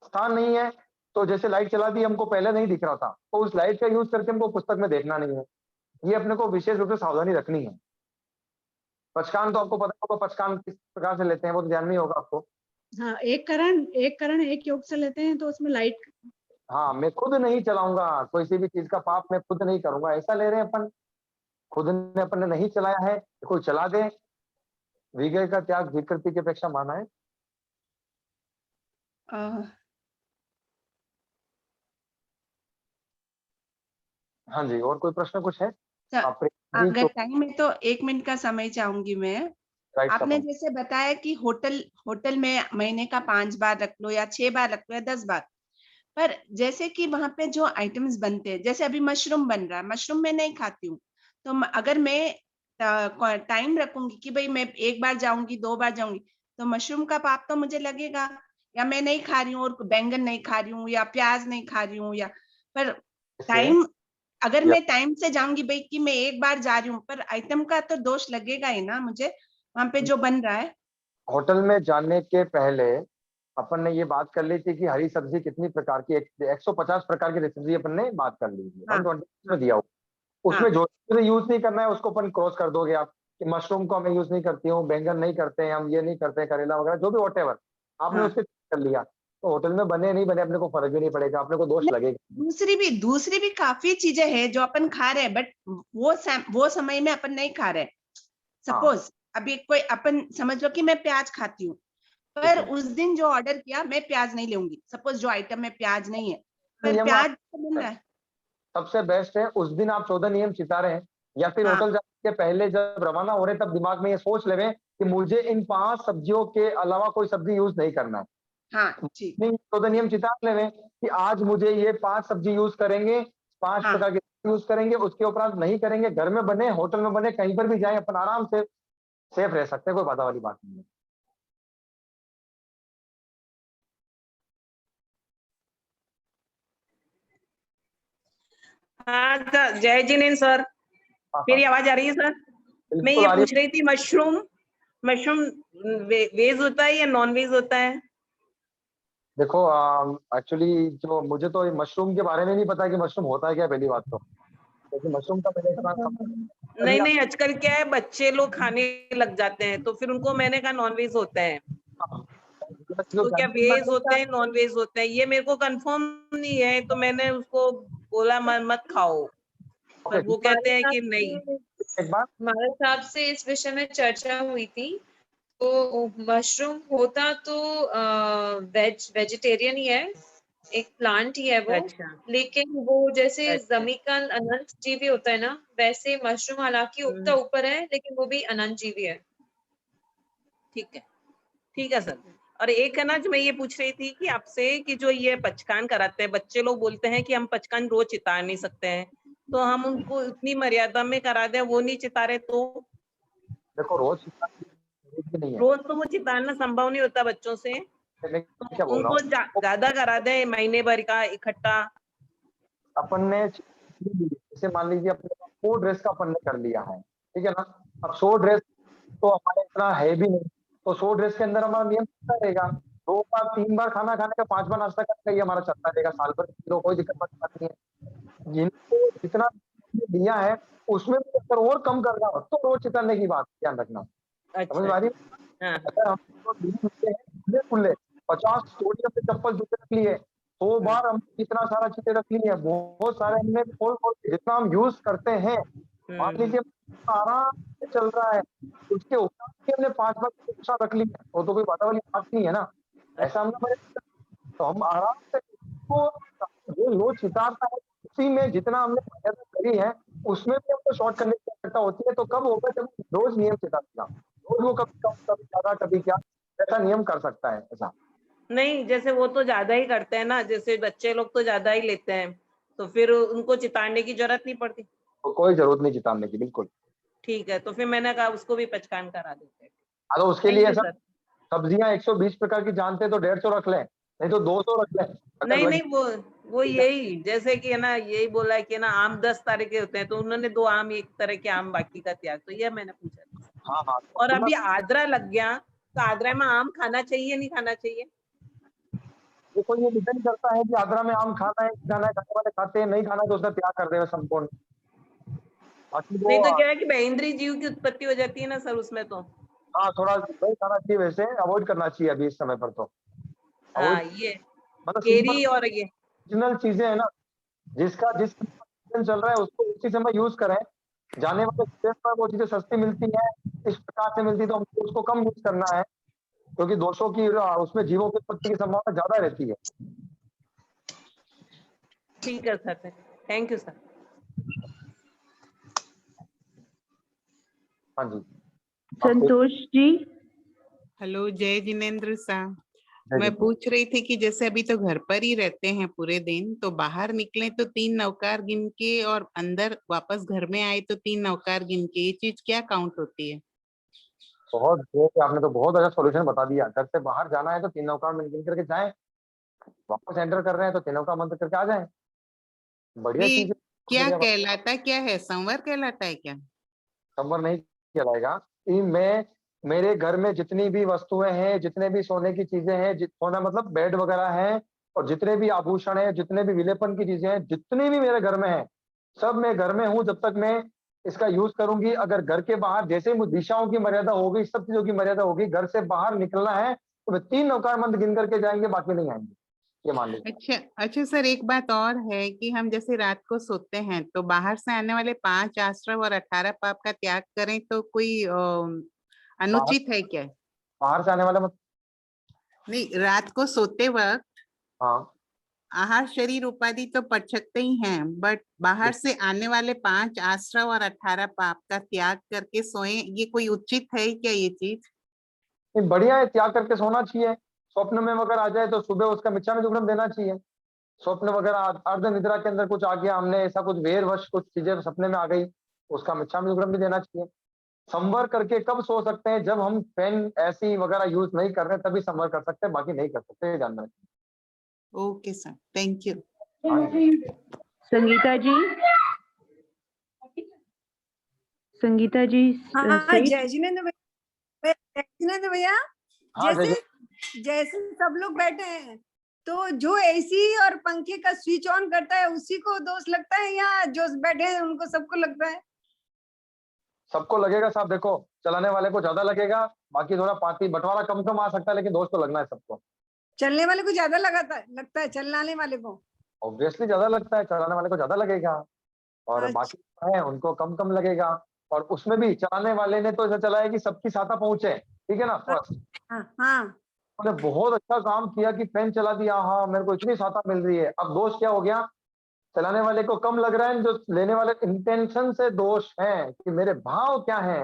स्थान नहीं है तो जैसे लाइट चला दी, हमको पहले नहीं दिख रहा था, तो उस लाइट का यूज करके हमको पुस्तक में देखना नहीं है। ये अपने को विशेष रूप से सावधानी रखनी है। पचकान तो आपको पता होगा, पचकान किस प्रकार से लेते हैं वो तो ध्यान नहीं होगा आपको। हाँ, एक करण एक योग से लेते हैं, तो उसमें लाइट हाँ, मैं खुद नहीं चलाऊंगा कोई सी भी चीज का पाप, मैं खुद नहीं करूंगा, ऐसा ले रहे हैं अपन। खुद ने अपन ने नहीं चलाया है, कोई चला दे, विजय का त्याग विकृति की अपेक्षा माना है। हाँ जी, और कोई प्रश्न कुछ है? अगर टाइम है तो 1 मिनट का समय चाहूंगी मैं। आपने जैसे बताया कि होटल में महीने का 5 बार रख लो या 6 बार रख लो या 10 बार, पर जैसे कि वहां पे जो आइटम्स बनते हैं, जैसे अभी मशरूम बन रहा है, मशरूम मैं नहीं खाती हूँ, तो अगर मैं टाइम रखूंगी कि भाई मैं 1 बार जाऊंगी 2 बार जाऊंगी, तो मशरूम का पाप तो मुझे लगेगा। या मैं नहीं खा रही हूँ और बैंगन नहीं खा रही हूँ या प्याज नहीं खा रही हूँ, या पर टाइम, अगर मैं टाइम से जाऊंगी भाई कि मैं 1 बार जा रही हूँ, पर आइटम का तो दोष लगेगा ही ना मुझे वहां पे जो बन रहा है। होटल में जाने के पहले अपन ने ये बात कर ली थी कि हरी सब्जी कितनी प्रकार की, 150 प्रकार की सब्जी अपन ने बात कर ली थी, 120 में दिया हुआ। उसमें जो यूज नहीं करना है उसको अपन क्रॉस कर दोगे आप, कि मशरूम को हमें यूज नहीं करती हूँ, बैंगन नहीं करते हैं हम, ये नहीं करते हैं, करेला वगैरह जो भी व्हाटएवर आपने उसके कर लिया, तो होटल में बने नहीं बने अपने को फर्क भी नहीं पड़ेगा, अपने को दोष लगेगा। दूसरी भी काफी चीजें हैं जो अपन खा रहे हैं, बट वो समय में अपन नहीं खा रहे। सपोज अभी कोई अपन समझ लो कि मैं प्याज खाती हूँ, पर उस दिन जो ऑर्डर किया मैं प्याज नहीं लूंगी, सपोज जो आइटम में प्याज नहीं है, पर प्याज मिल रहा है। सबसे बेस्ट है उस दिन आप 14 नियम चिता रहे हैं, या फिर होटल जाने के पहले जब रवाना हो रहे तब दिमाग में ये सोच लेवे कि मुझे इन 5 सब्जियों के अलावा कोई सब्जी यूज नहीं करना है। हाँ जी, 14 नियम चिता लेवे कि आज मुझे ये 5 सब्जी यूज करेंगे, 5 प्रकार के यूज करेंगे, उसके उपरांत नहीं करेंगे। घर में बने, होटल में बने, कहीं पर भी जाए अपन आराम से सेफ रह सकते हैं, कोई बाधा वाली बात नहीं है। हाँ जय जिनेन्द्र सर, मेरी आवाज आ रही है सर? मैं ये पूछ रही थी, मशरूम वेज होता है या नॉन वेज होता है? देखो एक्चुअली जो मुझे तो मशरूम के बारे में नहीं पता कि मशरूम होता है क्या, पहली बात तो, क्योंकि मशरूम का मैंने नहीं आजकल क्या है, बच्चे लोग खाने लग जाते हैं, तो फिर उनको मैंने कहा नॉन वेज होता है, तो क्या वेज होते हैं नॉन वेज होते हैं, ये मेरे को कंफर्म नहीं है, तो मैंने उसको बोला मत खाओ, पर वो कहते हैं कि नहीं। हमारे साहब से इस विषय में चर्चा हुई थी, तो मशरूम होता तो वेजिटेरियन ही है, एक प्लांट ही है वो। अच्छा। लेकिन वो जैसे जमीकल अनंत जीवी होता है ना, वैसे मशरूम हालांकि उगता ऊपर है, लेकिन वो भी अनंत जीवी है। ठीक है सर। और एक है ना जो मैं ये पूछ रही थी कि आपसे, कि जो ये पचकान कराते हैं, बच्चे लोग बोलते हैं कि हम पचकान रोज चिता नहीं सकते हैं, तो हम उनको इतनी मर्यादा में करा दें, वो नहीं चिता रहे तो? देखो रोज तो वो चिताना संभव नहीं होता बच्चों से, तो उनको ज्यादा करा दें, महीने भर का इकट्ठा। अपन ने जैसे मान लीजिए अपने 100 ड्रेस का अपन ने कर लिया है, ठीक है ना। अब 100 ड्रेस तो हमारे इतना है भी नहीं, तो 100 ड्रेस के अंदर हमारा नियम चलता रहेगा, 2 बार 3 बार खाना खाने का, 5 बार नाश्ता करने का, ये हमारा चलता रहेगा साल भर, तो कोई दिक्कत नहीं है। जिनको जितना दिया है उसमें भी अगर और कम करना हो तो रोज चितरने की बात ध्यान रखना, समझ में आ रही है। अगर हम खुले 50 जोड़ी अपने चप्पल जूते रख लिए, 100 बार हमने इतना सारा चीजें रख ली है, बहुत सारे हमने खोल खोल जितना हम यूज करते हैं, मान लीजिए आराम से चल रहा है, उसके ऊपर हमने 5 बार दूसरा रख लिया, वो तो कोई बात वाली बात नहीं है ना। ऐसा हमने तो हम आराम से जो लोग चितारता है उसी में जितना हमने मर्यादा करी है उसमें भी हमको शॉर्ट करने की आवश्यकता होती है। तो कब होगा जब रोज नियम चितारेगा, रोज वो कभी कम कभी ज्यादा कभी क्या, ऐसा नियम कर सकता है ऐसा नहीं। जैसे वो तो ज्यादा ही करते हैं ना, जैसे बच्चे लोग तो ज्यादा ही लेते हैं, तो फिर उनको चितारने की जरूरत नहीं पड़ती। तो कोई जरूरत नहीं चितारने की, बिल्कुल ठीक है। तो फिर मैंने कहा उसको भी पहचान करा देते हैं। तो उसके लिए ऐसा सब्जियां 120 प्रकार की जानते तो 150 रख लें, नहीं तो 200 रख लें। नहीं नहीं, वो यही जैसे कि है ना, यही बोला है कि ना आम 10 तरह के होते हैं, तो उन्होंने 2 आम, 1 तरह के आम, बाकी का त्याग, तो ये मैंने पूछा। हाँ हाँ। और अभी आद्रा लग गया, तो आद्रा में आम खाना चाहिए नहीं खाना चाहिए? देखो ये डिपेंड करता है कि आद्रा में आम खाना है, खाने वाले खाते हैं, नहीं खाना तो उसका त्याग कर देगा संपूर्ण। नहीं तो क्या है कि बेइंद्रिय जीव की उत्पत्ति हो जाती है ना सर उसमें, तो हाँ थोड़ा नहीं खाना चाहिए, वैसे अवॉइड करना चाहिए अभी इस समय पर तो। हाँ, ये मतलब केरी और ये ओरिजिनल चीजें है ना, जिसका जिस चल रहा है उसको उसी समय यूज करें। जाने वाले पर वो चीजें सस्ती मिलती है, इस प्रकार से मिलती, तो हमको उसको कम यूज करना है, क्योंकि दोषों की उसमें जीवों की उत्पत्ति की संभावना ज्यादा रहती है। ठीक है सर, थैंक यू सर। हाँ जी संतोष जी। हेलो, जय जिनेन्द्र साहब। मैं पूछ रही थी कि जैसे अभी तो घर पर ही रहते हैं पूरे दिन, तो बाहर निकले तो 3 नौकार गिन के, और अंदर वापस घर में आए तो 3 नौकार गिन के, ये चीज क्या काउंट होती है? बहुत आपने तो बहुत अच्छा सॉल्यूशन बता दिया। घर से बाहर जाना है तो 3 नौकार गिन करके जाएं, वापस एंटर कर रहे हैं तो 3 नौकार मंत्र करके आ जाएं। बढ़िया चीज। क्या कहलाता, क्या है, संवर कहलाता है क्या? संवर नहीं कहलाएगा। मैं मेरे घर में जितनी भी वस्तुएं हैं, जितने भी सोने की चीजें हैं, सोना मतलब बेड वगैरह है, और जितने भी आभूषण है, जितने भी विलेपन की चीजें हैं, जितनी भी मेरे घर में है, सब मैं घर में हूँ जब तक मैं इसका यूज करूंगी। अगर घर के बाहर जैसे दिशाओं की मर्यादा होगी, सब चीजों की मर्यादा होगी, घर से बाहर निकलना है तो मैं 3 नौकार मंत्र गिन करके जाएंगे, बाकी नहीं आएंगे, ये मान लीजिए। अच्छा सर, एक बात और है कि हम जैसे रात को सोते हैं तो बाहर से आने वाले 5 आश्रव और 18 पाप का त्याग करें तो कोई अनुचित है क्या? बाहर से आने वाला मतलब नहीं, रात को सोते वक्त हाँ आहार शरीर उपाधि तो पढ़ सकते ही हैं, बट बाहर से आने वाले 5 आश्रव और 18 पाप का त्याग करके सोए, ये कोई उचित है क्या ये चीज? बढ़िया है, त्याग करके सोना चाहिए। स्वप्न में अगर आ जाए तो सुबह उसका मिच्छामि दुक्कड़म देना चाहिए। स्वप्न वगैरह अर्ध निद्रा के अंदर कुछ आ गया, हमने ऐसा कुछ वेरवश कुछ चीजें सपने में आ गई, उसका मिच्छामि दुक्कड़म भी देना चाहिए। संवर करके कब सो सकते हैं? जब हम पेन ऐसी वगैरह यूज नहीं कर रहे तभी संवर कर सकते हैं, बाकी नहीं कर सकते, जानना चाहिए। Okay sir, thank you. Sangeeta ji, Sangeeta ji. हाँ, जय जिनेन्द्र भैया। जैसे सब लोग बैठे हैं, तो जो एसी और पंखे का स्विच ऑन करता है उसी को दोष लगता है, या जो बैठे हैं उनको सबको लगता है? सबको लगेगा साहब, देखो चलाने वाले को ज्यादा लगेगा, बाकी थोड़ा पार्टी बंटवारा कम कम आ सकता है, लेकिन दोष तो लगना है सबको। चलने वाले को ज्यादा लगता है चलाने वाले को? ऑब्वियसली ज्यादा लगता है, चलाने वाले को ज्यादा लगेगा, और बाकी है उनको कम कम लगेगा। और उसमें भी चलाने वाले ने तो ऐसा चलाया कि सबकी सहायता पहुंचे, ठीक है ना। फर्स्ट उन्होंने बहुत अच्छा काम किया कि फैन चला दिया, हाँ मेरे को इतनी सहायता मिल रही है। अब दोष क्या हो गया? चलाने वाले को कम लग रहा है, जो लेने वाले इंटेंशन से दोष है कि मेरे भाव क्या है,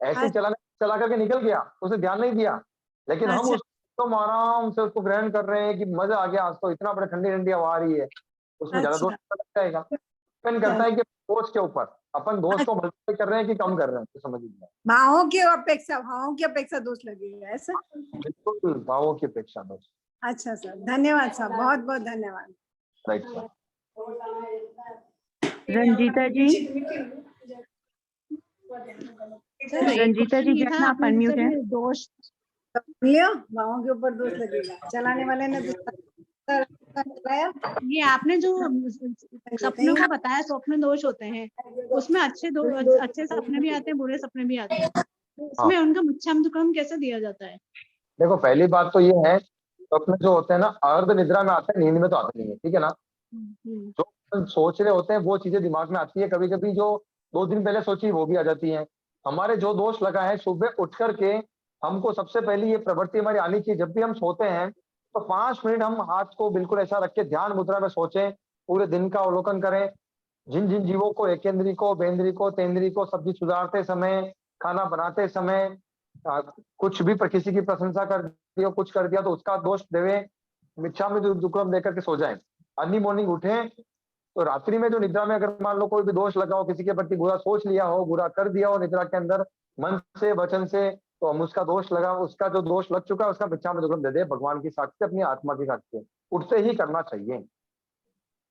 ऐसे चला करके निकल गया, उसे ध्यान नहीं दिया। लेकिन हम उसको आराम से उसको ग्रहण कर रहे हैं कि मजा आ गया, आज तो इतना बड़ा ठंडी ठंडी हवा आ रही है, उसमें ज्यादा दोष लग जाएगा। डिपेंड करता है कि दोष के ऊपर अपन दोष को मल्टीप्लाई कर रहे हैं कि कम कर रहे हैं, तो समझ लीजिए। भावों की अपेक्षा दोष लगेगा, ऐसा? बिल्कुल, भावों की अपेक्षा दोष। अच्छा सर, धन्यवाद साहब, बहुत बहुत धन्यवाद। Right sir. रंजीता जी। रंजीता जी जैन आप अनम्यूट हैं। दोष लियो, माओ के ऊपर दोष लगेगा, चलाने वाले ने चलाया। ये आपने जो सपनों को बताया, स्वप्न दोष होते हैं, उसमें अच्छे सपने भी आते हैं, बुरे सपने भी आते हैं, तो उसमें उनका मुच्छामदुक्रम कैसे दिया जाता है? देखो पहली बात तो ये है, स्वप्न जो होते हैं ना अर्ध निद्रा में आते हैं, नींद में तो आते नहीं है, ठीक है ना। जो अपन सोच रहे होते हैं वो चीजें दिमाग में आती है, कभी कभी जो 2 दिन पहले सोची वो भी आ जाती है। हमारे जो दोष लगा है, सुबह उठ करके हमको सबसे पहले ये प्रवृत्ति हमारी आनी चाहिए, जब भी हम सोते हैं तो 5 मिनट हम हाथ को बिल्कुल ऐसा रख के ध्यान मुद्रा में सोचें, पूरे दिन का अवलोकन करें। जिन जिन जीवों को, एकेंद्री को, बेंद्री को, तेंद्री को, सब्जी सुधारते समय, खाना बनाते समय कुछ भी किसी की प्रशंसा कर दिया, कुछ कर दिया तो उसका दोष देवे, मिच्छा में दुक्रम देकर के सो जाए। अर्ली मॉर्निंग उठे तो रात्रि में जो निद्रा में अगर मान लो कोई भी दोष लगा हो, किसी के प्रति बुरा सोच लिया हो, बुरा कर दिया हो निद्रा के अंदर मन से वचन से, तो हम उसका दोष लगा, उसका जो दोष लग चुका है उसका मिच्छा में दुक्रम दे दे, भगवान की साक्षी, अपनी आत्मा की साक्षी, उठते ही करना चाहिए।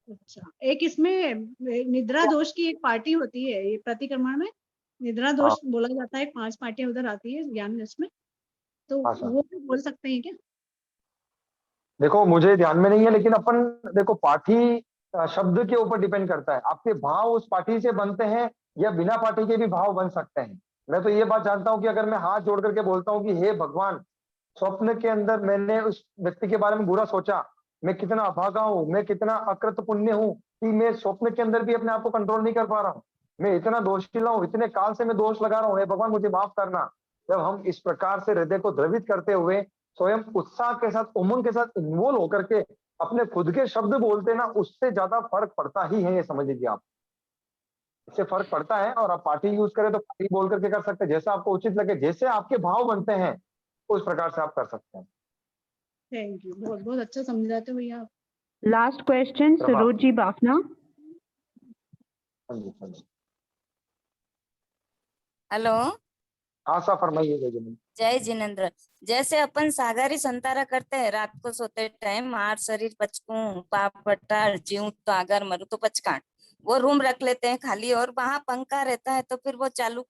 अच्छा, एक इसमें निद्रा दोष की एक पार्टी होती है, ये प्रतिक्रमण में निद्रा दोष बोला जाता है, 5 पार्टियां उधर आती है ज्ञान में, तो वो भी बोल सकते हैं क्या? देखो मुझे ध्यान में नहीं है, लेकिन अपन देखो पाठी शब्द के ऊपर डिपेंड करता है, आपके भाव उस पाठी से बनते हैं या बिना पाठी के भी भाव बन सकते हैं। मैं तो ये बात जानता हूँ कि अगर मैं हाथ जोड़ करके बोलता हूँ कि हे भगवान, स्वप्न के अंदर मैंने उस व्यक्ति के बारे में बुरा सोचा, मैं कितना अभागा हूँ, मैं कितना अकृत पुण्य हूँ कि मैं स्वप्न के अंदर भी अपने आप को कंट्रोल नहीं कर पा रहा हूँ, मैं इतना दोषीला हूँ, इतने काल से मैं दोष लगा रहा हूँ, हे भगवान मुझे माफ करना। जब हम इस प्रकार से हृदय को द्रवित करते हुए स्वयं उत्साह के साथ, उमंग के साथ इन्वॉल्व होकर के अपने खुद के शब्द बोलते ना, उससे ज्यादा फर्क पड़ता ही है, ये समझ लीजिए आप, इससे फर्क पड़ता है। और आप पार्टी यूज करें तो पार्टी बोल करके कर सकते हैं, जैसा आपको उचित लगे, जैसे आपके भाव बनते हैं उस प्रकार से आप कर सकते हैं। थैंक यू, बहुत बहुत अच्छा समझाते हो भैया आप। Last question Saroj ji Bafna. हाँ जी, हाँ जी। हेलो, हाँ सा फरमाइए। जय जिनेंद्र। जैसे अपन सागारी संतारा करते हैं रात को सोते टाइम, आर शरीर पचकू पाप पट्टार जीव तो आगर मरु तो पचकान, वो रूम रख लेते हैं खाली और वहां पंखा रहता है, तो फिर वो चालू,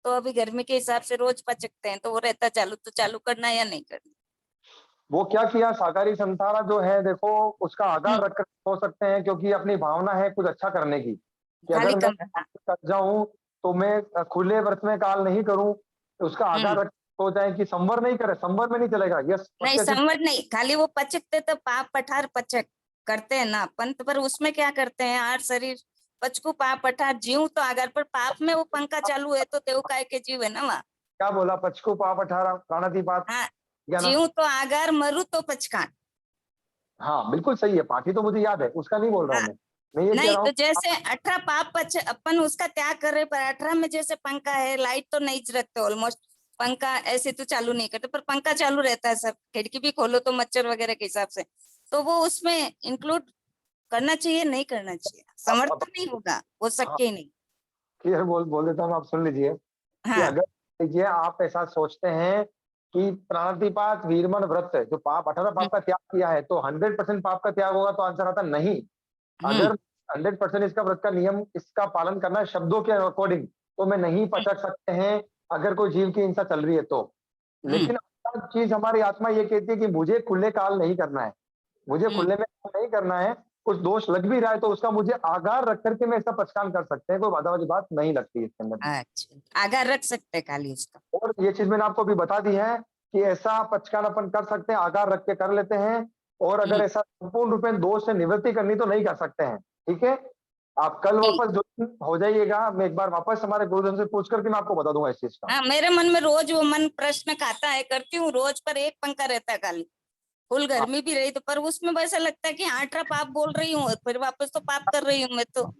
तो अभी गर्मी के हिसाब से रोज पचकते हैं, तो वो रहता चालू, तो चालू करना या नहीं करना? वो क्या किया, साकारी संतारा जो है देखो उसका आधार रख कर हो सकते हैं, क्योंकि अपनी भावना है कुछ अच्छा करने की, कि अगर मैं कर जाऊं तो मैं खुले व्रत में काल नहीं करूं, तो उसका आधार रख हो जाए कि संवर नहीं करे, संवर में नहीं चलेगा। यस, नहीं संवर नहीं, खाली वो पचकते तो पाप पठार पचक करते हैं ना अपन, तो पर उसमें क्या करते हैं, आठ शरीर पचकू पाप पठार जीव तो आगर, पर पाप में वो पंखा चालू है तो देव काय के जीव है ना वहाँ। क्या बोला, पचकू पाप अठारह प्राणातिपात, हाँ, जीव तो आगर मरु तो पचकान। हाँ बिल्कुल सही है, पाठी तो मुझे याद है, उसका नहीं बोल रहा हूँ मैं ये नहीं, तो जैसे 18 पाप अपन उसका त्याग कर रहे, पर 18 में जैसे पंखा है, लाइट तो नहीं रखते ऑलमोस्ट, पंखा ऐसे तो चालू नहीं करते, पर पंखा चालू रहता है सब, खिड़की भी खोलो तो मच्छर वगैरह के हिसाब से, तो वो उसमें इंक्लूड करना चाहिए नहीं करना चाहिए? समर्थ नहीं होगा, हो सके ही नहीं। क्लियर बोल देता हूँ, आप सुन लीजिए। अगर लीजिए आप ऐसा सोचते हैं कि प्राणातिपात वीरमन व्रत है, जो पाप 18 पाप का त्याग किया है, तो 100% पाप का त्याग होगा, तो आंसर आता नहीं। अगर 100% इसका व्रत का नियम, इसका पालन करना है शब्दों के अकॉर्डिंग, तो मैं नहीं पचक सकते हैं अगर कोई जीव की हिंसा चल रही है तो। लेकिन चीज हमारी आत्मा ये कहती है कि मुझे खुले काल नहीं करना है, मुझे खुले में काल नहीं करना है, कुछ दोष लग भी रहा है तो उसका मुझे आगार रख करके मैं इसका पचकान कर सकते हैं, कोई बाधा वाली बात नहीं लगती इसके अंदर। अच्छा, आगार रख सकते हैं खाली इसका। और ये चीज मैंने आपको भी बता दी है कि ऐसा पचकान अपन कर सकते हैं, आगार रख के कर लेते हैं, और अगर ऐसा संपूर्ण रूप में दोष से निवृत्ति करनी तो नहीं कर सकते हैं। ठीक है, आप कल वापस जो हो जाइएगा, मैं एक बार वापस हमारे गुरुजन से पूछ करके मैं आपको बता दूंगा इस चीज का। हाँ, मेरे मन में रोज वो मन प्रश्न खाता है, करती हूँ रोज, पर एक पंखा रहता है खाली, फुल गर्मी भी रही तो, पर उसमें वैसा लगता है कि 18 पाप बोल रही हूँ, फिर वापस तो पाप कर रही हूँ मैं, तो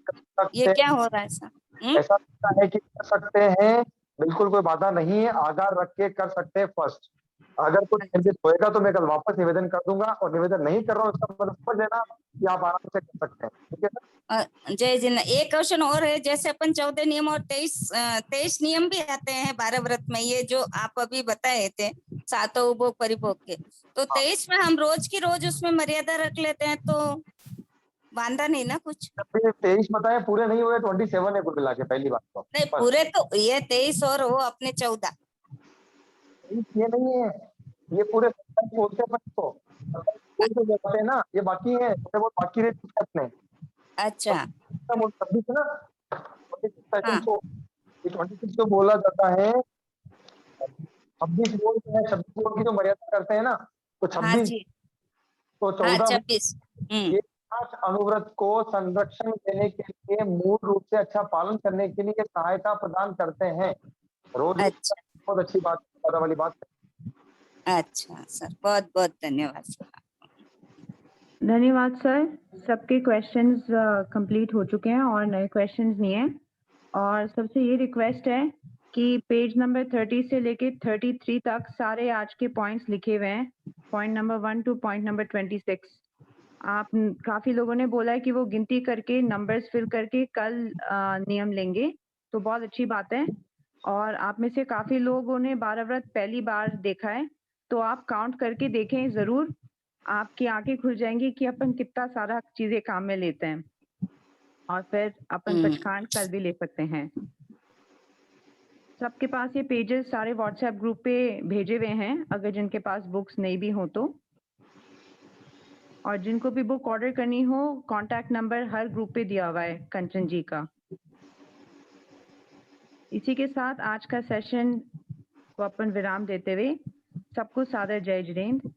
ये क्या हो रहा है ऐसा? ऐसा लगता है कि कर सकते हैं, बिल्कुल कोई बाधा नहीं है, आगार रख के कर सकते हैं फर्स्ट। अगर कुछ निर्मित होएगा तो मैं कल वापस निवेदन कर दूंगा, और निवेदन नहीं कर रहा हूँ उसका मतलब समझ लेना कि आप आराम से कर सकते हैं। ठीक है ना? जय जी। एक क्वेश्चन और है, जैसे अपन 14 नियम और 23 नियम भी आते हैं 12 व्रत में, ये जो आप अभी बताए थे सातों उपभोग परिभोग के, तो 23 में हम रोज की रोज उसमें मर्यादा रख लेते हैं, तो वांदा नहीं ना कुछ? 23 बताए, पूरे नहीं हुए, 27 है कुल मिला के, पहली बात तो। नहीं पूरे तो ये 23 और वो अपने 14। ये नहीं है, ये पूरे बोलते हैं तो जाते हैं ना, ये बाकी है, वो बाकी रहते हैं अपने। अच्छा 26 ना, 26 तो बोला जाता है। 26 बोल है, 26 बोल की जो मर्यादा करते हैं ना, तो 26 तो 14 26 ये अनुव्रत को संरक्षण देने के लिए, मूल रूप से अच्छा पालन करने के लिए सहायता प्रदान करते हैं। रोज बहुत अच्छी बात, ज्यादा वाली बात। अच्छा सर, बहुत बहुत धन्यवाद सर। धन्यवाद सर। सबके क्वेश्चंस कंप्लीट हो चुके हैं और नए क्वेश्चंस नहीं है। और सबसे ये रिक्वेस्ट है कि पेज नंबर 30 से लेके 33 तक सारे आज के पॉइंट्स लिखे हुए हैं, point number 1 two point number 26। आप काफी लोगों ने बोला है कि वो गिनती करके नंबर्स फिल करके कल नियम लेंगे, तो बहुत अच्छी बात है। और आप में से काफी लोगों ने 12 व्रत पहली बार देखा है, तो आप काउंट करके देखें जरूर, आपकी आंखें खुल जाएंगी कि अपन कितना सारा चीजें काम में लेते हैं, और फिर अपन पचकांड कल भी ले सकते हैं। सबके पास ये पेजेस सारे व्हाट्सएप ग्रुप पे भेजे हुए हैं, अगर जिनके पास बुक्स नहीं भी हो तो। और जिनको भी बुक ऑर्डर करनी हो, कांटेक्ट नंबर हर ग्रुप पे दिया हुआ है कंचन जी का। इसी के साथ आज का सेशन को अपन विराम देते हुए सबको सादर जय जिनेंद्र।